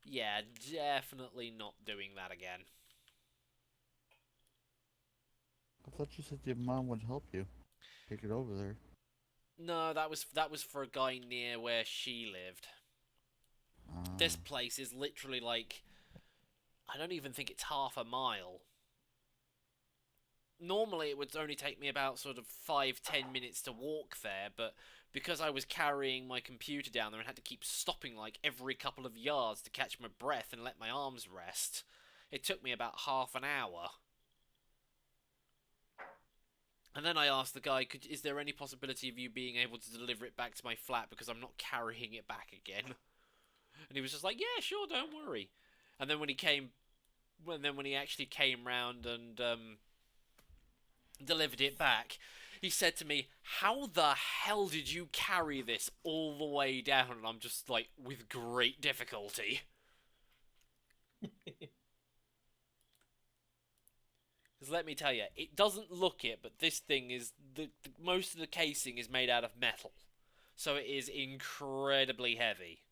Yeah, definitely not doing that again. I thought you said your mom would help you take it over there. No, that was for a guy near where she lived. This place is literally like, I don't even think it's half a mile. Normally it would only take me about sort of 5-10 minutes to walk there, but because I was carrying my computer down there and had to keep stopping like every couple of yards to catch my breath and let my arms rest, it took me about half an hour. And then I asked the guy, is there any possibility of you being able to deliver it back to my flat because I'm not carrying it back again? And he was just like, yeah, sure, don't worry. And then when he actually came round and delivered it back, he said to me, how the hell did you carry this all the way down? And I'm just like, with great difficulty. Because let me tell you, it doesn't look it, but this thing is... most of the casing is made out of metal. So it is incredibly heavy.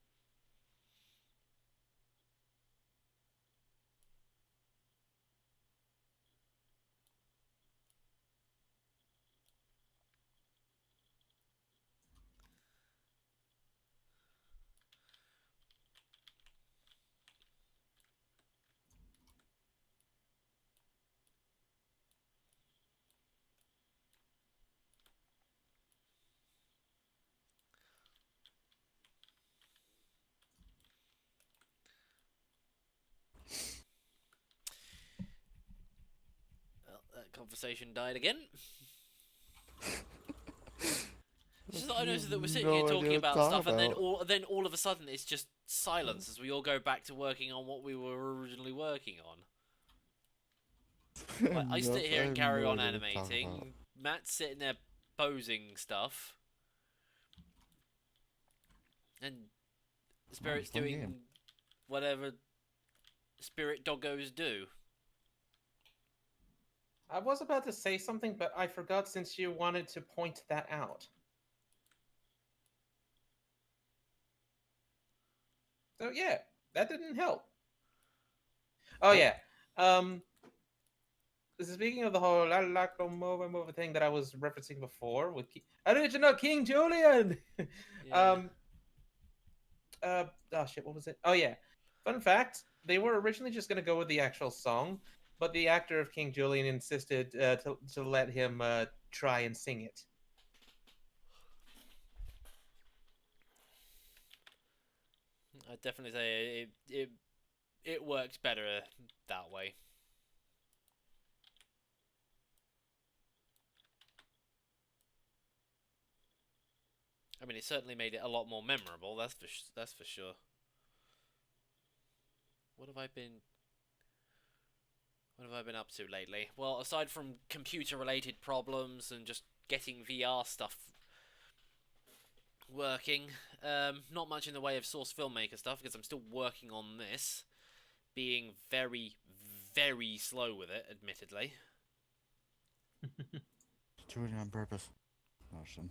Well, that conversation died again. It's just that I noticed that we're sitting here talking about stuff, and then all of a sudden it's just silence as we all go back to working on what we were originally working on. Like, I sit here and carry on animating. Matt's sitting there posing stuff, and Spirit's doing whatever spirit doggos do. I was about to say something, but I forgot since you wanted to point that out. So yeah, that didn't help. Oh yeah. Speaking of the whole la la move thing that I was referencing before with original King Julian. Yeah. Oh shit, what was it? Oh yeah. Fun fact: they were originally just gonna go with the actual song, but the actor of King Julian insisted to let him try and sing it. I'd definitely say it works better that way. I mean, it certainly made it a lot more memorable. That's for sure. What have I been up to lately? Well, aside from computer-related problems and just getting VR stuff working, not much in the way of Source Filmmaker stuff because I'm still working on this, being very, very slow with it, admittedly. Doing it on purpose. Awesome.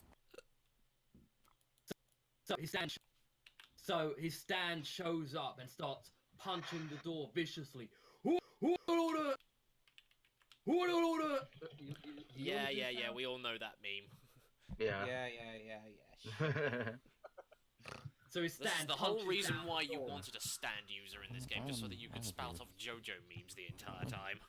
So his stand shows up and starts punching the door viciously. Order! Yeah. We all know that meme. Yeah. So his stand. This is the whole punches reason down why the you door. wanted a stand user in this game, just so that you could spout off JoJo memes the entire time.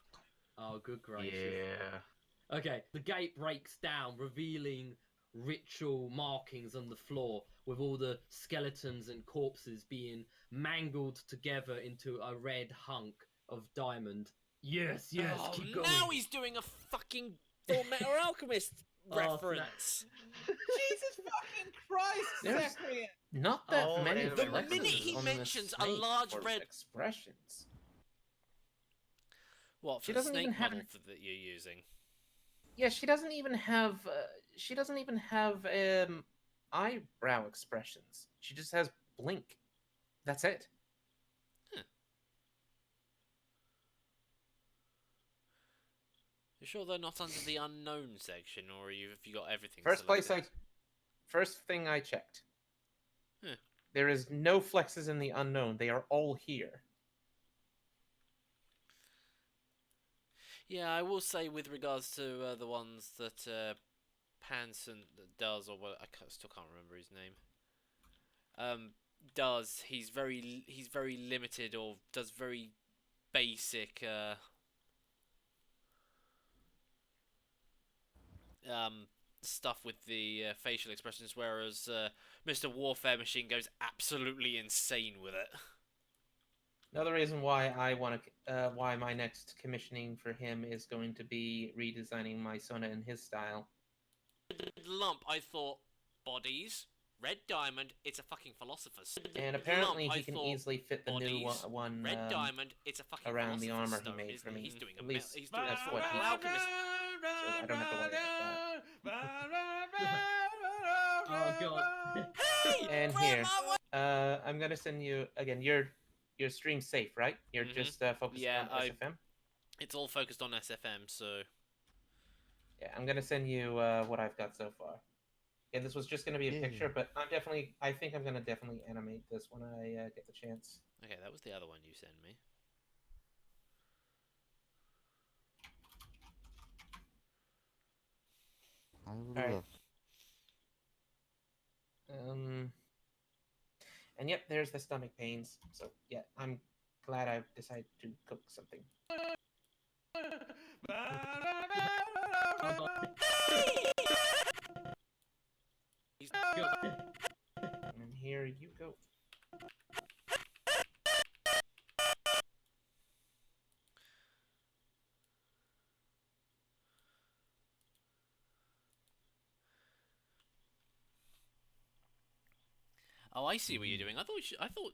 Oh, good gracious. Yeah. Okay, the gate breaks down, revealing ritual markings on the floor, with all the skeletons and corpses being mangled together into a red hunk of diamond. Yes, Oh, keep going. now he's doing a fucking FILMMAKER Alchemist reference. Jesus fucking Christ, Zachary! Not that Oh, many. and the flexes minute he on mentions the a snake large for red- expressions. What, for She the doesn't snake even have model that you're using? Yeah, she doesn't even have. She doesn't even have eyebrow expressions. She just has blink. That's it. You sure they're not under the unknown section, or have you got everything First thing I checked. Huh. There is no flexes in the unknown. They are all here. Yeah, I will say with regards to the ones that Panson does, or what still can't remember his name. Does he's very limited, or does very basic stuff with the facial expressions, whereas Mr. Warfare Machine goes absolutely insane with it. Another reason why I want to, why my next commissioning for him is going to be redesigning my Sona in his style. Lump, I thought, bodies, red diamond, it's a fucking philosopher's stone. And apparently Lump, he I can thought, easily fit the new bodies, one red diamond, it's a fucking around the philosopher's armor he stone, made isn't for me. He's doing At a least he's doing that's a what he full said. alchemist. So I don't have to worry about Oh god. Hey, And Grandma, here, what? I'm gonna send you again. Your stream's safe, right? You're just focusing Yeah, on SFM. It's all focused on SFM, so Yeah, I'm gonna send you what I've got so far. Yeah, this was just gonna be a Yeah. picture, but I think I'm gonna definitely animate this when I get the chance. okay, that was the other one you sent me. I will Alright. look. And yep, there's the stomach pains. So yeah, I'm glad I've decided to cook something. And here you go. Oh, I see what you're doing. I thought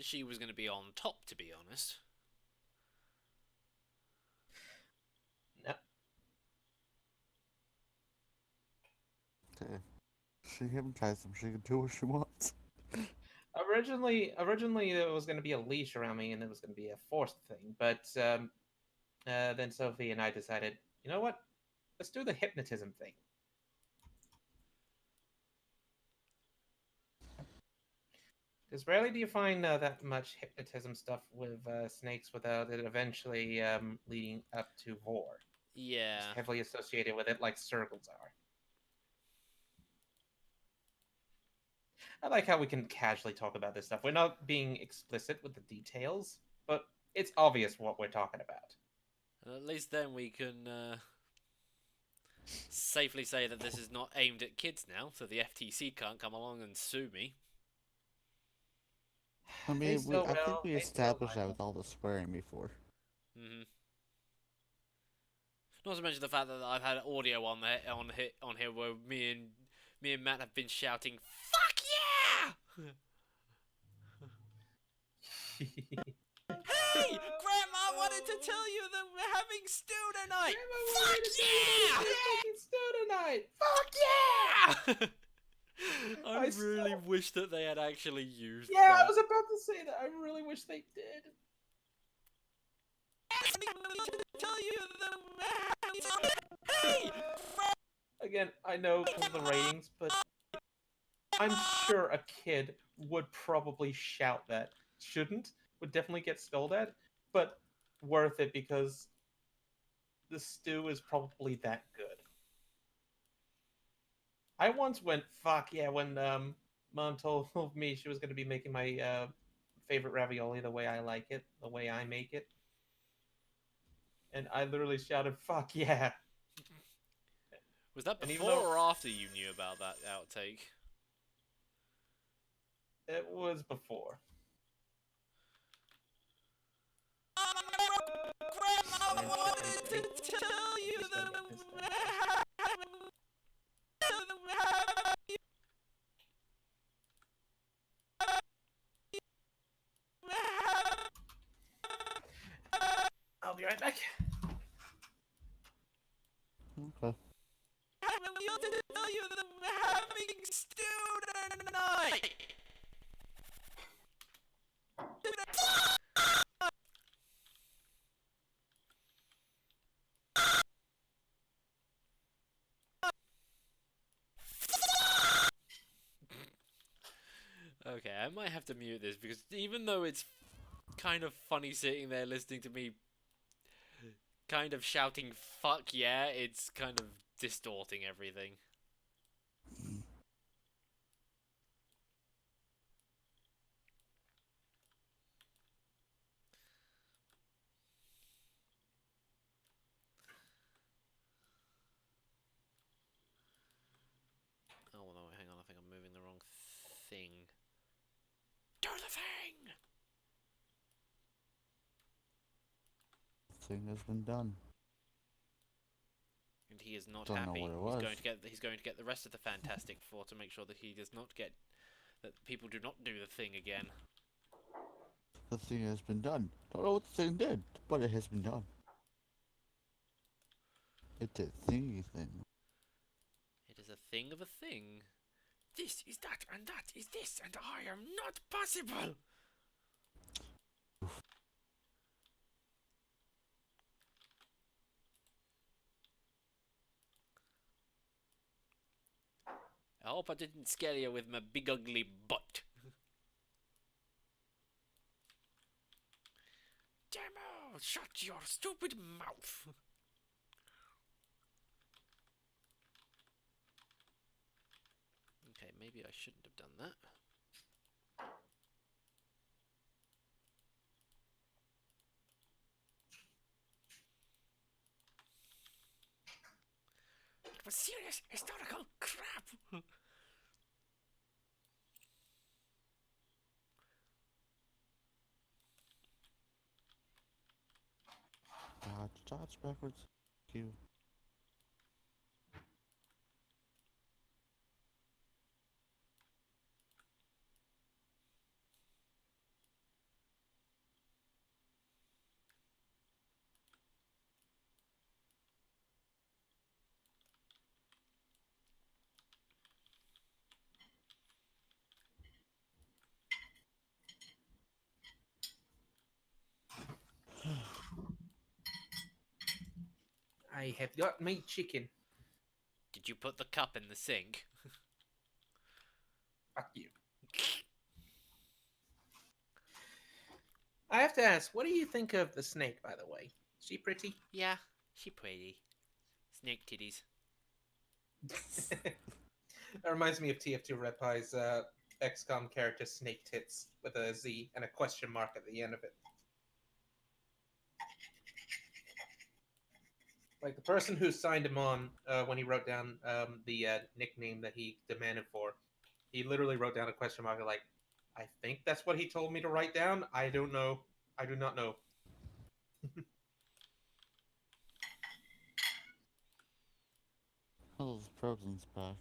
she was going to be on top, to be honest. No. Okay. She hypnotized him. She can do what she wants. Originally, it was going to be a leash around me, and it was going to be a forced thing. But then Sophie and I decided, you know what? Let's do the hypnotism thing. Because rarely do you find that much hypnotism stuff with snakes without it eventually leading up to vor. Yeah. It's heavily associated with it, like circles are. I like how we can casually talk about this stuff. We're not being explicit with the details, but it's obvious what we're talking about. At least then we can safely say that this is not aimed at kids now, so the FTC can't come along and sue me. I mean, I think we they still established that will. with all the swearing before. Not to mention the fact that I've had audio on here where me and Matt have been shouting, "Fuck yeah!" Hey, Grandma wanted to tell you that we're having stew tonight. Fuck yeah! Stew tonight! Fuck yeah! I really wish that they had actually used Yeah, that. I was about to say that. I really wish they did. Again, I know because of the ratings, but I'm sure a kid would probably shout that. Shouldn't. Would definitely get scolded at, but worth it because the stew is probably that good. I once went, fuck yeah, when Mom told me she was going to be making my favorite ravioli the way I like it, the way I make it. And I literally shouted, fuck yeah. Was that And even before though- or after you knew about that outtake? It was before. Grandma wanted to tell you that I'll be right back. Okay. tell you that we're having stew tonight. Okay, I might have to mute this because even though it's kind of funny sitting there listening to me kind of shouting fuck yeah, it's kind of distorting everything. Oh no, hang on, I think I'm moving the wrong thing. Do the thing! thing has been done. And he is not Don't know happy. what it He's was. going to get the rest of the Fantastic Four to make sure that he does not get that people do not do the thing again. The thing has been done. Don't know what the thing did, but it has been done. It did thingy thing. It is a thing of a thing. This is that, and that is this, and I am not possible. I hope I didn't scare you with my big ugly butt. Demo, shut your stupid mouth. Okay, maybe I shouldn't have done that. It was serious historical crap. Dodge backwards. Q. I have got my chicken. Did you put the cup in the sink? Fuck you. I have to ask, what do you think of the snake, by the way? Is she pretty? Yeah, she pretty. Snake titties. That reminds me of TF2 Red Pie's XCOM character Snake Tits with a Z and a question mark at the end of it. Like the person who signed him on when he wrote down the nickname that he demanded for, he literally wrote down a question mark like, I think that's what he told me to write down. I don't know. I do not know. Oh, the Frozen's back.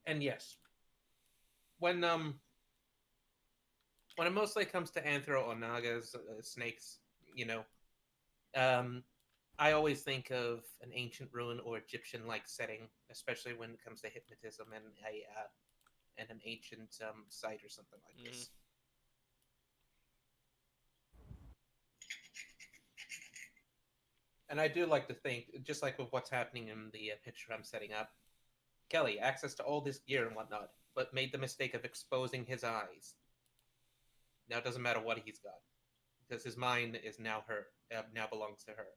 And yes, when it mostly comes to Anthro or Naga's snakes, you know, I always think of an ancient ruin or Egyptian-like setting, especially when it comes to hypnotism and an ancient site or something like this. And I do like to think, just like with what's happening in the picture I'm setting up, Kelly, access to all this gear and whatnot, but made the mistake of exposing his eyes. Now it doesn't matter what he's got, because his mind is now now belongs to her.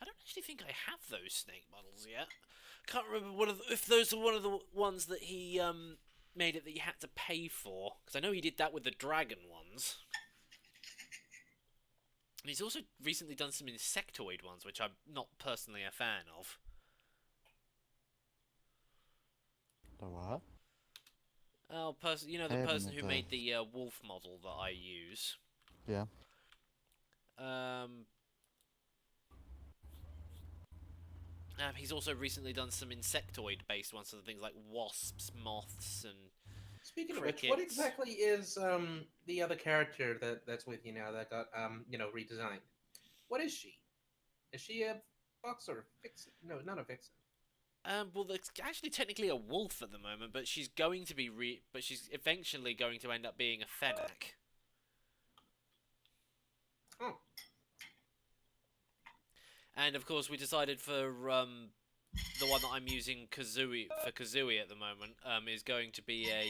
I don't actually think I have those snake models yet. Can't remember if those are one of the ones that he made it that you had to pay for, because I know he did that with the dragon ones. And he's also recently done some insectoid ones, which I'm not personally a fan of. The what? Oh, you know, the person who made the wolf model that I use. Yeah. He's also recently done some insectoid-based ones, so things like wasps, moths, and Speaking crickets. of which, what exactly is the other character that's with you now that got redesigned? What is she? Is she a fox or a vixen? No, not a vixen. Well, it's actually technically a wolf at the moment, but she's going to be but she's eventually going to end up being a fennec. Oh. And of course, we decided for the one that I'm using Kazooie at the moment is going to be a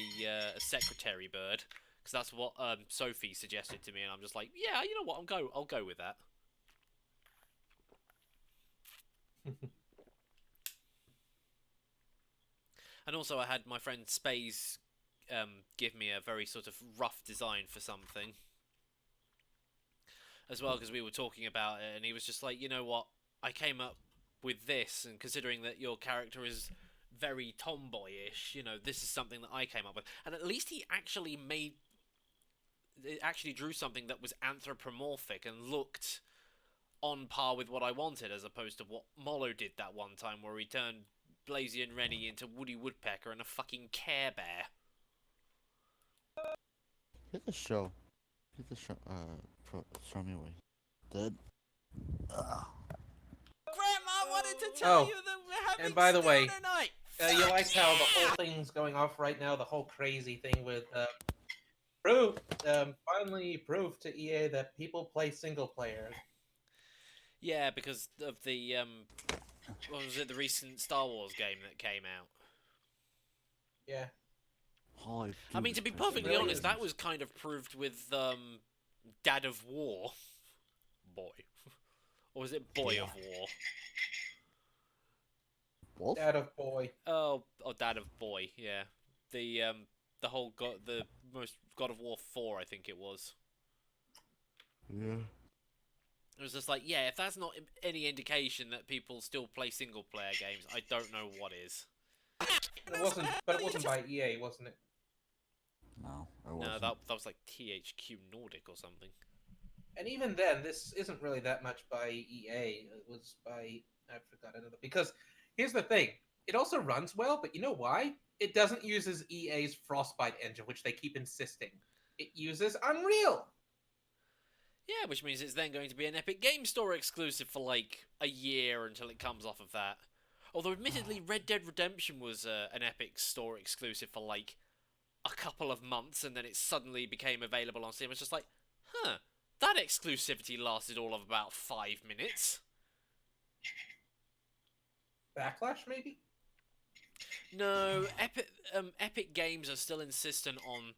secretary bird, because that's what Sophie suggested to me, and I'm just like, yeah, you know what, I'll go with that. And also, I had my friend Space give me a very sort of rough design for something as well, because we were talking about it, and he was just like, you know what, I came up with this, and considering that your character is very tomboyish, you know, this is something that I came up with. And at least he actually made it actually drew something that was anthropomorphic and looked on par with what I wanted, as opposed to what Molo did that one time, where he turned Blazy and Rennie into Woody Woodpecker and a fucking Care Bear. Hit the show. Hit the show. Show me what he did. Grandma wanted to tell you that we're having and by the way, tonight. you like how the whole thing's going off right now, the whole crazy thing with finally proof to EA that people play single player. Yeah, because of the what was it, the recent Star Wars game that came out. Yeah. I mean, to be perfectly honest, that was kind of proved with Dad of War. Boy. Or was it Boy of War? Wolf? Dad of Boy. Oh, Dad of Boy, yeah. The whole the most God of War 4, I think it was. Yeah. It was just like, yeah, if that's not any indication that people still play single player games, I don't know what is. It wasn't by EA, wasn't it? No, it No, wasn't. that was like THQ Nordic or something. And even then, this isn't really that much by EA. It was by... I forgot another... Because here's the thing. It also runs well, but you know why? It doesn't use EA's Frostbite engine, which they keep insisting. It uses Unreal! Yeah, which means it's then going to be an Epic Game Store exclusive for like a year until it comes off of that. Although admittedly, Red Dead Redemption was an Epic Store exclusive for like a couple of months, and then it suddenly became available on Steam. It's just like, huh, that exclusivity lasted all of about 5 minutes. Backlash, maybe? No, Epic Games are still insistent on,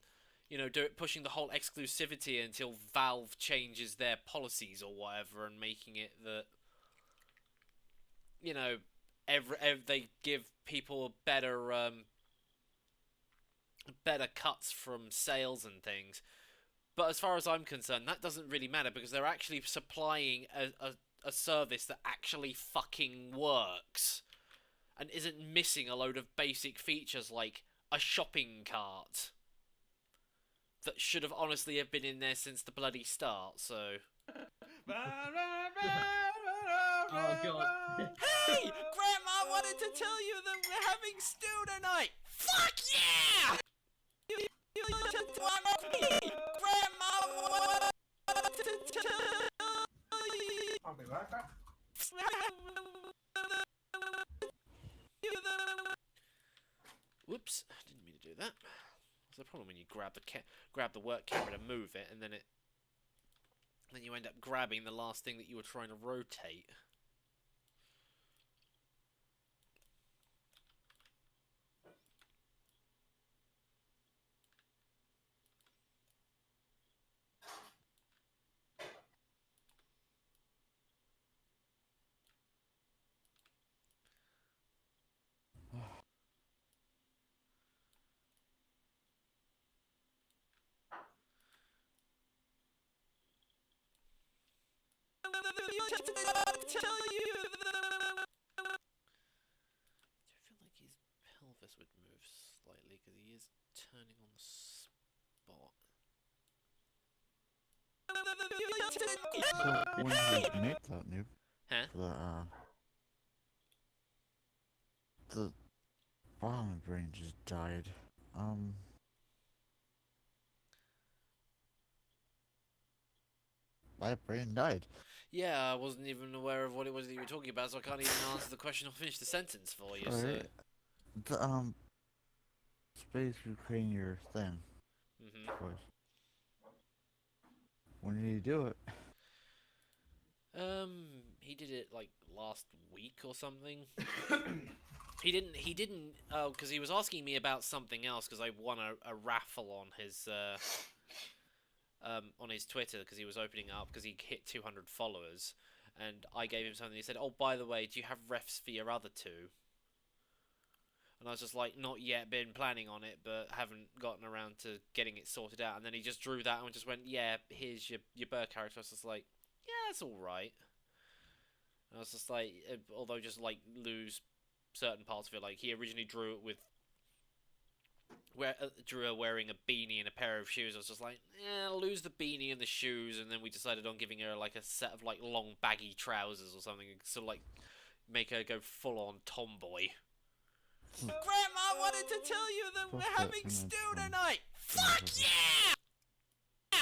you know, pushing the whole exclusivity until Valve changes their policies or whatever, and making it that, you know, they give people better cuts from sales and things. But as far as I'm concerned, that doesn't really matter, because they're actually supplying a service that actually fucking works and isn't missing a load of basic features like a shopping cart that should have honestly have been in there since the bloody start. So Oh god. hey, Grandma wanted to tell you that we're having stew tonight. Fuck yeah! Grandma wanted to tell you. I'll be right back. Whoops! Didn't mean to do that. That's the problem when you grab the work camera to move it, and then you end up grabbing the last thing that you were trying to rotate. Pelvis would move slightly because he is turning on the spot. So when did you make that, Noob? Huh? The bottom brain just died. My brain died. Yeah, I wasn't even aware of what it was that you were talking about, so I can't even answer the question or finish the sentence for you. So. Alright. The Space Ukraine your thing. Of course. When did you do it? He did it like last week or something. He didn't. Oh, because he was asking me about something else. Because I won a raffle on his Twitter, because he was opening up because he hit 200 followers, and I gave him something. He said, "Oh, by the way, do you have refs for your other two?" And I was just like, "Not yet. Been planning on it, but haven't gotten around to getting it sorted out." And then he just drew that and just went, "Yeah, here's your bird character." I was just like, "Yeah, that's all right." And I was just like, although just like lose certain parts of it, like he originally drew it with Drew wearing a beanie and a pair of shoes. I was just like, I'll lose the beanie and the shoes, and then we decided on giving her like a set of like long baggy trousers or something, so like make her go full on tomboy. Grandma wanted to tell you that we're having stew tonight. Fuck yeah! Yeah!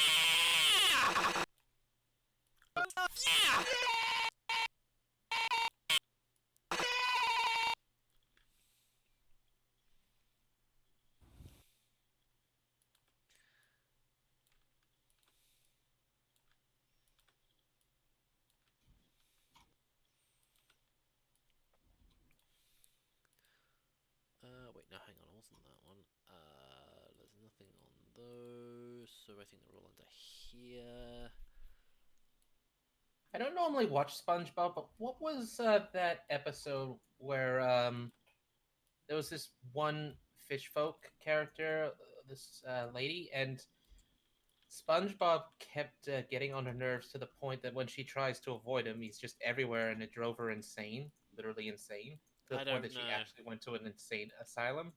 Wait, no, hang on, it wasn't that one. There's nothing on those, so I think they're all under here. I don't normally watch SpongeBob, but what was that episode where there was this one fish folk character, this lady, and SpongeBob kept getting on her nerves to the point that when she tries to avoid him, he's just everywhere, and it drove her insane, literally insane, to the point that she actually went to an insane asylum.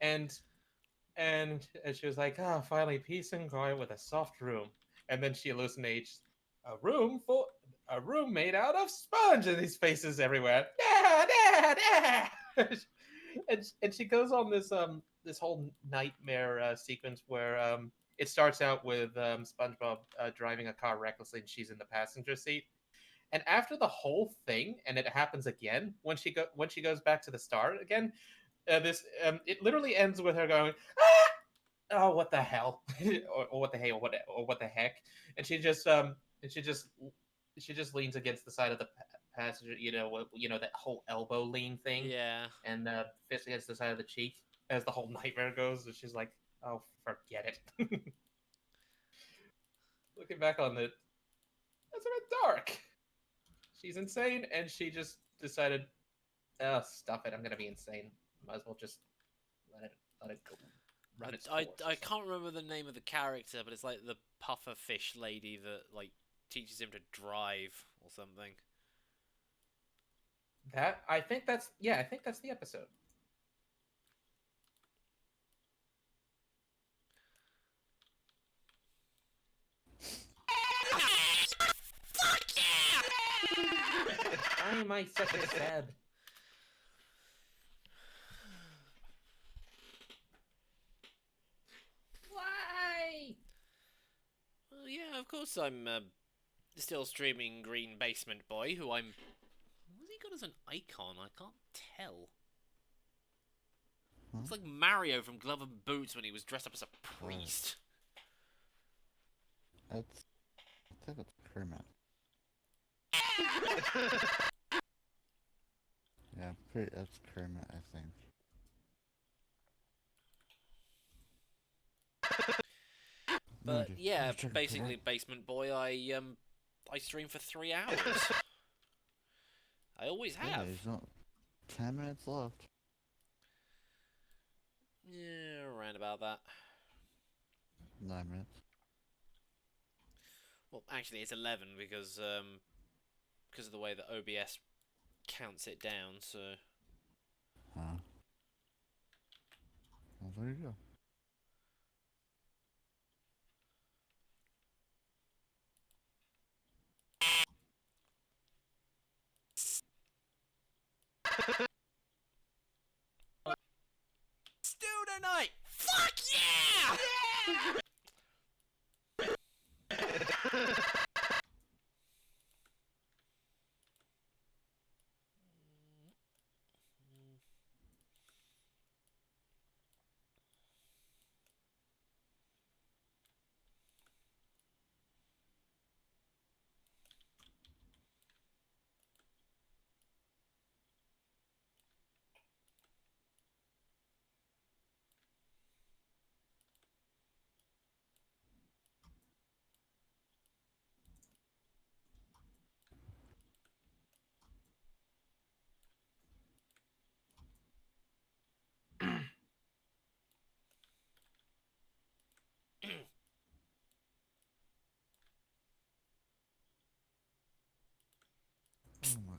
And she was like, "Ah, finally peace and quiet with a soft room." And then she hallucinates a room made out of sponge, and these faces everywhere. And she goes on this whole nightmare sequence where it starts out with SpongeBob driving a car recklessly, and she's in the passenger seat. And after the whole thing, and it happens again when she goes back to the start again. It literally ends with her going, "Ah! Oh, what the hell," or what the hey, or what the heck, and she just leans against the side of the passenger, that whole elbow lean thing, Yeah. and fist against the side of the cheek as the whole nightmare goes, and she's like, "Oh, forget it." Looking back on it, that's a bit dark. She's insane, and she just decided, "Oh, stuff it, I'm gonna be insane. Might as well just let it go." I can't remember the name of the character, but it's like the puffer fish lady that like teaches him to drive or something. I think that's the episode. Fuck yeah! Why am I such a sad? Why? Well, yeah, of course I'm still streaming Green Basement Boy, who I'm... What's he got as an icon? I can't tell. It's like Mario from Glove and Boots when he was dressed up as a priest. I think it's Kermit. Yeah, that's Kermit, I think. But yeah, basically Basement Boy, I stream for 3 hours. I always have. Yeah, there's not 10 minutes left. Yeah, around about that. 9 minutes. Well, actually, it's 11 because of the way that OBS counts it down. So. Huh. Well, there you go. Stew tonight! Fuck yeah!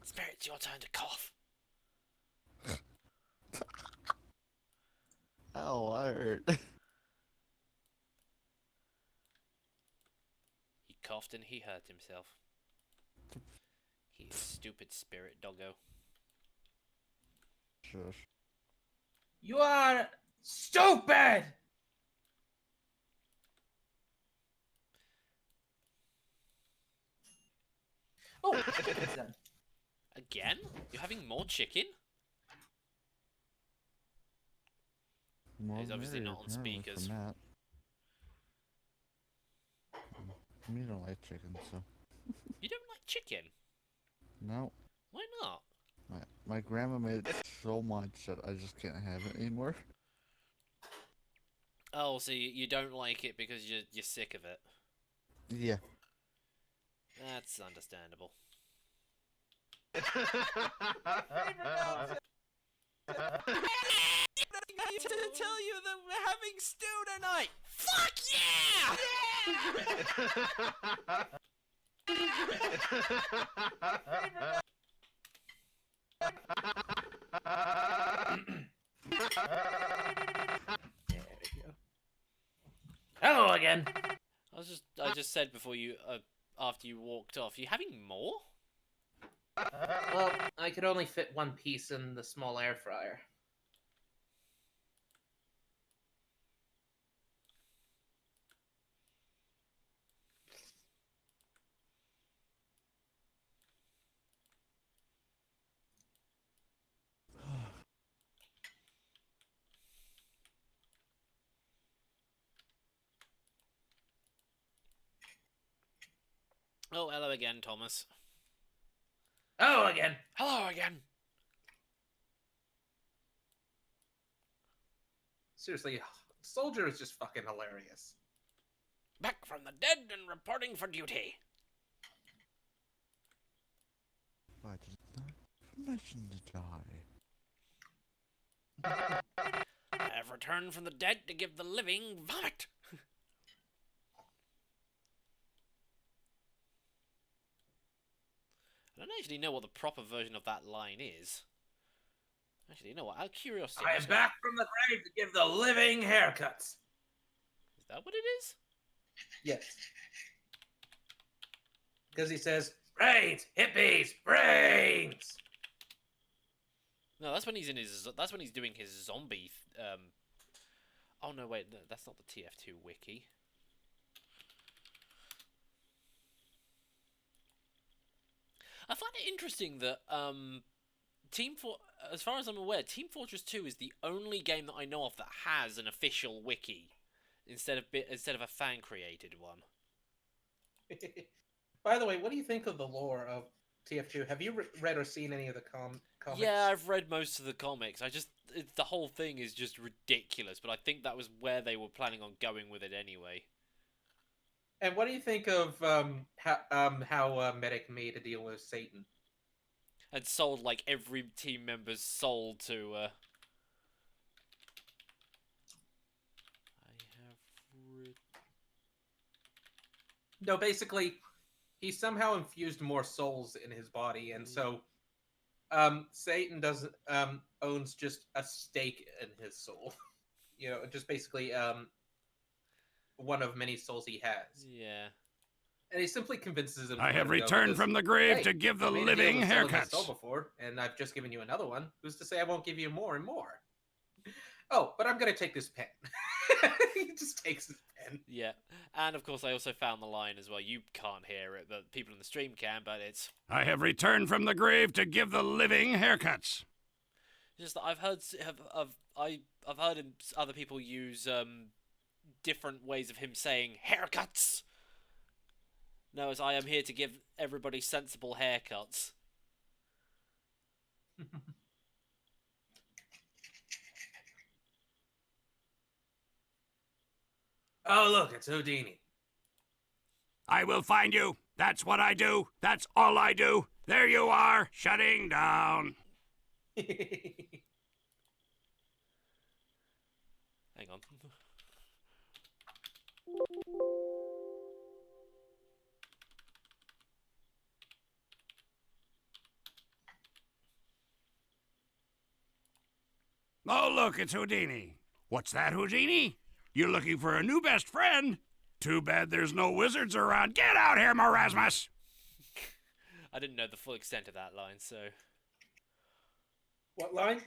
Spirit, it's your turn to cough. Ow, I hurt. He coughed and he hurt himself. He stupid spirit doggo. Shush. You are stupid! Oh, it's done. Again? You're having more chicken? More He's obviously merrier, not on apparently, speakers. from that. Me don't like chicken, so You don't like chicken? no. Why not? My grandma made it so much that I just can't have it anymore. Oh, so you don't like it because you're sick of it. Yeah. That's understandable. To tell you that we're having stew tonight. Fuck Hello again. I just said before you after you walked off. You having more? Well, I could only fit one piece in the small air fryer. Oh, hello again, Thomas. Hello again. Hello again. Seriously, Soldier is just fucking hilarious. Back from the dead and reporting for duty. I did not mention to die. I have returned from the dead to give the living vomit. I don't actually know what the proper version of that line is. Actually, you know what? Out of curiosity, I am back from the grave to give the living haircuts. Is that what it is? Yes. Because he says, Brains, hippies, brains. No, that's when he's in his. That's when he's doing his zombie. Oh no, wait, no, that's not the TF2 wiki. I find it interesting that as far as I'm aware, Team Fortress 2 is the only game that I know of that has an official wiki instead of a fan created one. By the way, what do you think of the lore of TF2? Have you read or seen any of the comics? Yeah, I've read most of the comics. The whole thing is just ridiculous, but I think that was where they were planning on going with it anyway. And what do you think of how Medic made a deal with Satan? And sold like every team member's soul to. I have. No, basically, he somehow infused more souls in his body, and so Satan owns just a stake in his soul. You know, just basically one of many souls he has. Yeah. And he simply convinces him. I have returned from the grave hey, to give the I made a deal living with selling my soul haircuts. before, and I've just given you another one. Who's to say I won't give you more and more? Oh, but I'm gonna take this pen. He just takes his pen. Yeah, and of course I also found the line as well. You can't hear it, but people in the stream can. But it's I have returned from the grave to give the living haircuts. just that I've heard other people use different ways of him saying haircuts. No, as I am here to give everybody sensible haircuts. Oh, look, it's Houdini. I will find you. That's what I do. That's all I do. There you are, shutting down. Hang on. Oh, look, it's Houdini. What's that, Houdini? You're looking for a new best friend? Too bad there's no wizards around. Get out here, Marasmus! I didn't know the full extent of that line, so... What line?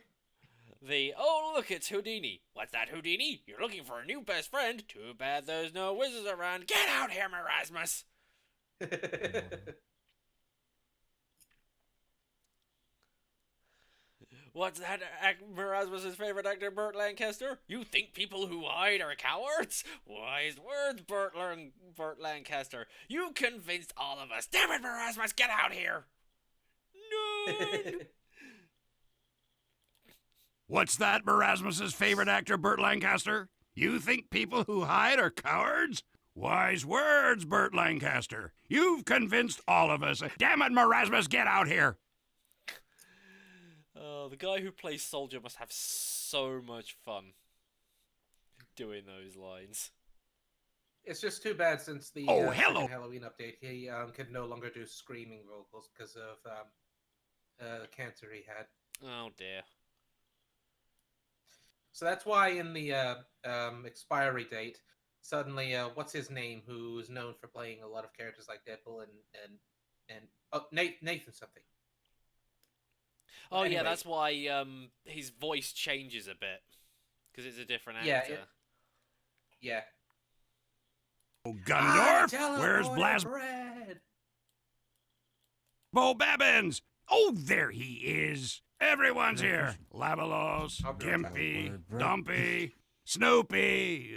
Oh, look, it's Houdini. What's that, Houdini? You're looking for a new best friend? Too bad there's no wizards around. Get out here, Marasmus! What's that, Marasmus's favorite actor, Burt Lancaster? You think people who hide are cowards? Wise words, Burt Lancaster. You convinced all of us. Damn it, Marasmus, get out here! No! What's that, Marasmus's favorite actor, Burt Lancaster? You think people who hide are cowards? Wise words, Burt Lancaster. You've convinced all of us. Damn it, Marasmus, get out here! The guy who plays Soldier must have so much fun doing those lines. It's just too bad since the hello. second Halloween update, he could no longer do screaming vocals because of the cancer he had. Oh dear. So that's why in the expiry date, suddenly, what's his name, who's known for playing a lot of characters like Deadpool and Nathan something. Oh Anyway. yeah, that's why his voice changes a bit because it's a different actor. Yeah, yeah. Oh, Gundorf, where's Blasbo Babbins? Oh, there he is. Everyone's here. Labalos, Gimpy, Dumpy, Snoopy.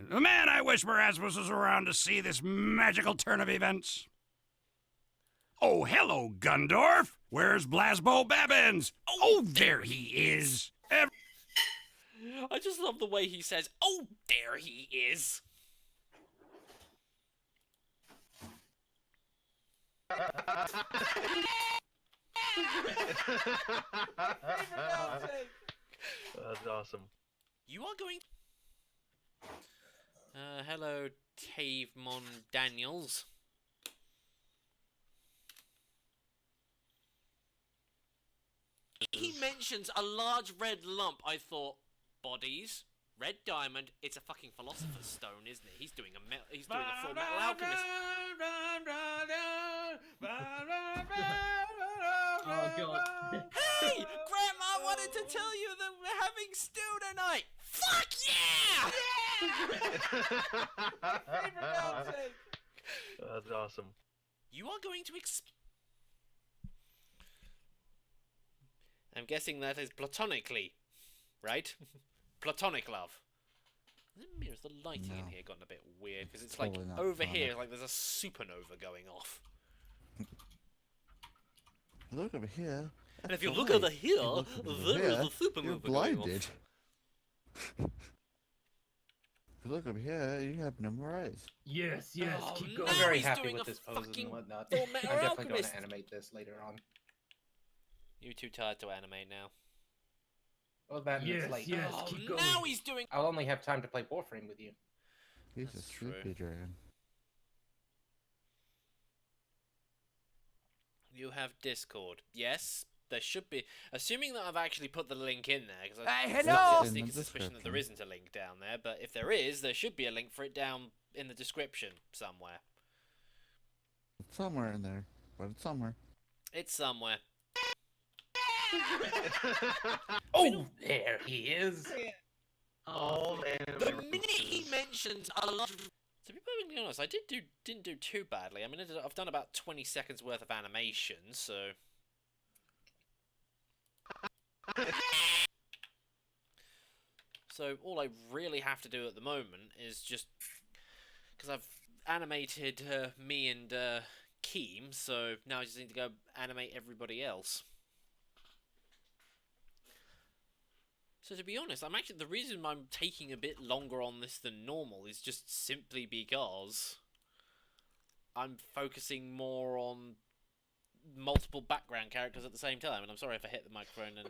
Man, I wish Marasmus was around to see this magical turn of events. Oh, hello, Gundorf. Where's Blasbo Babbins? Oh, there he is. I just love the way he says, "Oh, there he is." That's awesome. You are going. Hello, Tavemon Daniels. He mentions a large red lump. I thought, bodies, red diamond. It's a fucking philosopher's stone, isn't it? He's doing a full metal alchemist. Oh god. Hey, Grandma wanted to tell you that we're having stew tonight. Fuck yeah! That's awesome. You are going to I'm guessing that is platonically, right? Platonic love. Has the lighting in here gotten a bit weird? Because it's like Totally not over here, platonic. like there's a supernova going off. Look over here. And if you That's look right. over here, Look over there is here, a supernova You're going off. blinded. If you look over here, you have no more eyes. Yes, Oh, keep no. going. I'm very he's happy doing with a his poses fucking and whatnot. full I'm metal definitely going alchemist. to animate this later on. You're too tired to animate now. Well, that Yes, it's late. yes. Oh, keep going. now he's doing. I'll only have time to play Warframe with you. He's That's a true. sleepy dragon. You have Discord. Yes, there should be. Assuming that I've actually put the link in there, because I hello! have a In the sneaky suspicion that there description. isn't a link down there. But if there is, there should be a link for it down in the description somewhere. It's somewhere in there, but it's somewhere. It's somewhere. Oh, there he is. Oh, man. The minute he mentions a lot of... To be perfectly honest, I didn't do too badly. I mean, I've done about 20 seconds worth of animation, so... So all I really have to do at the moment is just... Because I've animated me and Keem, so now I just need to go animate everybody else. So to be honest, I'm actually, the reason I'm taking a bit longer on this than normal is just simply because I'm focusing more on multiple background characters at the same time. And I'm sorry if I hit the microphone and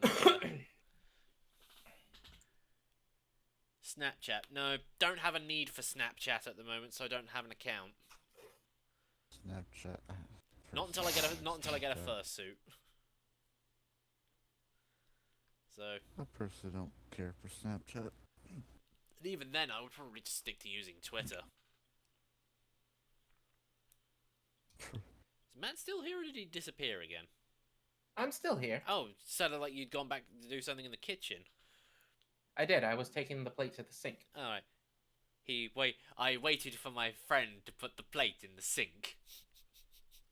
Snapchat. No, don't have a need for Snapchat at the moment, so I don't have an account. Snapchat. Not until I get a fursuit. So I personally don't care for Snapchat. And even then, I would probably just stick to using Twitter. Is Matt still here, or did he disappear again? I'm still here. Oh, it sounded like you'd gone back to do something in the kitchen. I did. I was taking the plate to the sink. Alright. I waited for my friend to put the plate in the sink.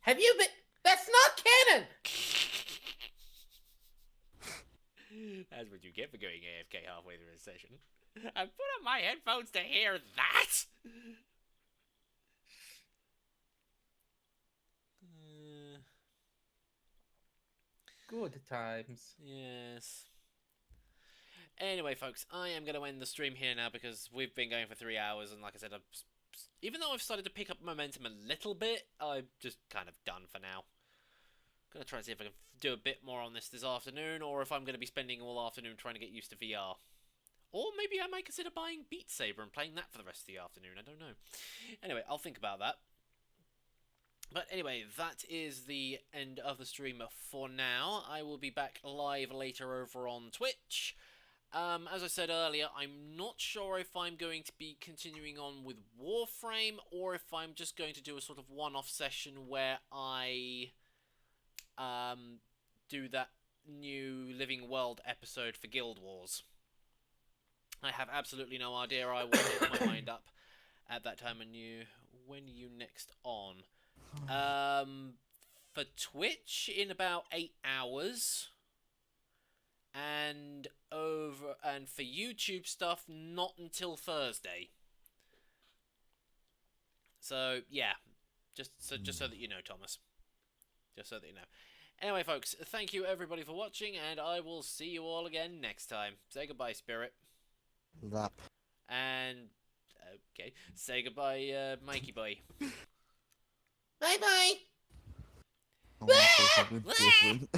Have you been? That's not canon! That's what you get for going AFK halfway through a session. I put on my headphones to hear that! Good times. Yes. Anyway, folks, I am going to end the stream here now because we've been going for 3 hours, and like I said, even though I've started to pick up momentum a little bit, I'm just kind of done for now. Gonna try and see if I can do a bit more on this afternoon, or if I'm going to be spending all afternoon trying to get used to VR. Or maybe I might consider buying Beat Saber and playing that for the rest of the afternoon, I don't know. Anyway, I'll think about that. But anyway, that is the end of the stream for now. I will be back live later over on Twitch. As I said earlier, I'm not sure if I'm going to be continuing on with Warframe, or if I'm just going to do a sort of one-off session where I do that new Living World episode for Guild Wars. I have absolutely no idea. I will make my mind up at that time. When are you next on? For Twitch in about 8 hours. And for YouTube stuff, not until Thursday. So yeah, just so that you know, Thomas. Just so that you know. Anyway, folks, thank you everybody for watching, and I will see you all again next time. Say goodbye, Spirit. Lap. And okay, say goodbye, Mikey boy. Bye bye. I want to say something different.